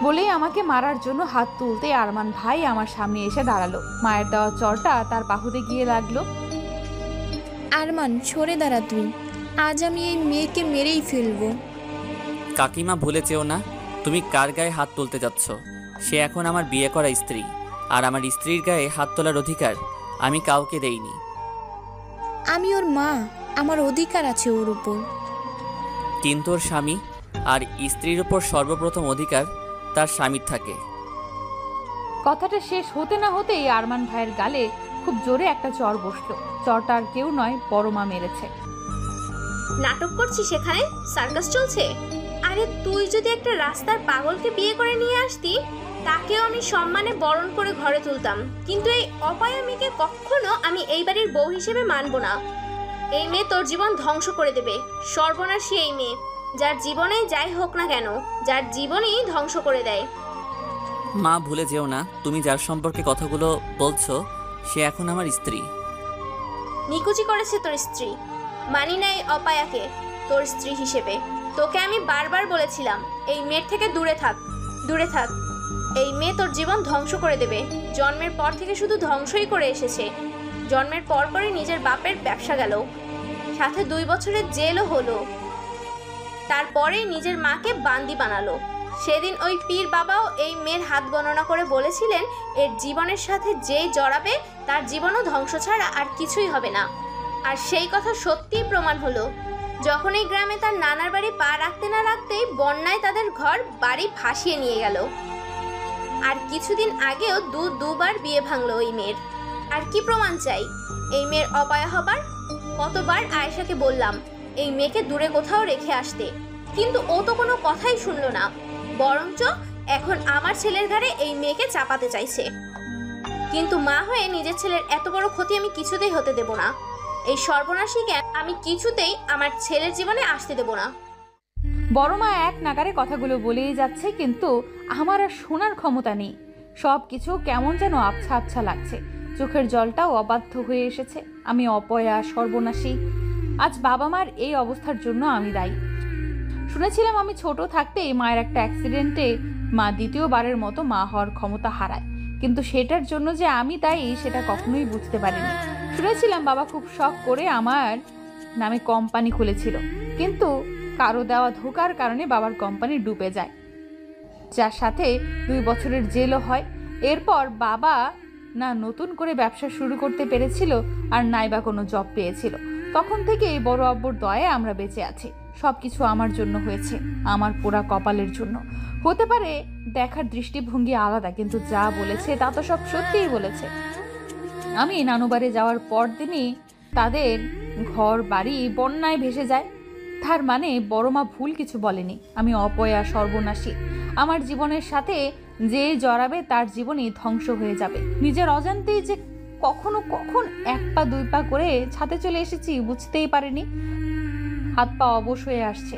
বলেই আমাকে মারার জন্য হাত তুলতে আরমান ভাই আমার সামনে এসে দাঁড়ালো। মায়ের দেওয়া চরটা তার বাহুতে গিয়ে লাগলো। আরমান সরে দাঁড়া তুই। আজ আমি এই মেয়েকে মেরেই ফেলবো। কাকিমা ভুলে যেও না, তুমি কার গায়ে হাত তুলতে যাচ্ছ। সে এখন আমার বিয়ে করা স্ত্রী, আর আমার স্ত্রীর গায়ে হাত তোলার অধিকার আমি কাউকে দেইনি। আমি ওর মা, আমার অধিকার আছে ওর উপর। কিন্তু ওর স্বামী আর স্ত্রীর উপর সর্বপ্রথম অধিকার তার স্বামীর থাকে। কথাটা শেষ হতে না হতেই আরমান ভাইয়ের গালে খুব জোরে একটা চর বসলো। চরটা আর কেউ নয়, বড় মা মেরেছে। নাটক করছিস সেখানে? সার্কাস চলছে? আরে তুই যদি একটা রাস্তার পাগলকে বিয়ে করে নিয়ে আসতি, তাকেও আমি সম্মানে বরণ করে ঘরে তুলতাম। কিন্তু এই অপায়া মেয়েকে কখনো আমি এই বাড়ির বউ হিসেবে মানব না। এই মেয়ে তোর জীবন ধ্বংস করে দেবে। সর্বনাশী এই মেয়ে, যার জীবনেই যাই হোক না কেন, যার জীবনেই ধ্বংস করে দেয়। মা ভুলে যেও না, তুমি যার সম্পর্কে কথাগুলো বলছো সে এখন আমার স্ত্রী। নিকুচি করেছে তোর স্ত্রী। মানি না এই অপায়াকে তোর স্ত্রী হিসেবে। তোকে আমি বারবার বলেছিলাম এই মেয়ের থেকে দূরে থাক, দূরে থাক। এই মেয়ে তোর জীবন ধ্বংস করে দেবে। জন্মের পর থেকে শুধু ধ্বংসই করে এসেছে। জন্মের পর পরই নিজের বাপের ব্যবসা গেল, সাথে 2 বছরের জেলও হলো। তারপরে নিজের মাকে বান্দি বানালো। সেদিন ওই পীর বাবাও এই মেয়ের হাত গণনা করে বলেছিলেন এর জীবনের সাথে যেই জড়াবে তার জীবনও ধ্বংস ছাড়া আর কিছুই হবে না। আর সেই কথা সত্যিই প্রমাণ হলো যখন এই গ্রামে তার নানার বাড়ি পা রাখতে না রাখতেই বন্যায় তাদের ঘর বাড়ি ভাসিয়ে নিয়ে গেল। আর কিছুদিন আগেও দুবার বিয়ে ভাঙলো ওই মেয়ের। আর কি প্রমাণ চাই এই মেয়ের অপায়া হবার? কতবার আয়েশাকে বললাম এই মেয়েকে দূরে কোথাও রেখে আসতে, কিন্তু ও তো কোনো কথাই শুনলো না। বরঞ্চ এখন আমার ছেলের ঘাড়ে এই মেয়েকে চাপাতে চাইছে। কিন্তু মা হয়ে নিজের ছেলের এত বড় ক্ষতি আমি কিছুতেই হতে দেব না। এই সর্বনাশীকে আমি কিছুতেই আমার ছেলের জীবনে আসতে দেব না। বড় মা এক নাগারে কথাগুলো বলেই যাচ্ছে, কিন্তু আমার আর শোনার ক্ষমতা নেই। সব কিছু কেমন যেন আবছা আবছা লাগছে। চোখের জলটাও অবাধ্য হয়ে এসেছে। আমি অপয়া, সর্বনাশী। আজ বাবা মার এই অবস্থার জন্য আমি দায়ী। শুনেছিলাম আমি ছোট থাকতেই মায়ের একটা অ্যাক্সিডেন্টে মা দ্বিতীয়বারের মতো মা হওয়ার ক্ষমতা হারায়, কিন্তু সেটার জন্য যে আমি দায়ী সেটা কখনোই বুঝতে পারিনি। শুনেছিলাম বাবা খুব শখ করে আমার নামে কোম্পানি খুলেছিল, কিন্তু কারো দেওয়া ধোকার কারণে বাবার কোম্পানি ডুবে যায়, যার সাথে 2 বছরের জেলও হয়। এরপর বাবা না নতুন করে ব্যবসা শুরু করতে পেরেছিল আর নাইবা কোনো জব পেয়েছিল। তখন থেকে বড় আব্বুর দয়ায় আমরা বেঁচে আছি। সবকিছু আমার জন্য হয়েছে, আমার পোড়া কপালের জন্য। হতে পারে দেখার দৃষ্টিভঙ্গি আলাদা, কিন্তু যা বলেছে তা তো সব সত্যিই বলেছে। আমি নানুবাড়ি যাওয়ার পর দিনই তাদের ঘর বাড়ি বন্যায় ভেসে যায়। তার মানে বড় মা ভুল কিছু বলেনি। আমি অপয়া, সর্বনাশী। আমার জীবনের সাথে যে জড়াবে তার জীবনই ধ্বংস হয়ে যাবে। নিজের অজান্তেই যে কখন 1 পা 2 পা করে ছাদে চলে এসেছি বুঝতেই পারিনি। হাত পা অবশ হয়ে আসছে,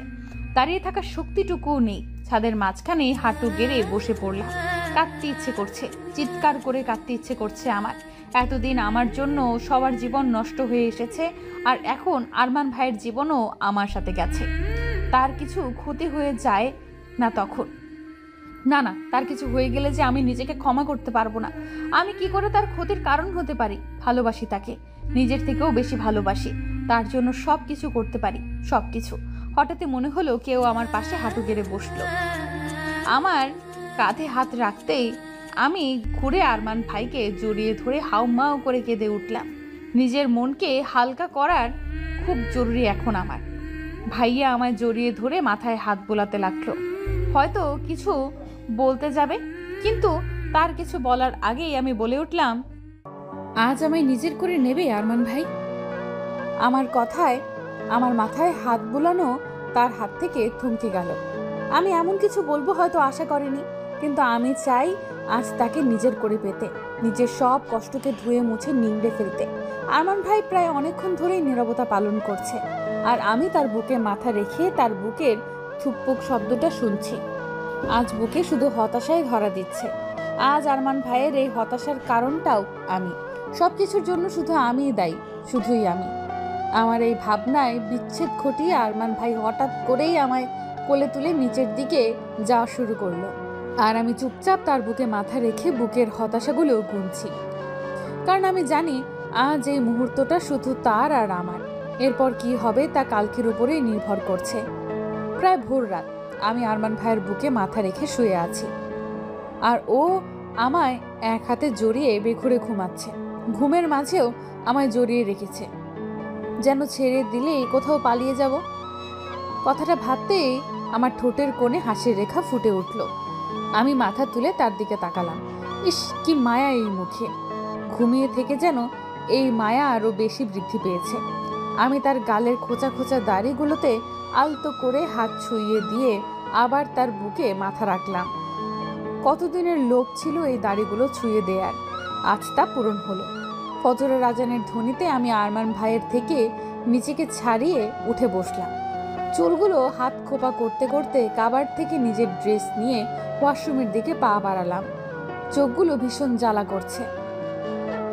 দাঁড়িয়ে থাকার শক্তিটুকুও নেই। ছাদের মাঝখানে হাঁটু গেড়ে বসে পড়লাম। কাঁদতে ইচ্ছে করছে, চিৎকার করে কাঁদতে ইচ্ছে করছে আমার। এতদিন আমার জন্য সবার জীবন নষ্ট হয়ে এসেছে, আর এখন আরমান ভাইয়ের জীবনও আমার সাথে গেছে। তার কিছু ক্ষতি হয়ে যায় না তখন? না, তার কিছু হয়ে গেলে যে আমি নিজেকে ক্ষমা করতে পারবো না। আমি কি করে তার ক্ষতির কারণ হতে পারি? ভালোবাসি তাকে, নিজের থেকেও বেশি ভালোবাসি। তার জন্য সব কিছু করতে পারি, সব কিছু। হঠাৎই মনে হলো কেউ আমার পাশে হাঁটু গেড়ে বসলো। আমার কাঁধে হাত রাখতেই আমি ঘুরে আরমান ভাইকে জড়িয়ে ধরে হাউমাউ করে কেঁদে উঠলাম। নিজের মনকে হালকা করার খুব জরুরি এখন আমার। ভাইয়া আমায় জড়িয়ে ধরে মাথায় হাত বোলাতে লাগলো। হয়তো কিছু বলতে যাবে, কিন্তু তার কিছু বলার আগেই আমি বলে উঠলাম, আজ আমায় নিজের করে নেবে আরমান ভাই? আমার কথায় আমার মাথায় হাত বোলানো তার হাত থেকে থমকে গেল। আমি এমন কিছু বলবো হয়তো আশা করিনি, কিন্তু আমি চাই আজ তাকে নিজের করে পেতে, নিজের সব কষ্টকে ধুয়ে মুছে নিংড়ে ফেলতে। আরমান ভাই প্রায় অনেকক্ষণ ধরেই নীরবতা পালন করছে, আর আমি তার বুকে মাথা রেখে তার বুকের থুকপুক শব্দটা শুনছি। আজ বুকে শুধু হতাশায় ধরা দিচ্ছে। আজ আরমান ভাইয়ের এই হতাশার কারণটাও আমি। সব কিছুর জন্য শুধু আমিই দায়ী, শুধুই আমি। আমার এই ভাবনায় বিচ্ছেদ ঘটিয়ে আরমান ভাই হঠাৎ করেই আমায় কোলে তুলে নিচের দিকে যাওয়া শুরু করলো, আর আমি চুপচাপ তার বুকে মাথা রেখে বুকের হতাশাগুলো গুনছি। কারণ আমি জানি আজ এই মুহূর্তটা শুধু তার আর আমার। এরপর কি হবে তা কালকের উপরেই নির্ভর করছে। প্রায় ভোর রাত, আমি আরমান ভাইয়ের বুকে মাথা রেখে শুয়ে আছি, আর ও আমায় এক হাতে জড়িয়ে বেঘুরে ঘুমাচ্ছে। ঘুমের মাঝেও আমায় জড়িয়ে রেখেছে, যেন ছেড়ে দিলেই কোথাও পালিয়ে যাব। কথাটা ভাবতেই আমার ঠোঁটের কোণে হাসির রেখা ফুটে উঠল। আমি মাথা তুলে তার দিকে তাকালাম। ইস, কি মায়া এই মুখে! ঘুমিয়ে থেকে যেন এই মায়া আরো বেশি বৃদ্ধি পেয়েছে। আমি তার গালের খোঁচা খোঁচা দাড়িগুলোতে আলতো করে হাত ছুঁয়ে দিয়ে আবার তার বুকে মাথা রাখলাম। কতদিনের লোভ ছিল এই দাড়িগুলো ছুঁয়ে দেয়ার, আজ তা পূরণ হলো। ফজরের আজানের ধ্বনিতে আমি আরমান ভাইয়ের থেকে নিজেকে ছাড়িয়ে উঠে বসলাম। চুলগুলো হাত খোপা করতে করতে কাবার থেকে নিজের ড্রেস নিয়ে ওয়াশরুমের দিকে পা বাড়ালাম। চোখগুলো ভীষণ জ্বালা করছে,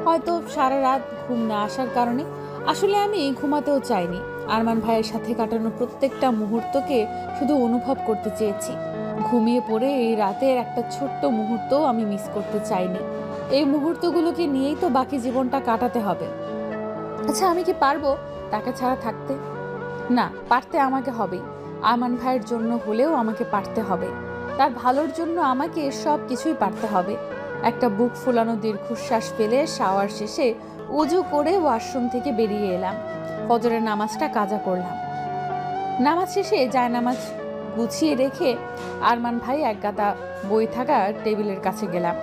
হয়তো সারা রাত ঘুম না আসার কারণে। আসলে আমি ঘুমাতেও চাইনি। আরমান ভাইয়ের সাথে কাটানো প্রত্যেকটা মুহূর্তকে শুধু অনুভব করতে চেয়েছি। ঘুমিয়ে পড়ে এই রাতের একটা ছোট্ট মুহূর্তও আমি মিস করতে চাইনি। এই মুহূর্তগুলোকে নিয়েই তো বাকি জীবনটা কাটাতে হবে। আচ্ছা, আমি কি পারবো তাকে ছাড়া থাকতে? না, পারতে আমাকে হবেই। আরমান ভাইয়ের জন্য হলেও আমাকে পারতে হবে। তার ভালোর জন্য আমাকে সব কিছুই পারতে হবে। একটা বুক ফুলানো দীর্ঘশ্বাস ফেলে শাওয়ার শেষে উজু করে ওয়াশরুম থেকে বেরিয়ে এলাম। ফজরের নামাজটা কাজা করলাম। নামাজ শেষে জায়নামাজ গুছিয়ে রেখে আরমান ভাই এক গাদা বই থাকা টেবিলের কাছে গেলাম।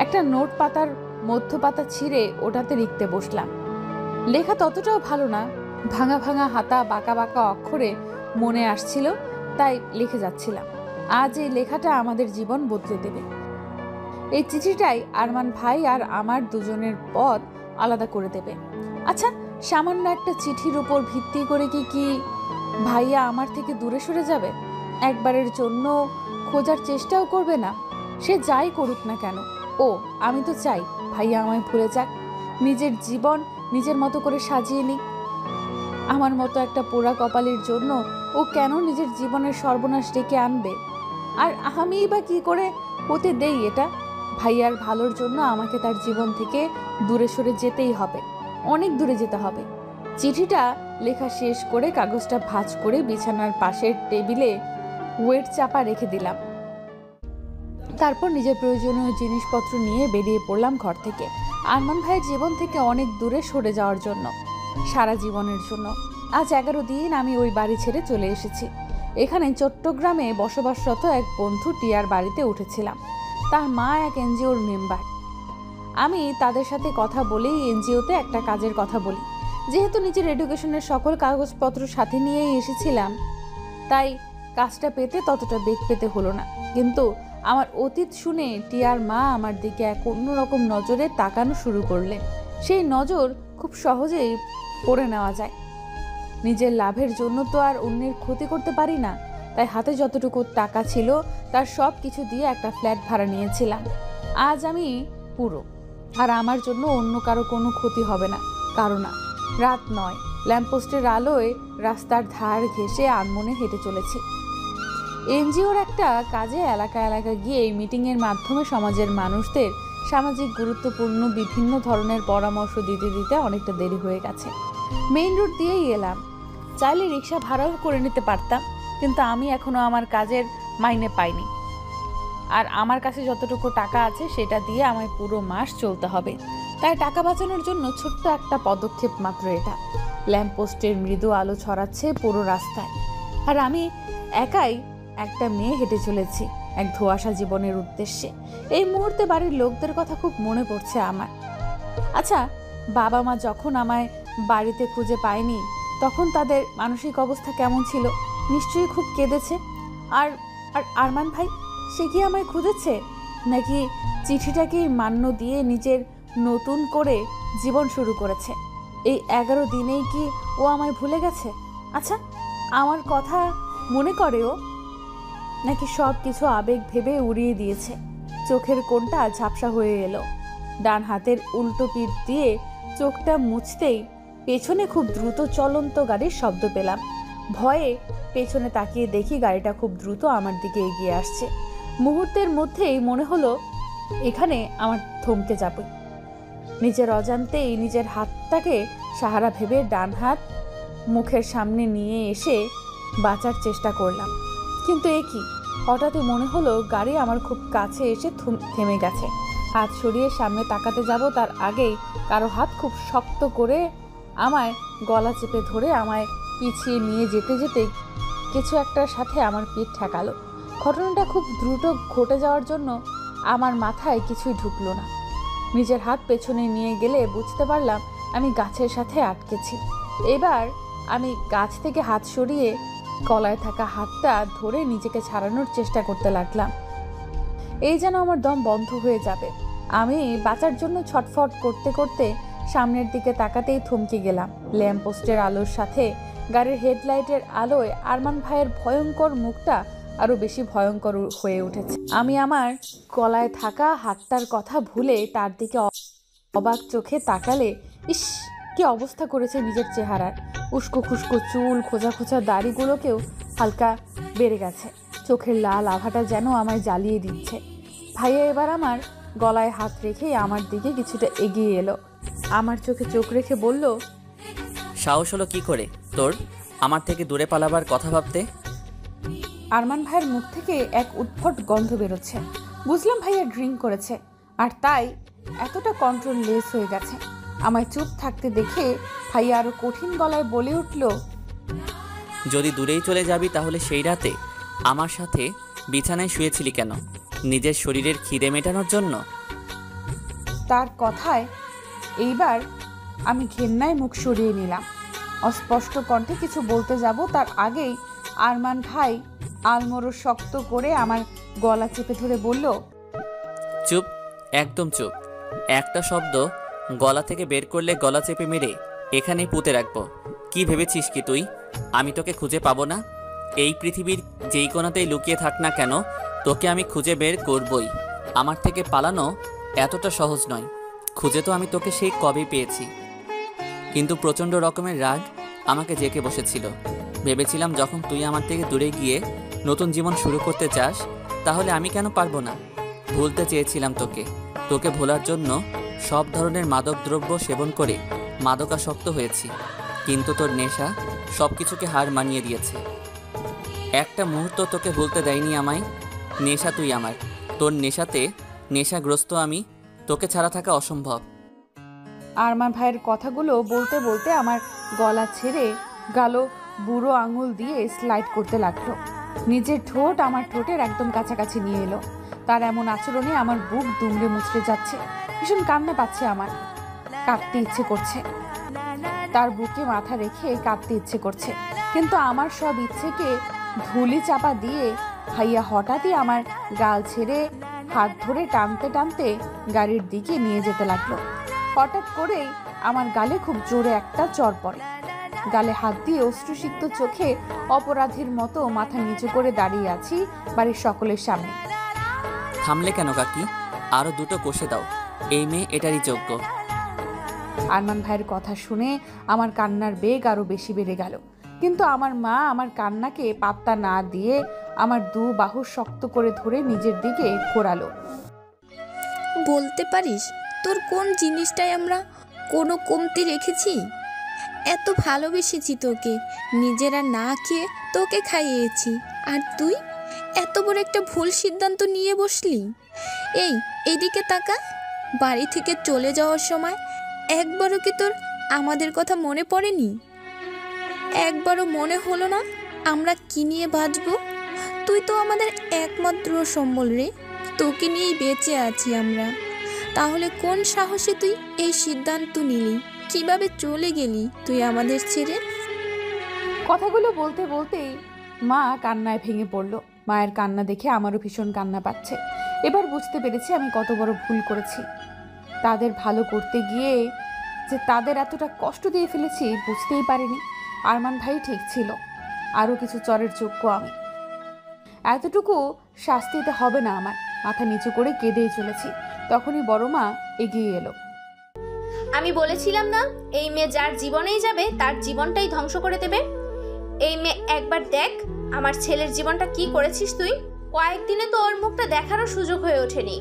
একটা নোট পাতার মধ্য পাতা ছিঁড়ে ওটাতে লিখতে বসলাম। লেখা ততটাও ভালো না, ভাঙা ভাঙা হাতা, বাঁকা বাঁকা অক্ষরে মনে আসছিল, তাই লিখে যাচ্ছিলাম। আজ এই লেখাটা আমাদের জীবন বদলে দেবে। এই চিঠিটাই আরমান ভাই আর আমার দুজনের পথ আলাদা করে দেবে। আচ্ছা, সামান্য একটা চিঠির উপর ভিত্তি করে কি ভাইয়া আমার থেকে দূরে সরে যাবে? একবারের জন্য খোঁজার চেষ্টাও করবে না? সে যাই করুক না কেন, আমি তো চাই ভাইয়া আমায় ভুলে যাক। নিজের জীবন নিজের মতো করে সাজিয়ে নিক। আমার মতো একটা পোড়া কপালের জন্য ও কেন নিজের জীবনের সর্বনাশ ডেকে আনবে? আর আমিই বা কি করে হতে দেই এটা? ভাইয়ার ভালোর জন্য আমাকে তার জীবন থেকে দূরে সরে যেতেই হবে, অনেক দূরে যেতে হবে। চিঠিটা লেখা শেষ করে কাগজটা ভাঁজ করে বিছানার পাশের টেবিলে ওয়েট চাপা রেখে দিলাম। তারপর নিজের প্রয়োজনীয় জিনিসপত্র নিয়ে বেরিয়ে পড়লাম ঘর থেকে, আরমান ভাইয়ের জীবন থেকে অনেক দূরে সরে যাওয়ার জন্য, সারা জীবনের জন্য। আজ 11 দিন আমি ওই বাড়ি ছেড়ে চলে এসেছি। এখানে চট্টগ্রামে বসবাসরত এক বন্ধু টিয়ার বাড়িতে উঠেছিলাম। তার মা এক এনজিওর মেম্বার। আমি তাদের সাথে কথা বলেই এনজিওতে একটা কাজের কথা বলি। যেহেতু নিজের এডুকেশনের সকল কাগজপত্র সাথে নিয়েই এসেছিলাম, তাই কাজটা পেতে ততটা বেগ পেতে হলো না। কিন্তু আমার অতীত শুনে টিয়ার মা আমার দিকে এক অন্যরকম নজরে তাকানো শুরু করলেন। সেই নজর খুব সহজেই পড়ে নেওয়া যায়। নিজের লাভের জন্য তো আর অন্যের ক্ষতি করতে পারি না, তাই হাতে যতটুকু টাকা ছিল তার সব কিছু দিয়ে একটা ফ্ল্যাট ভাড়া নিয়েছিলাম। আজ আমি পুরো, আর আমার জন্য অন্য কারো কোনো ক্ষতি হবে না। কারণ না, রাত নয়, ল্যাম্পপোস্টের আলোয় রাস্তার ধার ঘেঁষে আনমনে হেঁটে চলেছি। এনজিওর একটা কাজে এলাকা এলাকা গিয়ে মিটিংয়ের মাধ্যমে সমাজের মানুষদের সামাজিক গুরুত্বপূর্ণ বিভিন্ন ধরনের পরামর্শ দিতে দিতে অনেকটা দেরি হয়ে গেছে। মেইন রোড দিয়েই এলাম, চাইলে রিক্সা ভাড়াও করে নিতে পারতাম, কিন্তু আমি এখনো আমার কাজের মাইনে পাইনি। আর আমার কাছে যতটুকু টাকা আছে সেটা দিয়ে আমায় পুরো মাস চলতে হবে। তাই টাকা বাঁচানোর জন্য ছোট্ট একটা পদক্ষেপ মাত্র এটা। ল্যাম্পপোস্টের মৃদু আলো ছড়াচ্ছে পুরো রাস্তায়, আর আমি একাই একটা মেয়ে হেঁটে চলেছি এক ধোঁয়াশা জীবনের উদ্দেশ্যে। এই মুহূর্তে বাড়ির লোকদের কথা খুব মনে পড়ছে আমার। আচ্ছা, বাবা মা যখন আমায় বাড়িতে খুঁজে পায়নি তখন তাদের মানসিক অবস্থা কেমন ছিল? নিশ্চয়ই খুব কেঁদেছে। আর আর আরমান ভাই, সে কি আমায় খুঁজেছে, নাকি চিঠিটাকেই মান্য দিয়ে নিজের নতুন করে জীবন শুরু করেছে? এই 11 দিনেই কি ও আমায় ভুলে গেছে? আচ্ছা, আমার কথা মনে করে ও, নাকি সব কিছু আবেগ ভেবে উড়িয়ে দিয়েছে? চোখের কোণটা ঝাপসা হয়ে এলো। ডান হাতের উল্টো পিঠ দিয়ে চোখটা মুছতেই পেছনে খুব দ্রুত চলন্ত গাড়ির শব্দ পেলাম। ভয়ে পেছনে তাকিয়ে দেখি গাড়িটা খুব দ্রুত আমার দিকে এগিয়ে আসছে। মুহূর্তের মধ্যেই মনে হলো এখানে আমার থমকে যাবে। নিজের অজান্তেই নিজের হাতটাকে সাহারা ভেবে ডান হাত মুখের সামনে নিয়ে এসে বাঁচার চেষ্টা করলাম, কিন্তু এ কি? হঠাৎই মনে হলো গাড়ি আমার খুব কাছে এসে থেমে গেছে। হাত সরিয়ে সামনে তাকাতে যাব তার আগেই কারো হাত খুব শক্ত করে আমায় গলা চেপে ধরে আমায় পিছিয়ে নিয়ে যেতে যেতে কিছু একটার সাথে আমার পিঠ ঠেকালো। ঘটনাটা খুব দ্রুত ঘটে যাওয়ার জন্য আমার মাথায় কিছুই ঢুকলো না। নিজের হাত পেছনে নিয়ে গেলে বুঝতে পারলাম আমি গাছের সাথে আটকেছি। এবার আমি গাছ থেকে হাত সরিয়ে গলায় থাকা হাতটা ধরে নিজেকে ছাড়ানোর চেষ্টা করতে লাগলাম। এই যেন আমার দম বন্ধ হয়ে যাবে। আমি বাঁচার জন্য ছটফট করতে করতে সামনের দিকে তাকাতেই থমকে গেলাম। ল্যাম্পপোস্টের আলোর সাথে গাড়ির হেডলাইটের আলোয় আরমান ভাইয়ের ভয়ঙ্কর মুখটা আরো বেশি ভয়ঙ্কর হয়ে উঠেছে। আমি আমার গলায় থাকা হাতটার কথা ভুলে তার দিকে অবাক চোখে তাকালে, ইস, কি অবস্থা করেছে নিজের চেহারার। উস্কো খুস্কো চুল, খোঁজা খোঁজা দাড়িগুলোকেও হালকা বেড়ে গেছে। চোখের লাল আভাটা যেন আমায় জ্বালিয়ে দিচ্ছে। ভাইয়া এবার আমার গলায় হাত রেখে আমার দিকে কিছুটা এগিয়ে এলো। আমার চোখে চোখ রেখে বলল, সাহস হলো কি করে তোর আমার থেকে দূরে পালাবার কথা ভাবতে? আরমান ভাইয়ের মুখ থেকে এক উদ্ভট গন্ধ বেরোচ্ছে। বুঝলাম ভাইয়া ড্রিঙ্ক করেছে, আর তাই এতটা কন্ট্রোল লেস হয়ে গেছে। আমায় চুপ থাকতে দেখে ভাইয়া আরো কঠিন গলায় বলে উঠল, যদি দূরেই চলে যাবি তাহলে সেই রাতে আমার সাথে বিছানায় শুয়েছিলি কেন? নিজের শরীরের খিদে মেটানোর জন্য? তার কথায় এইবার আমি ঘেন্নায় মুখ সরিয়ে নিলাম। অস্পষ্ট কণ্ঠে কিছু বলতে যাব তার আগেই আরমান ভাই আলমোড়ো শক্ত করে আমার গলা চেপে ধরে বলল, চুপ, একদম চুপ। একটা শব্দ গলা থেকে বের করলে গলা চেপে মেরে এখানেই পুঁতে রাখবো। কি ভেবেছিস কি তুই আমি তোকে খুঁজে পাবো না? এই পৃথিবীর যেই কোণাতেই লুকিয়ে থাক না কেন, তোকে আমি খুঁজে বের করবই। আমার থেকে পালানো এতটা সহজ নয়। খুঁজে তো আমি তোকে সেই কবেই পেয়েছি, কিন্তু প্রচণ্ড রকমের রাগ আমাকে জেঁকে বসেছিল। ভেবেছিলাম যখন তুই আমার থেকে দূরে গিয়ে নতুন জীবন শুরু করতে চাস, তাহলে আমি কেন পারবো না। ভুলতে চেয়েছিলাম তোকে, তোকে ভোলার জন্য সব ধরনের মাদকদ্রব্য সেবন করে মাদকাসক্ত হয়েছি, কিন্তু তোর নেশা সব কিছুকে হার মানিয়ে দিয়েছে। একটা মুহূর্ত তোকে ভুলতে দেয়নি আমায়। নেশা তুই আমার, তোর নেশাতে নেশাগ্রস্ত আমি, তোকে ছাড়া থাকা অসম্ভব। আরমান ভাইয়ের কথাগুলো বলতে বলতে আমার গলা ছেড়ে গালো বুড়ো আঙুল দিয়ে স্লাইড করতে লাগলো। নিজের ঠোঁট আমার ঠোঁটের একদম কাছাকাছি নিয়ে এলো। তার এমন আচরণে আমার বুক দুমড়ে মুচড়ে যাচ্ছে, ভীষণ কান্না পাচ্ছে আমার, কাঁদতে ইচ্ছে করছে। তার বুকে মাথা রেখে কাঁদতে ইচ্ছে করছে, কিন্তু আমার সব ইচ্ছেকে ধুলি চাপা দিয়ে ভাইয়া হঠাৎই আমার গাল ছেড়ে হাত ধরে টানতে টানতে গাড়ির দিকে নিয়ে যেতে লাগলো। হঠাৎ করেই আমার গালে খুব জোরে একটা চড় পড়ে। গালে হাত দিয়ে অশ্রুসিক্ত চোখে অপরাধীর মতো মাথা নিচু করে দাঁড়িয়ে আছি বাড়ির সকলের সামনে। থামলে কেন কাকি? আরো দুটো কষে দাও, এই মেয়ে এটারই যোগ্য। আরমান ভাইয়ের কথা শুনে আমার কান্নার বেগ আরো বেশি বেড়ে গেল, কিন্তু আমার মা আমার কান্নাকে পাত্তা না দিয়ে আমার দু বাহু শক্ত করে ধরে নিজের দিকে ঘোরালো। বলতে পারিস তোর কোন জিনিসটাই আমরা কোনো কমতি রেখেছি? এত ভালোবেসেছি তোকে, নিজেরা না খেয়ে তোকে খাইয়েছি, আর তুই এত বড় একটা ভুল সিদ্ধান্ত নিয়ে বসলি। এইদিকে তাকা, বাড়ি থেকে চলে যাওয়ার সময় একবারও কি তোর আমাদের কথা মনে পড়েনি? একবারও মনে হলো না আমরা কি নিয়ে বাঁচবো? তুই তো আমাদের একমাত্র সম্বল রে, তোকে নিয়েই বেঁচে আছি আমরা। তাহলে কোন সাহসে তুই এই সিদ্ধান্ত নিলি? কিভাবে চলে গেলি তুই আমাদের ছেড়ে? কথাগুলো বলতে বলতেই মা কান্নায় ভেঙে পড়ল। মায়ের কান্না দেখে আমারও ভীষণ কান্না পাচ্ছে। এবার বুঝতে পেরেছি আমি কত বড় ভুল করেছি। তাদের ভালো করতে গিয়ে যে তাদের এতটা কষ্ট দিয়ে ফেলেছি বুঝতেই পারিনি। আরমান ভাই ঠিক ছিল, আরও কিছু চরের যোগ্য আমি। এতটুকু শাস্তিতে হবে না আমার। মাথা নিচু করে কেঁদেই চলেছি, তখনই বড় মা এগিয়ে এলো। আমি বলেছিলাম না, এই মেয়ে যার জীবনেই যাবে তার জীবনটাই ধ্বংস করে দেবে। এই মেয়ে একবার দেখ আমার ছেলের জীবনটা কি করেছিস তুই। কয়েকদিনে তো ওর মুখটা দেখারও সুযোগ হয়ে ওঠেনি।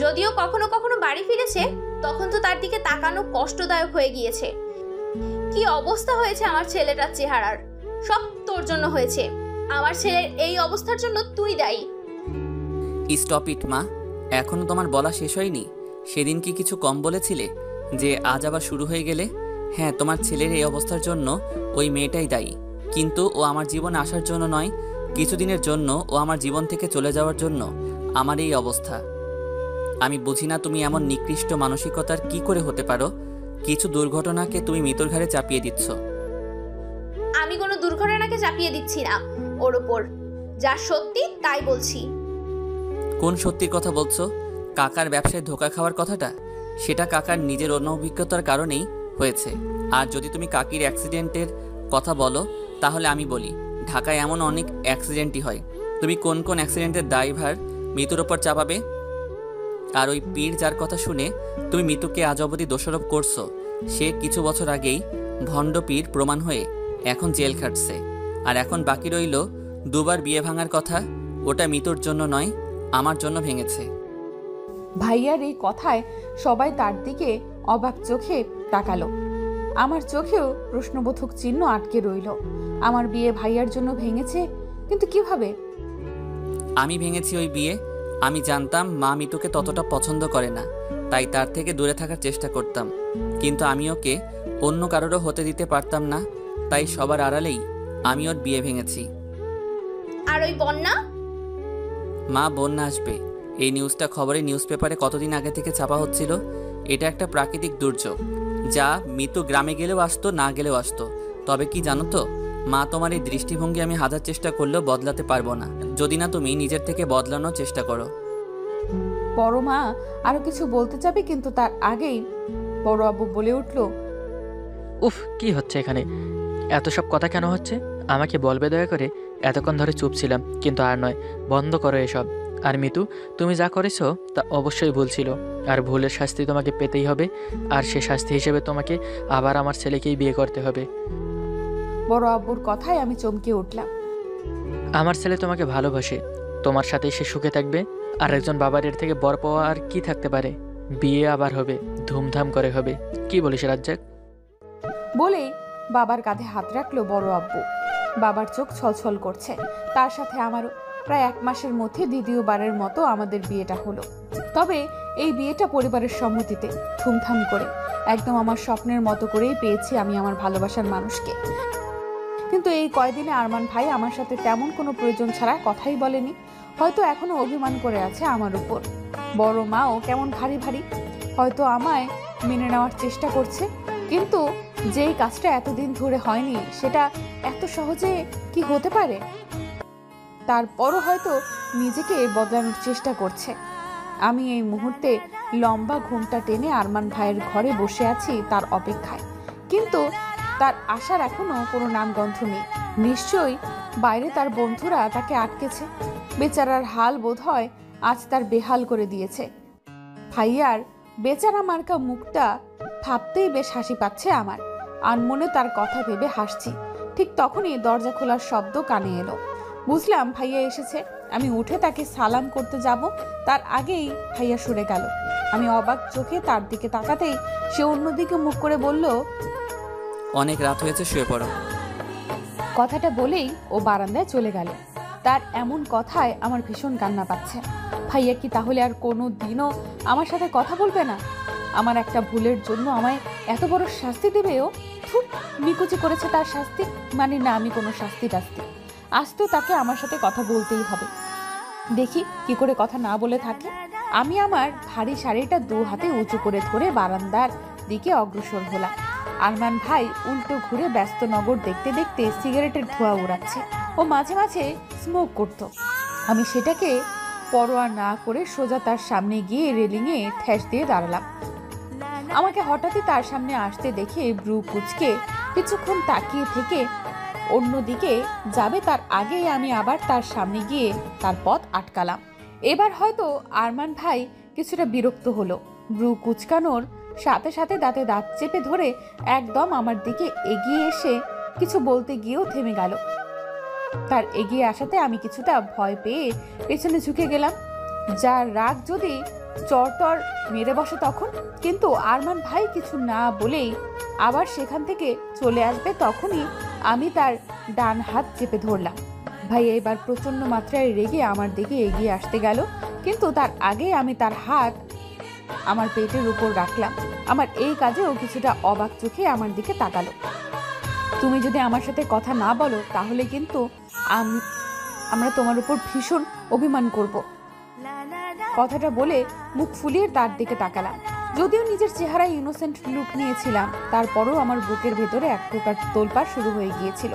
যদিও কখনো কখনো বাড়ি ফিরেছে, তখন তো তার দিকে তাকানো কষ্টদায়ক হয়ে গিয়েছে। কি অবস্থা হয়েছে আমার ছেলেটার চেহারার, সব তোর জন্য হয়েছে। আমার ছেলের এই অবস্থার জন্য তুই দায়ী। স্টপ ইট মা, এখনো তোমার বলা শেষ হয়নি। সেদিন কি কিছু কম বলেছিলে যে আজ আবার শুরু হয়ে গেলে? হ্যাঁ, তোমার ছেলের এই অবস্থার জন্য ওই মেয়েটাই দায়ী, কিন্তু ও আমার জীবনে আসার জন্য নয়, কিছুদিনের জন্য ও আমার জীবন থেকে চলে যাওয়ার জন্য আমার এই অবস্থা। আমি বুঝি না তুমি এমন নিকৃষ্ট মানসিকতার কি করে হতে পারো। কিছু দুর্ঘটনাকে তুমি মৃত্যুর ঘাড়ে চাপিয়ে দিচ্ছ। আমি কোনো দুর্ঘটনাকে চাপিয়ে দিচ্ছি না ওর ওপর, যা সত্যি তাই বলছি। কোন সত্যির কথা বলছো? কাকার ব্যবসায় ধোঁকা খাওয়ার কথাটা? সেটা কাকার নিজের অনভিজ্ঞতার কারণেই হয়েছে। আর যদি তুমি কাকির অ্যাক্সিডেন্টের কথা বলো, তাহলে আমি বলি ঢাকায় এমন অনেক অ্যাক্সিডেন্টই হয়। তুমি কোন কোন অ্যাক্সিডেন্টের দায়ভার মৃত্যুর ওপর চাপাবে? আর ওই পীর যার কথা শুনে তুমি মৃত্যুকে আজ অবধি দোষারোপ করছো, সে কিছু বছর আগেই ভণ্ড পীর প্রমাণ হয়ে এখন জেল খাটছে। আর এখন বাকি রইল দুবার বিয়ে ভাঙার কথা, ওটা মৃত্যুর জন্য নয়, আমার জন্য ভেঙেছে। ভাইয়ার এই কথায় সবাই তার দিকে অবাক চোখে তাকালো। আমার চোখেও প্রশ্নবোধক চিহ্ন আটকে রইল। আমার বিয়ে ভাইয়ার জন্য ভেঙেছে, কিন্তু কিভাবে? আমি ভেঙেছি ওই বিয়ে। আমি জানতাম মা মিতুকে ততটা পছন্দ করে না, তাই তার থেকে দূরে থাকার চেষ্টা করতাম, কিন্তু আমি ওকে অন্য কারোরও হতে দিতে পারতাম না, তাই সবার আড়ালেই আমি ওর বিয়ে ভেঙেছি। আর ওই বন্যা? মা, বন্যা আসবে এই নিউজটা খবরে নিউজ পেপারে কতদিন আগে থেকে ছাপা হচ্ছিল। এটা একটা প্রাকৃতিক দুর্যোগ, যা মিতু গ্রামে গেলেও আসতো, না গেলেও আসতো। তবে কি জানো তো মা, তোমার এই দৃষ্টিভঙ্গি আমি হাজার চেষ্টা করলেও বদলাতে পারবো না, যদি না তুমি নিজের থেকে বদলানোর চেষ্টা করো। বড় মা আরো কিছু বলতে যাবে, কিন্তু তার আগেই বড় আব্বু বলে উঠল, উফ, কি হচ্ছে এখানে? এত সব কথা কেন হচ্ছে? আমাকে বলবে দয়া করে। এতক্ষণ ধরে চুপ ছিলাম, কিন্তু আর নয়, বন্ধ করো এসব। আর মিতু, তুমি যা করেছো তা অবশ্যই ভুল ছিল, আর ভুলের শাস্তি তোমাকে পেতেই হবে। আর সে শাস্তি হিসেবে তোমাকে আবার আমার ছেলেকেই বিয়ে করতে হবে। বড় আব্বুর কথায় আমি চমকে উঠলাম। আমার ছেলে তোমাকে ভালোবাসে, তোমার সাথেই সে সুখে থাকবে। আর একজন বাবার এর থেকে বর পাওয়া আর কি থাকতে পারে? বিয়ে আবার হবে, ধুমধাম করে হবে। কি বলিস রাজ্জাক? বলেই বাবার কাঁধে হাত রাখলো বড় আব্বু। বাবার চোখ ছলছল করছে, তার সাথে আমারও। প্রায় 1 মাসের মধ্যে দ্বিতীয়বারের মতো আমাদের বিয়েটা হলো। তবে এই বিয়েটা পরিবারের সম্মতিতে, ধুমধাম করে, একদম আমার স্বপ্নের মতো করেই পেয়েছি আমি আমার ভালোবাসার মানুষকে। কিন্তু এই কয়দিনে আরমান ভাই আমার সাথে তেমন কোনো প্রয়োজন ছাড়া কথাই বলেনি। হয়তো এখনো অভিমান করে আছে আমার উপর। বড় মাও কেমন ভারী ভারী, হয়তো আমায় মেনে নেওয়ার চেষ্টা করছে। কিন্তু যেই কাজটা এতদিন ধরে হয়নি সেটা এত সহজে কি হতে পারে? তারপরও হয়তো নিজেকে বদলানোর চেষ্টা করছে। আমি এই মুহূর্তে লম্বা ঘুমটা টেনে আরমান ভাইয়ের ঘরে বসে আছি তার অপেক্ষায়। কিন্তু তার আসার এখনো কোনো নামগন্ধ নেই। নিশ্চয়ই বাইরে তার বন্ধুরা তাকে আটকেছে। বেচারার হাল বোধ হয় আজ তার বেহাল করে দিয়েছে। ভাইয়ার বেচারা মার্কা মুখটা ভাবতেই বেশ হাসি পাচ্ছে আমার। আনমনে তার কথা ভেবে হাসছি। ঠিক তখনই দরজা খোলার শব্দ কানে এলো। বুঝলাম ভাইয়া এসেছে। আমি উঠে তাকে সালাম করতে যাব, তার আগেই ভাইয়া সরে গেল। আমি অবাক চোখে তার দিকে তাকাতেই সে অন্যদিকে মুখ করে বলল, অনেক রাত হয়েছে, শুয়ে পড়ো। কথাটা বলেই ও বারান্দায় চলে গেল। তার এমন কথায় আমার ভীষণ কান্না পাচ্ছে। ভাইয়া কি তাহলে আর কোনো দিনও আমার সাথে কথা বলবে না? আমার একটা ভুলের জন্য আমায় এত বড় শাস্তি দেবে ও? নিকুচি করেছে তার শাস্তি, মানে না আমি কোনো শাস্তি টাস্তি। আজ তো তাকে আমার সাথে কথা বলতেই হবে। দেখি কি করে কথা না বলে থাকে। আমি আমার ভারী শাড়িটা 2 হাতে উঁচু করে ধরে বারান্দার দিকে অগ্রসর হলাম। আরমান ভাই উল্টো ঘুরে ব্যস্ত নগর দেখতে দেখতে সিগারেটের ধোঁয়া উড়াচ্ছে। ও মাঝে মাঝে স্মোক করত। আমি সেটাকে পরোয়া না করে সোজা তার সামনে গিয়ে রেলিংয়ে ঠেস দিয়ে দাঁড়ালাম। আমাকে হঠাৎই তার সামনে আসতে দেখে ব্রু কুচকে কিছুক্ষণ তাকিয়ে থেকে অন্যদিকে যাবে তার আগেই আমি আবার তার সামনে গিয়ে তার পথ আটকালাম। এবার হয়তো আরমান ভাই কিছুটা বিরক্ত হলো। ব্রু কুচকানোর সাথে সাথে দাঁতে দাঁত চেপে ধরে একদম আমার দিকে এগিয়ে এসে কিছু বলতে গিয়েও থেমে গেল। তার এগিয়ে আসাতে আমি কিছুটা ভয় পেয়ে পেছনে ঝুঁকে গেলাম। যার রাগ যদি চরটর মেরে বসে তখন। কিন্তু আরমান ভাই কিছু না বলেই আবার সেখান থেকে চলে আসবে, তখনই আমি তার ডান হাত চেপে ধরলাম। ভাই এবার প্রচন্ড মাত্রায় রেগে আমার দিকে এগিয়ে আসতে গেল, কিন্তু তার আগে আমি তার হাত আমার পেটের উপর রাখলাম। আমার এই কাজেও কিছুটা অবাক চোখে আমার দিকে তাকালো। তুমি যদি আমার সাথে কথা না বলো তাহলে কিন্তু আমরা তোমার উপর ভীষণ অভিমান করব। কথাটা বলে মুখ ফুলিয়ে তার দিকে তাকালাম। যদিও নিজের চেহারায় ইনোসেন্ট লুক নিয়েছিলাম, তারপরও আমার বুকের ভেতরে এক প্রকার তোলপাড় শুরু হয়ে গিয়েছিল।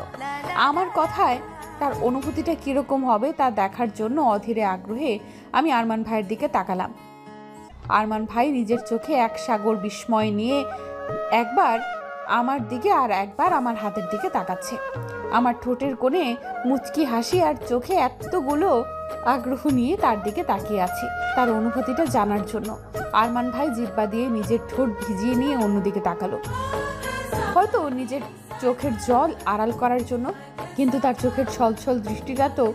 আমার কথায় তার অনুভূতিটা কিরকম হবে তা দেখার জন্য অধীরে আগ্রহে আমি আরমান ভাইয়ের দিকে তাকালাম। আরমান ভাই নিজের চোখে এক সাগর বিস্ময় নিয়ে একবার আমার দিকে আর একবার আমার হাতের দিকে তাকাচ্ছে। আমার ঠোঁটের কোণে মুচকি হাসি আর চোখে এতগুলো আগ্রহ নিয়ে তার দিকে তাকিয়ে আছি তার অনুভূতিটা জানার জন্য। আরমান ভাই জিহ্বা দিয়ে নিজের ঠোঁট ভিজিয়ে নিয়ে অন্যদিকে তাকালো, হয়তো নিজের চোখের জল আড়াল করার জন্য। কিন্তু তার চোখের ছলছল দৃষ্টিটা তো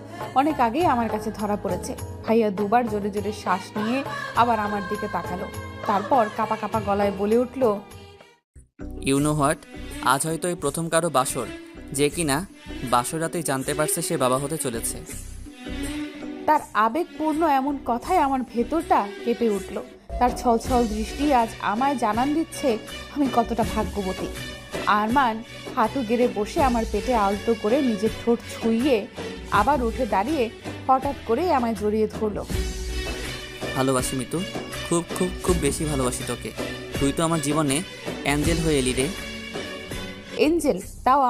অনেক আগেই আমার কাছে ধরা পড়েছে। ভাইয়া 2 বার জোরে জোরে শ্বাস নিয়ে আবার আমার দিকে তাকালো। তারপর কাপা কাপা গলায় বলে উঠল, ইউ নো হোয়াট, আজ হয়তো এই প্রথম কারো বাসর যে কিনা বাসর রাতেই জানতে পারছে সে বাবা হতে চলেছে। তার আবেগপূর্ণ এমন কথায় আমার ভেতরটা কেঁপে উঠল। তার ছলছল দৃষ্টি আজ আমায় জানান দিচ্ছে আমি কতটা ভাগ্যবতী। আরমান হাঁটু গেড়ে বসে আমার পেটে আলতো করে নিজের ঠোঁট ছুঁইয়ে আবার উঠে দাঁড়িয়ে হঠাৎ করে আমায় জড়িয়ে ধরল। ভালোবাসি মিতু, খুব খুব খুব বেশি ভালোবাসি তোকে। তুই তো আমার জীবনে অ্যাঞ্জেল হয়ে এলি রে। এঞ্জেল? তাও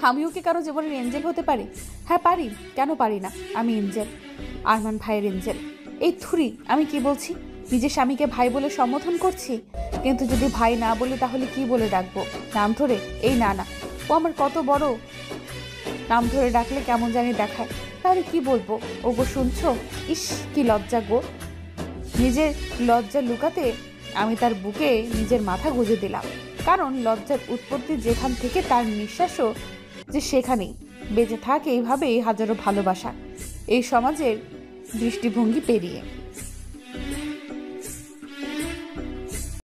আমিও কি কারো জীবনের এঞ্জেল হতে পারি? হ্যাঁ পারি, কেন পারি না? আমি এঞ্জেল, আরমান ভাইয়ের এঞ্জেল। এই থুরি আমি কি বলছি? নিজের স্বামীকে ভাই বলে সম্বোধন করছি, কিন্তু যদি ভাই না বলে তাহলে কি বলে ডাকবো? নাম ধরে? এই না না, ও আমার কত বড়। নাম ধরে ডাকলে কেমন জানি দেখায়, তাহলে কি বলবো? ওগো শুনছো? ইস কি লজ্জা গো। নিজের লজ্জা লুকাতে আমি তার বুকে নিজের মাথা গুঁজে দিলাম, কারণ লজ্জার উৎপত্তি যেখান থেকে তার নিঃশ্বাসও যে সেখানেই। বেঁচে থাকে এইভাবেই হাজারো ভালোবাসা এই সমাজের দৃষ্টিভঙ্গি পেরিয়ে।